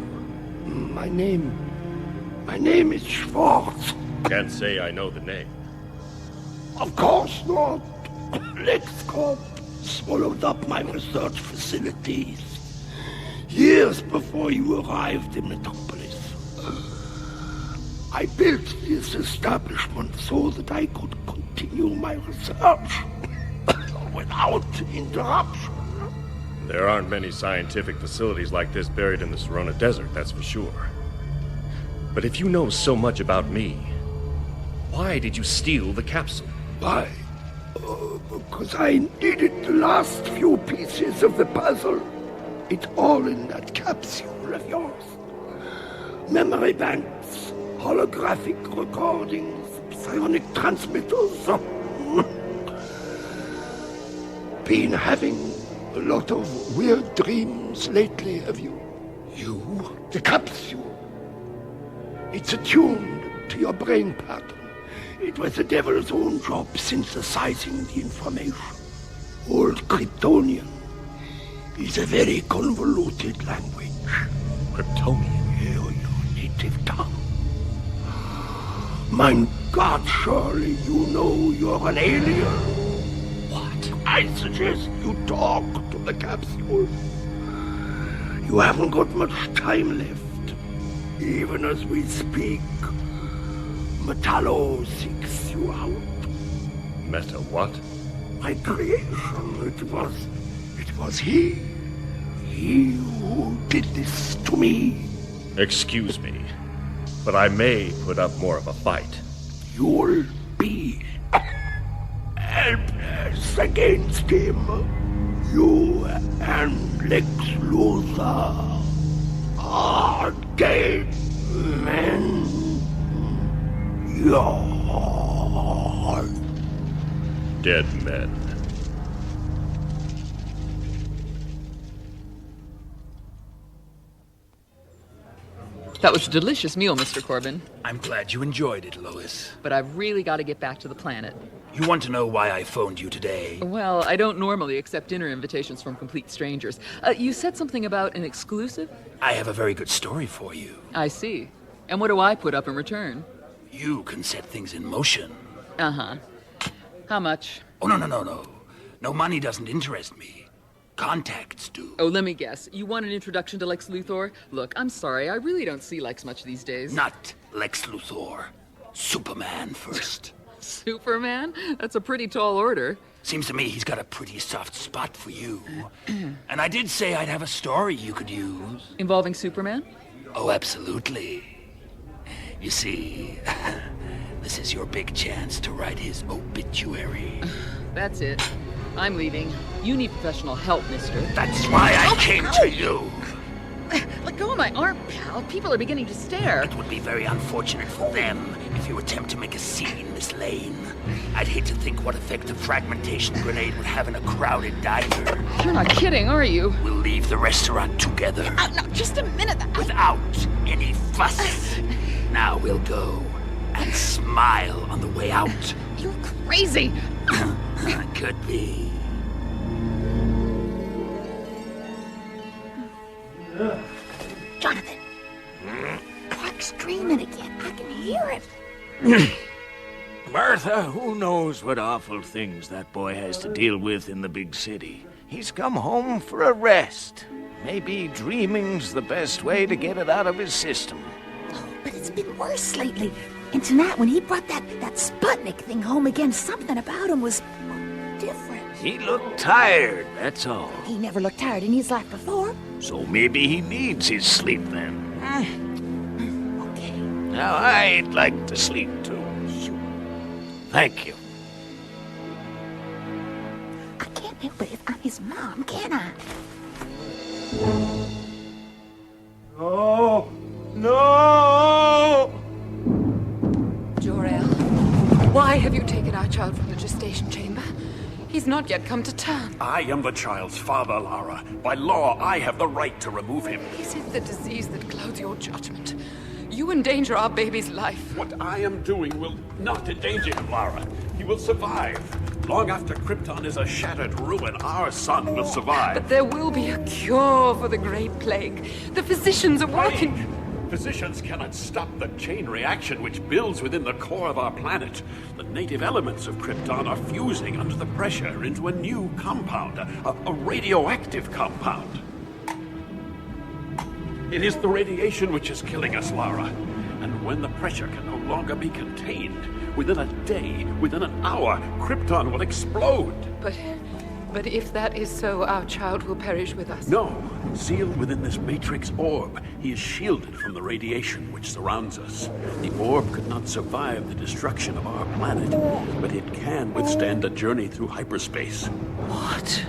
My name is Schwartz. Can't say I know the name. Of course not. LexCorp swallowed up my research facilities years before you arrived in Metropolis. I built this establishment so that I could continue my research without interruption. There aren't many scientific facilities like this buried in the Sorona Desert, that's for sure. But if you know so much about me, why did you steal the capsule? Why? Because I needed the last few pieces of the puzzle. It's all in that capsule of yours. Memory banks, holographic recordings, psionic transmitters. Been having a lot of weird dreams lately, have you? You? The capsule. It's attuned to your brain pattern. It was the devil's own job synthesizing the information. Old Kryptonian is a very convoluted language. Kryptonian? Your native tongue. My God, surely you know you're an alien. What? I suggest you talk to the capsule. You haven't got much time left. Even as we speak, Metallo seeks you out. Meta what? My creation, it was he. He who did this to me. Excuse me, but I may put up more of a fight. You'll be helpless against him. You and Lex Luthor are dead men. You're dead men. That was a delicious meal, Mr. Corbin. I'm glad you enjoyed it, Lois. But I've really got to get back to the planet. You want to know why I phoned you today? Well, I don't normally accept dinner invitations from complete strangers. You said something about an exclusive? I have a very good story for you. I see. And what do I put up in return? You can set things in motion. Uh-huh. How much? Oh, no. No, money doesn't interest me. Contacts do. Oh, let me guess. You want an introduction to Lex Luthor? Look, I'm sorry. I really don't see Lex much these days. Not Lex Luthor. Superman first. Superman? That's a pretty tall order. Seems to me he's got a pretty soft spot for you. And I did say I'd have a story you could use. Involving Superman? Oh, absolutely. You see, this is your big chance to write his obituary. That's it. I'm leaving. You need professional help, mister. That's why I came to you. Let go of my arm, pal. People are beginning to stare. It would be very unfortunate for them if you attempt to make a scene, Miss Lane. I'd hate to think what effect a fragmentation grenade would have in a crowded diner. You're not kidding, are you? We'll leave the restaurant together. No, just a minute. Without any fuss. Now we'll go and smile on the way out. You're crazy. Could be. Jonathan, Clark's dreaming again. I can hear him. Martha, who knows what awful things that boy has to deal with in the big city? He's come home for a rest. Maybe dreaming's the best way to get it out of his system. been worse lately. And tonight, when he brought that Sputnik thing home again, something about him was different. He looked tired, that's all. He never looked tired in his life before. So maybe he needs his sleep then. Okay. Now, I'd like to sleep too. Sure. Thank you. I can't help it if I'm his mom, can I? No! No! Jor-El, why have you taken our child from the gestation chamber? He's not yet come to term. I am the child's father, Lara. By law, I have the right to remove him. Is it the disease that clouds your judgment? You endanger our baby's life. What I am doing will not endanger him, Lara. He will survive. Long after Krypton is a shattered ruin, our son will survive. But there will be a cure for the Great Plague. The physicians are working... Physicians cannot stop the chain reaction which builds within the core of our planet. The native elements of Krypton are fusing under the pressure into a new compound, a radioactive compound. It is the radiation which is killing us, Lara. And when the pressure can no longer be contained, within a day, within an hour, Krypton will explode. But if that is so, our child will perish with us. No. Sealed within this matrix orb, he is shielded from the radiation which surrounds us. The orb could not survive the destruction of our planet, but it can withstand a journey through hyperspace. What?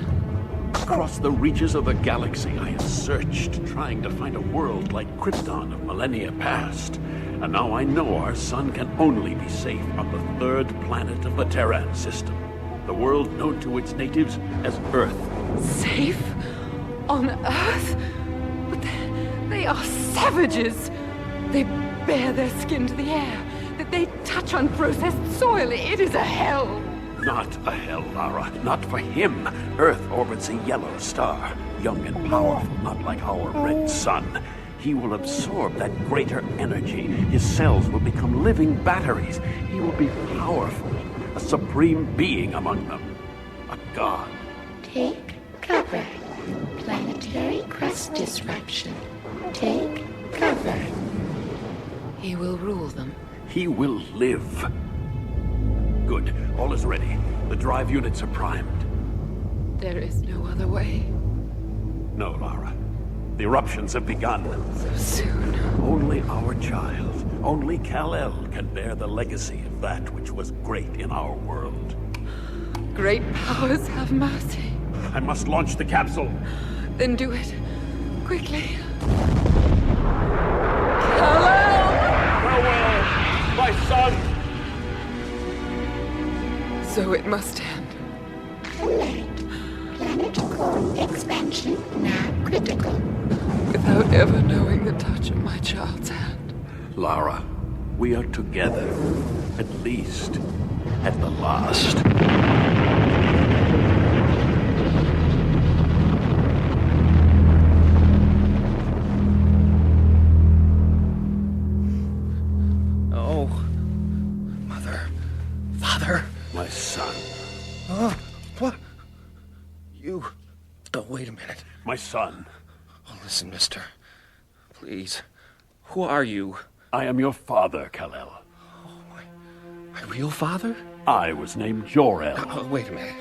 Across the reaches of the galaxy, I have searched, trying to find a world like Krypton of millennia past. And now I know our son can only be safe on the third planet of the Terran system. The world known to its natives as Earth. Safe? On Earth? But they are savages. They bare their skin to the air. That they touch unprocessed soil. It is a hell. Not a hell, Lara. Not for him. Earth orbits a yellow star. Young and powerful, not like our red sun. He will absorb that greater energy. His cells will become living batteries. He will be powerful. A supreme being among them. A god. Take cover. Planetary crust disruption. Take cover. He will rule them. He will live. Good. All is ready. The drive units are primed. There is no other way. No, Lara. The eruptions have begun. So soon. Only our child, only Kal-El can bear the legacy of that which was great in our world. Great powers have mercy. I must launch the capsule. Then do it. Quickly. Farewell, my son! So it must end. Alert. Planet core expansion now critical. Without ever knowing the touch of my child's hand. Lara, we are together. At least, at the last. Oh. Mother. Father. My son. Oh, what? You... Oh, wait a minute. My son. Oh, listen, mister. Please. Who are you? I am your father, Kal-El. Oh, my real father? I was named Jor-El. Oh, wait a minute.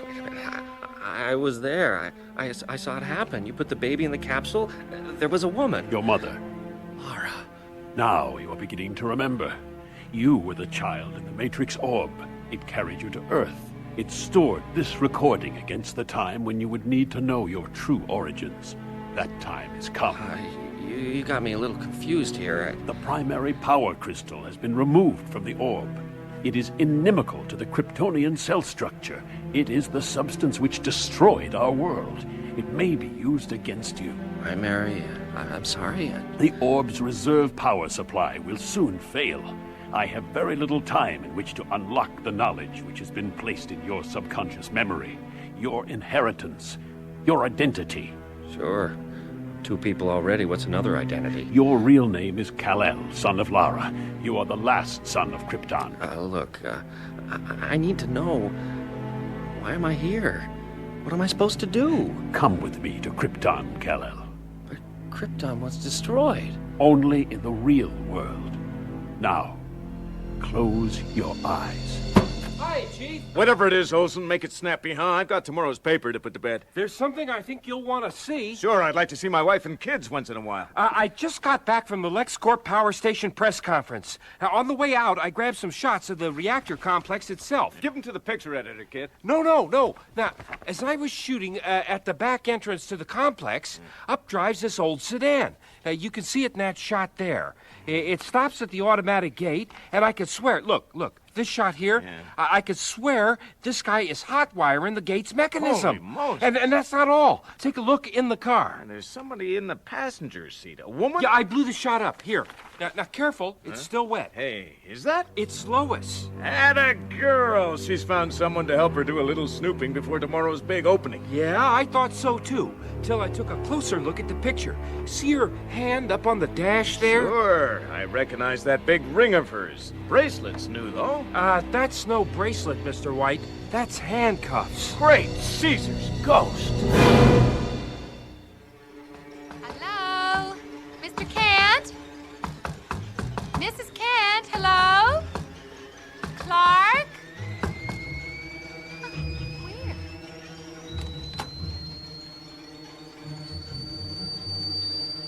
I was there. I saw it happen. You put the baby in the capsule. There was a woman. Your mother. Lara. Now you are beginning to remember. You were the child in the Matrix orb. It carried you to Earth. It stored this recording against the time when you would need to know your true origins. That time has come. You got me a little confused here. The primary power crystal has been removed from the orb. It is inimical to the Kryptonian cell structure. It is the substance which destroyed our world. It may be used against you. I'm sorry. The orb's reserve power supply will soon fail. I have very little time in which to unlock the knowledge which has been placed in your subconscious memory, your inheritance, your identity. Sure. 2 people already. What's another identity? Your real name is Kal-El, son of Lara. You are the last son of Krypton. Look, I need to know. Why am I here? What am I supposed to do? Come with me to Krypton, Kal-El. But Krypton was destroyed. Only in the real world. Now, close your eyes. Hi, Chief. Whatever it is, Olson, make it snappy, huh? I've got tomorrow's paper to put to bed. There's something I think you'll want to see. Sure, I'd like to see my wife and kids once in a while. I just got back from the LexCorp Power Station press conference. Now, on the way out, I grabbed some shots of the reactor complex itself. Give them to the picture editor, kid. No. Now, as I was shooting at the back entrance to the complex, up drives this old sedan. You can see it in that shot there. It stops at the automatic gate, and I could swear, look, this shot here, I could swear this guy is hot wiring the gate's mechanism. Holy Moses. And that's not all. Take a look in the car. And there's somebody in the passenger seat. A woman? Yeah, I blew the shot up. Here. Now careful. It's still wet. Hey, is that? It's Lois. Atta girl. She's found someone to help her do a little snooping before tomorrow's big opening. Yeah, I thought so too. Till I took a closer look at the picture. See her hand up on the dash there? Sure. I recognize that big ring of hers. Bracelet's new, though. That's no bracelet, Mr. White. That's handcuffs. Great Caesar's ghost. Hello? Mr. Kent? Mrs. Kent, hello? Clark? Where?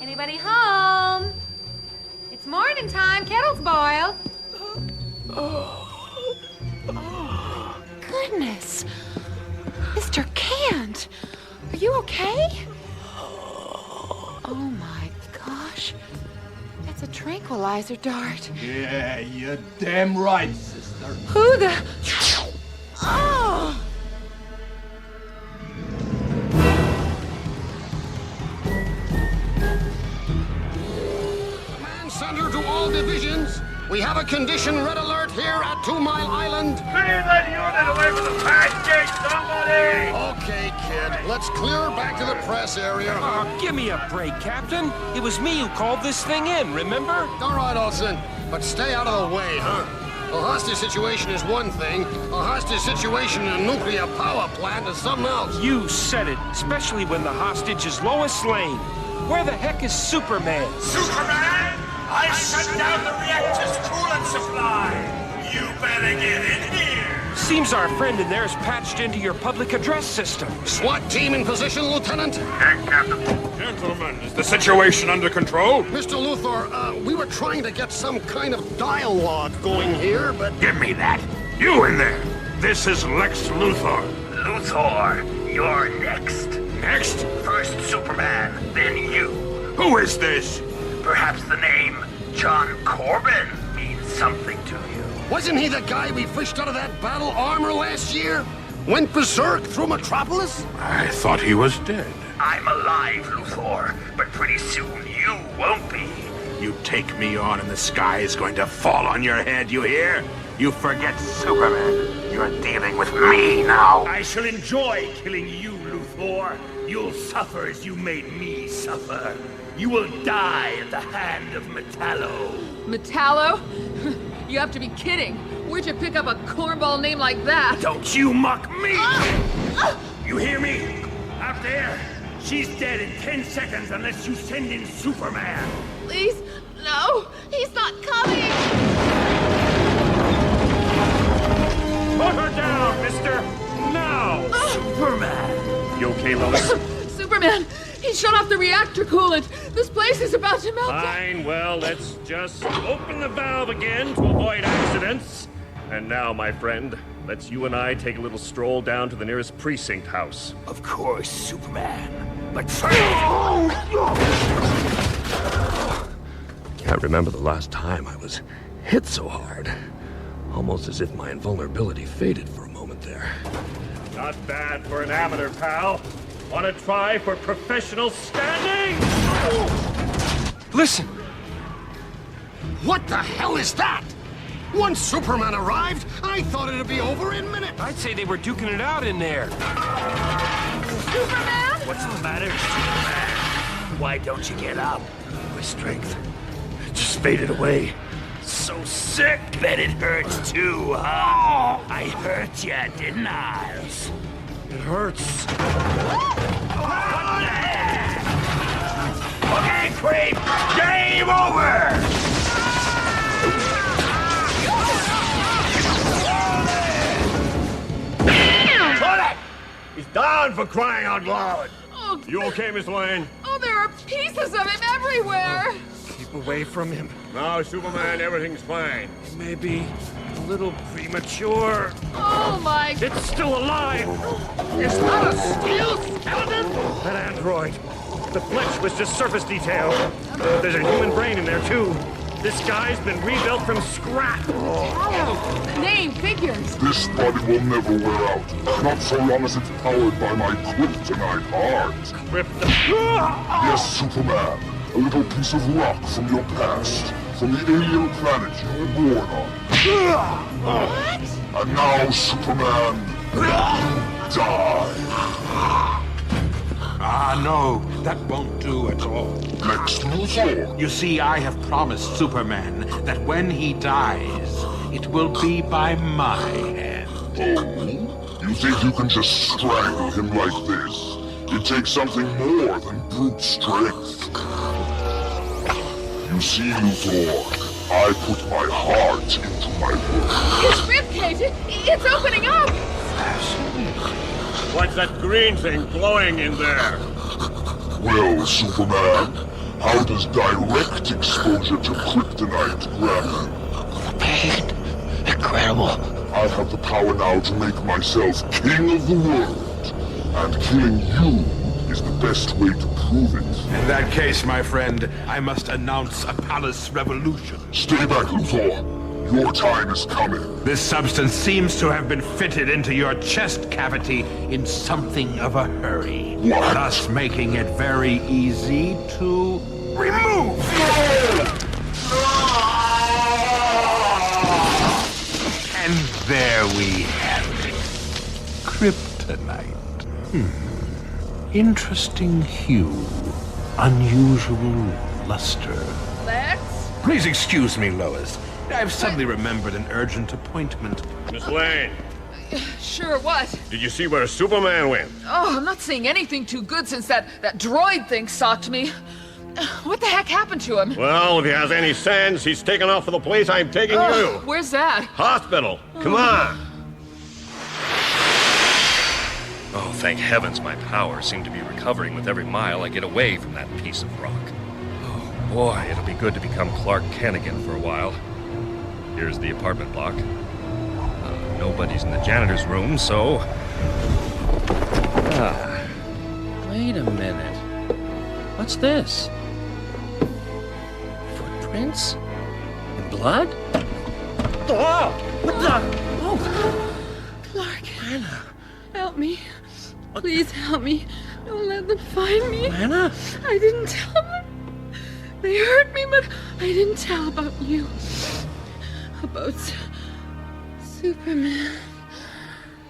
Anybody home? It's morning time. Kettle's boiled. Goodness. Mr. Kent, are you okay? Oh my gosh. That's a tranquilizer dart. Yeah, you're damn right, sister. Who the... Oh! Command center to all divisions. We have a condition red alert here at 2 Mile Island. Clear that unit away from the pass gate, somebody! Okay, kid. Let's clear back to the press area. Oh, give me a break, Captain. It was me who called this thing in, remember? All right, Olson. But stay out of the way, huh? A hostage situation is one thing. A hostage situation in a nuclear power plant is something else. You said it, especially when the hostage is Lois Lane. Where the heck is Superman? Superman! I shut down the reactor's coolant supply! You better get in here! Seems our friend in there's patched into your public address system. SWAT team in position, Lieutenant? Captain. Gentlemen, is the situation under control? Mr. Luthor, we were trying to get some kind of dialogue going here, but... Give me that! You in there! This is Lex Luthor. Luthor, you're next. Next? First Superman, then you. Who is this? Perhaps the name John Corbin means something to you. Wasn't he the guy we fished out of that battle armor last year? Went berserk through Metropolis? I thought he was dead. I'm alive, Luthor, but pretty soon you won't be. You take me on and the sky is going to fall on your head, you hear? You forget Superman. You're dealing with me now. I shall enjoy killing you, Luthor. You'll suffer as you made me suffer. You will die at the hand of Metallo. Metallo? You have to be kidding. Where'd you pick up a cornball name like that? Don't you mock me! You hear me? Out there, she's dead in 10 seconds unless you send in Superman. Please, no, he's not coming. Put her down, mister! Now! Superman! You okay, Lois? Superman, he shut off the reactor coolant. This place is about to melt. Fine, well, let's just open the valve again to avoid accidents. And now, my friend, let's you and I take a little stroll down to the nearest precinct house. Of course, Superman. But first... Can't remember the last time I was hit so hard. Almost as if my invulnerability faded for a moment there. Not bad for an amateur, pal. Want to try for professional standing? Listen! What the hell is that? Once Superman arrived, I thought it'd be over in minutes. I'd say they were duking it out in there. Superman? What's the matter, Superman? Why don't you get up? My strength just faded away. So sick. Bet it hurts too, huh? I hurt ya, didn't I? It hurts. Okay, creep! Game over! Down for crying out loud! Oh, You okay, Miss Lane? oh, there are pieces of him everywhere. Keep away from him. Now, Superman, everything's fine. It may be a little premature. Oh, my... It's still alive! Is that a steel skeleton? That android. The flesh was just surface detail. There's a human brain in there, too. This guy's been rebuilt from scrap. Hello. Name, figures. This body will never wear out. Not so long as it's powered by my kryptonite heart. Yes, Superman. A little piece of rock from your past. From the alien planet you were born on. What? And now, Superman, die. Ah, no, that won't do at all. Lex Luthor. You see, I have promised Superman that when he dies, it will be by my hand. Oh? You think you can just strangle him like this? It takes something more than brute strength. You see, Luthor, I put my heart into my work. His ribcage, it's opening up. What's that green thing glowing in there? Well, Superman, how does direct exposure to kryptonite grab you? The pain. Incredible. I have the power now to make myself king of the world. And killing you is the best way to prove it. In that case, my friend, I must announce a palace revolution. Stay back, Luthor. Your time is coming. This substance seems to have been fitted into your chest cavity in something of a hurry. What? Thus making it very easy to remove. And there we have it. Kryptonite. Interesting hue. Unusual luster. Lex? Please excuse me, Lois. I've suddenly remembered an urgent appointment. Miss Lane, Sure, what? did you see where Superman went? Oh, I'm not seeing anything too good since that droid thing socked me. What the heck happened to him? Well, if he has any sense, he's taken off for the place I'm taking you. Where's that? Hospital. Come on. Oh, thank heavens my powers seem to be recovering with every mile I get away from that piece of rock. Oh, boy, it'll be good to become Clark Kent again for a while. Here's the apartment block. Nobody's in the janitor's room, so... wait a minute. What's this? Footprints? And blood? Oh! What the? Oh! Clark. Anna. Help me. Please help me. Don't let them find me. Anna? I didn't tell them. They hurt me, but I didn't tell about you. About Superman.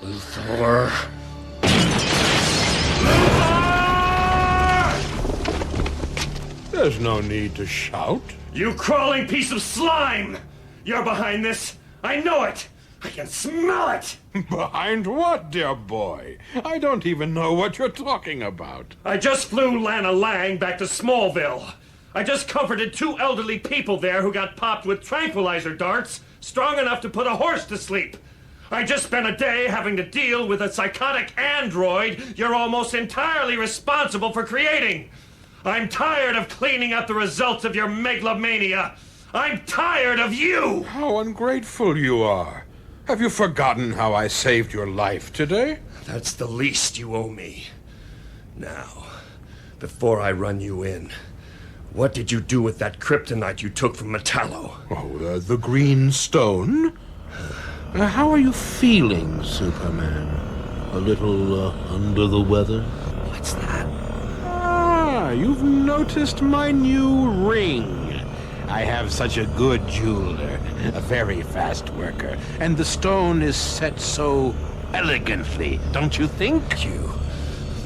Luthor. There's no need to shout. You crawling piece of slime! You're behind this. I know it. I can smell it. Behind what, dear boy? I don't even know what you're talking about. I just flew Lana Lang back to Smallville. I just comforted 2 elderly people there who got popped with tranquilizer darts strong enough to put a horse to sleep. I just spent a day having to deal with a psychotic android you're almost entirely responsible for creating. I'm tired of cleaning up the results of your megalomania. I'm tired of you! How ungrateful you are. Have you forgotten how I saved your life today? That's the least you owe me. Now, before I run you in, what did you do with that kryptonite you took from Metallo? Oh, the green stone? How are you feeling, Superman? A little under the weather? What's that? Ah, you've noticed my new ring. I have such a good jeweler, a very fast worker, and the stone is set so elegantly, don't you think? You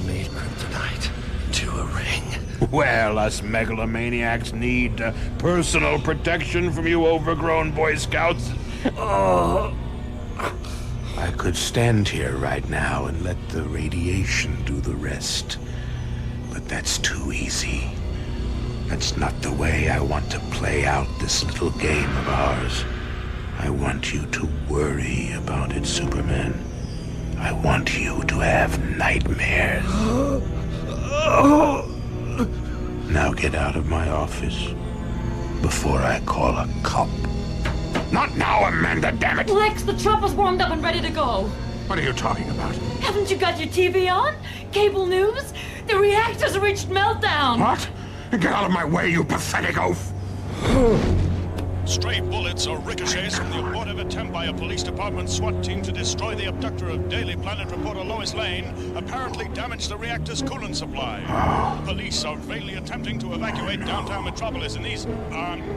made kryptonite into a ring. Well, us megalomaniacs need personal protection from you overgrown Boy Scouts. Oh. I could stand here right now and let the radiation do the rest. But that's too easy. That's not the way I want to play out this little game of ours. I want you to worry about it, Superman. I want you to have nightmares. Now get out of my office before I call a cop. Not now, Amanda, damn it! Lex, the chopper's warmed up and ready to go. What are you talking about? Haven't you got your TV on? Cable news? The reactor's reached meltdown. What? Get out of my way, you pathetic oaf! Stray bullets or ricochets from the abortive attempt by a police department SWAT team to destroy the abductor of Daily Planet reporter Lois Lane apparently damaged the reactor's coolant supply. Police are vainly attempting to evacuate downtown Metropolis, and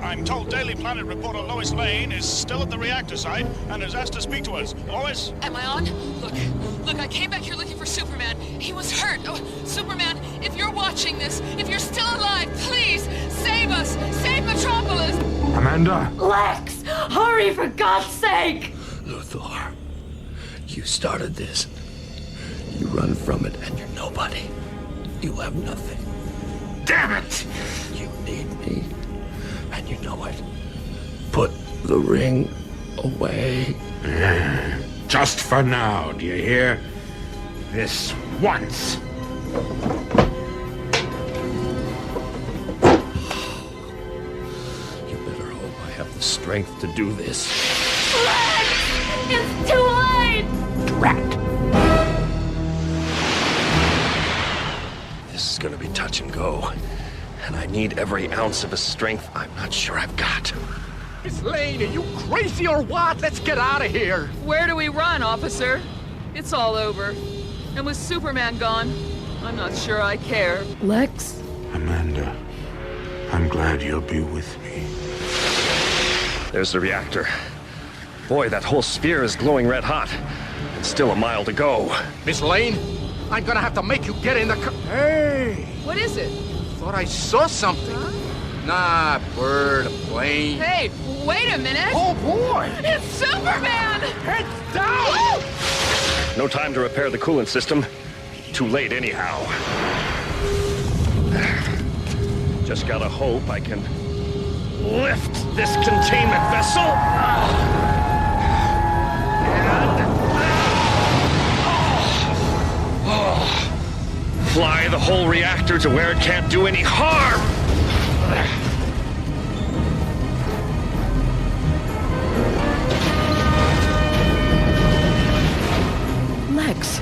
I'm told Daily Planet reporter Lois Lane is still at the reactor site and has asked to speak to us. Lois? Am I on? Look, I came back here looking for Superman. He was hurt. Oh, Superman, if you're watching this, if you're still alive, please save us. Save Metropolis. Amanda? Lex! Hurry, for God's sake! Luthor, you started this. You run from it and you're nobody. You have nothing. Damn it! You need me, and you know it. Put the ring away. Just for now, do you hear? This once. Strength to do this. Lex! It's too late! Drat! This is gonna be touch and go. And I need every ounce of a strength I'm not sure I've got. Miss Lane, are you crazy or what? Let's get out of here! Where do we run, officer? It's all over. And with Superman gone, I'm not sure I care. Lex? Amanda, I'm glad you'll be with me. There's the reactor. Boy, that whole sphere is glowing red hot. And still a mile to go. Miss Lane, I'm gonna have to make you get in the car. Hey! What is it? Thought I saw something. Huh? Nah, bird, a plane. Hey, wait a minute! Oh boy! It's Superman! Heads down! No time to repair the coolant system. Too late anyhow. Just gotta hope I can lift this containment vessel. Fly the whole reactor to where it can't do any harm. Lex,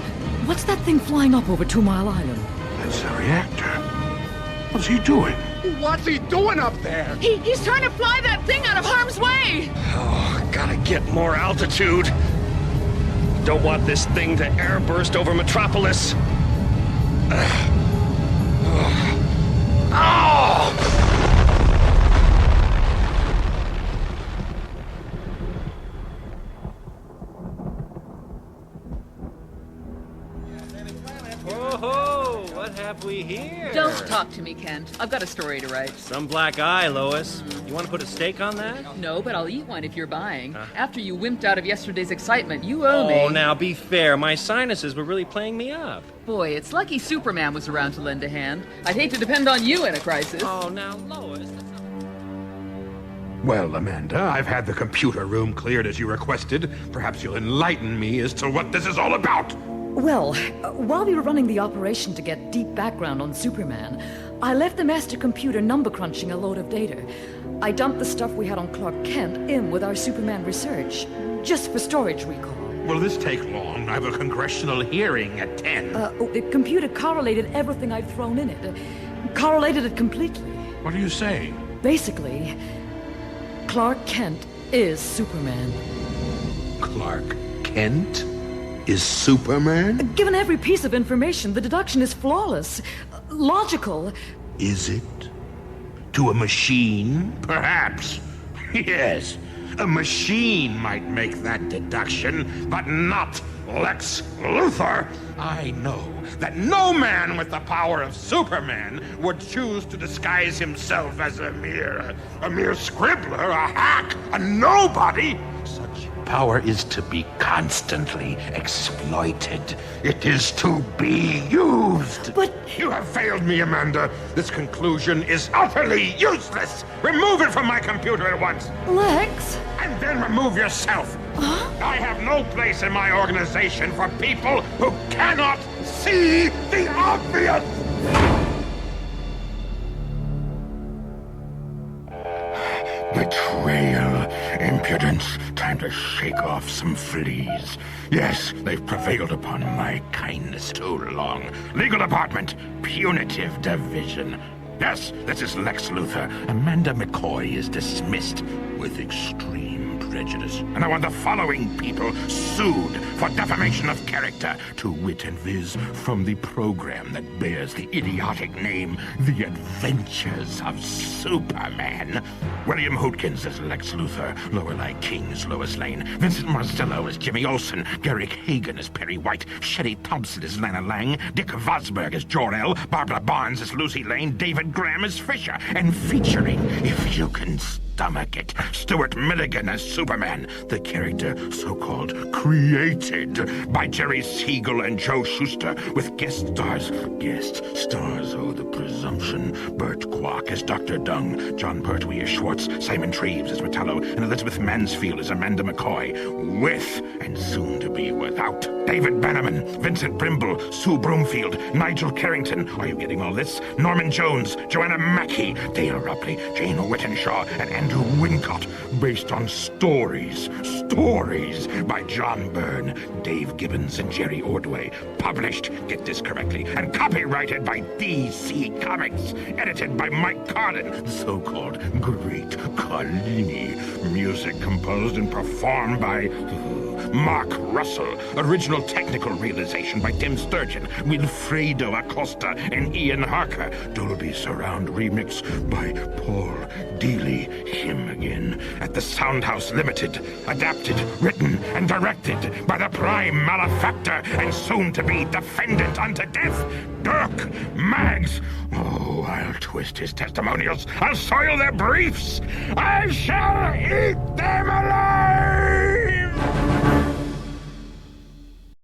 what's that thing flying up over 2 Mile Island? That's the reactor. What's he doing? What's he doing up there? He's trying to fly that thing out of harm's way! Oh, gotta get more altitude. Don't want this thing to airburst over Metropolis. Oh, what have we here? Don't talk to me, Kent. I've got a story to write. Some black eye, Lois. You want to put a stake on that? No, but I'll eat one if you're buying. After you wimped out of yesterday's excitement, you owe me. Oh, now be fair. My sinuses were really playing me up. Boy, it's lucky Superman was around to lend a hand. I'd hate to depend on you in a crisis. Oh, now, Lois... Well, Amanda, I've had the computer room cleared as you requested. Perhaps you'll enlighten me as to what this is all about. Well, while we were running the operation to get deep background on Superman, I left the master computer number crunching a load of data. I dumped the stuff we had on Clark Kent in with our Superman research, just for storage recall. Will this take long? I have a congressional hearing at 10. The computer correlated everything I'd thrown in it. Correlated it completely. What are you saying? Basically, Clark Kent is Superman. Clark Kent is Superman? Given every piece of information, the deduction is flawless. Logical. Is it? To a machine? Perhaps. Yes. A machine might make that deduction, but not Lex Luthor. I know that no man with the power of Superman would choose to disguise himself as a mere scribbler, a hack, a nobody. Such power is to be constantly exploited. It is to be used. But you have failed me, Amanda. This conclusion is utterly useless. Remove it from my computer at once. Lex? And then remove yourself. I have no place in my organization for people who cannot see the obvious! Betrayal, impudence, time to shake off some fleas. Yes, they've prevailed upon my kindness too long. Legal department, punitive division. Yes, this is Lex Luthor. Amanda McCoy is dismissed with extreme prejudice. And I want the following people sued for defamation of character, to wit and viz, from the program that bears the idiotic name The Adventures of Superman. William Hootkins as Lex Luthor, Lorelei King as Lois Lane, Vincent Marzillo as Jimmy Olsen, Garrick Hagan as Perry White, Shetty Thompson as Lana Lang, Dick Vosberg as Jor-El, Barbara Barnes as Lucy Lane, David Graham as Fisher, and featuring, if you can stomach it, Stuart Milligan as Superman, the character so-called created by Jerry Siegel and Joe Shuster, with guest stars, oh, the presumption, Burt Kwok as Dr. Dung, John Pertwee as Schwartz, Simon Treves as Metallo, and Elizabeth Mansfield as Amanda McCoy, with, and soon to be without, David Bannerman, Vincent Brimble, Sue Broomfield, Nigel Carrington, are you getting all this? Norman Jones, Joanna Mackey, Dale Rupley, Jane Whittenshaw, and Andrew Wincott, based on stories by John Byrne, Dave Gibbons, and Jerry Ordway, published, get this correctly, and copyrighted by DC Comics, edited by Mike Carlin, the so-called Great Carlini, music composed and performed by Mark Russell, original technical realization by Tim Sturgeon, Wilfredo Acosta, and Ian Harker, Dolby Surround remix by Paul Dealey, him again, at the Soundhouse Limited, adapted, written, and directed by the prime malefactor and soon-to-be defendant unto death, Dirk Maggs. Oh, I'll twist his testimonials, I'll soil their briefs, I shall eat them alive!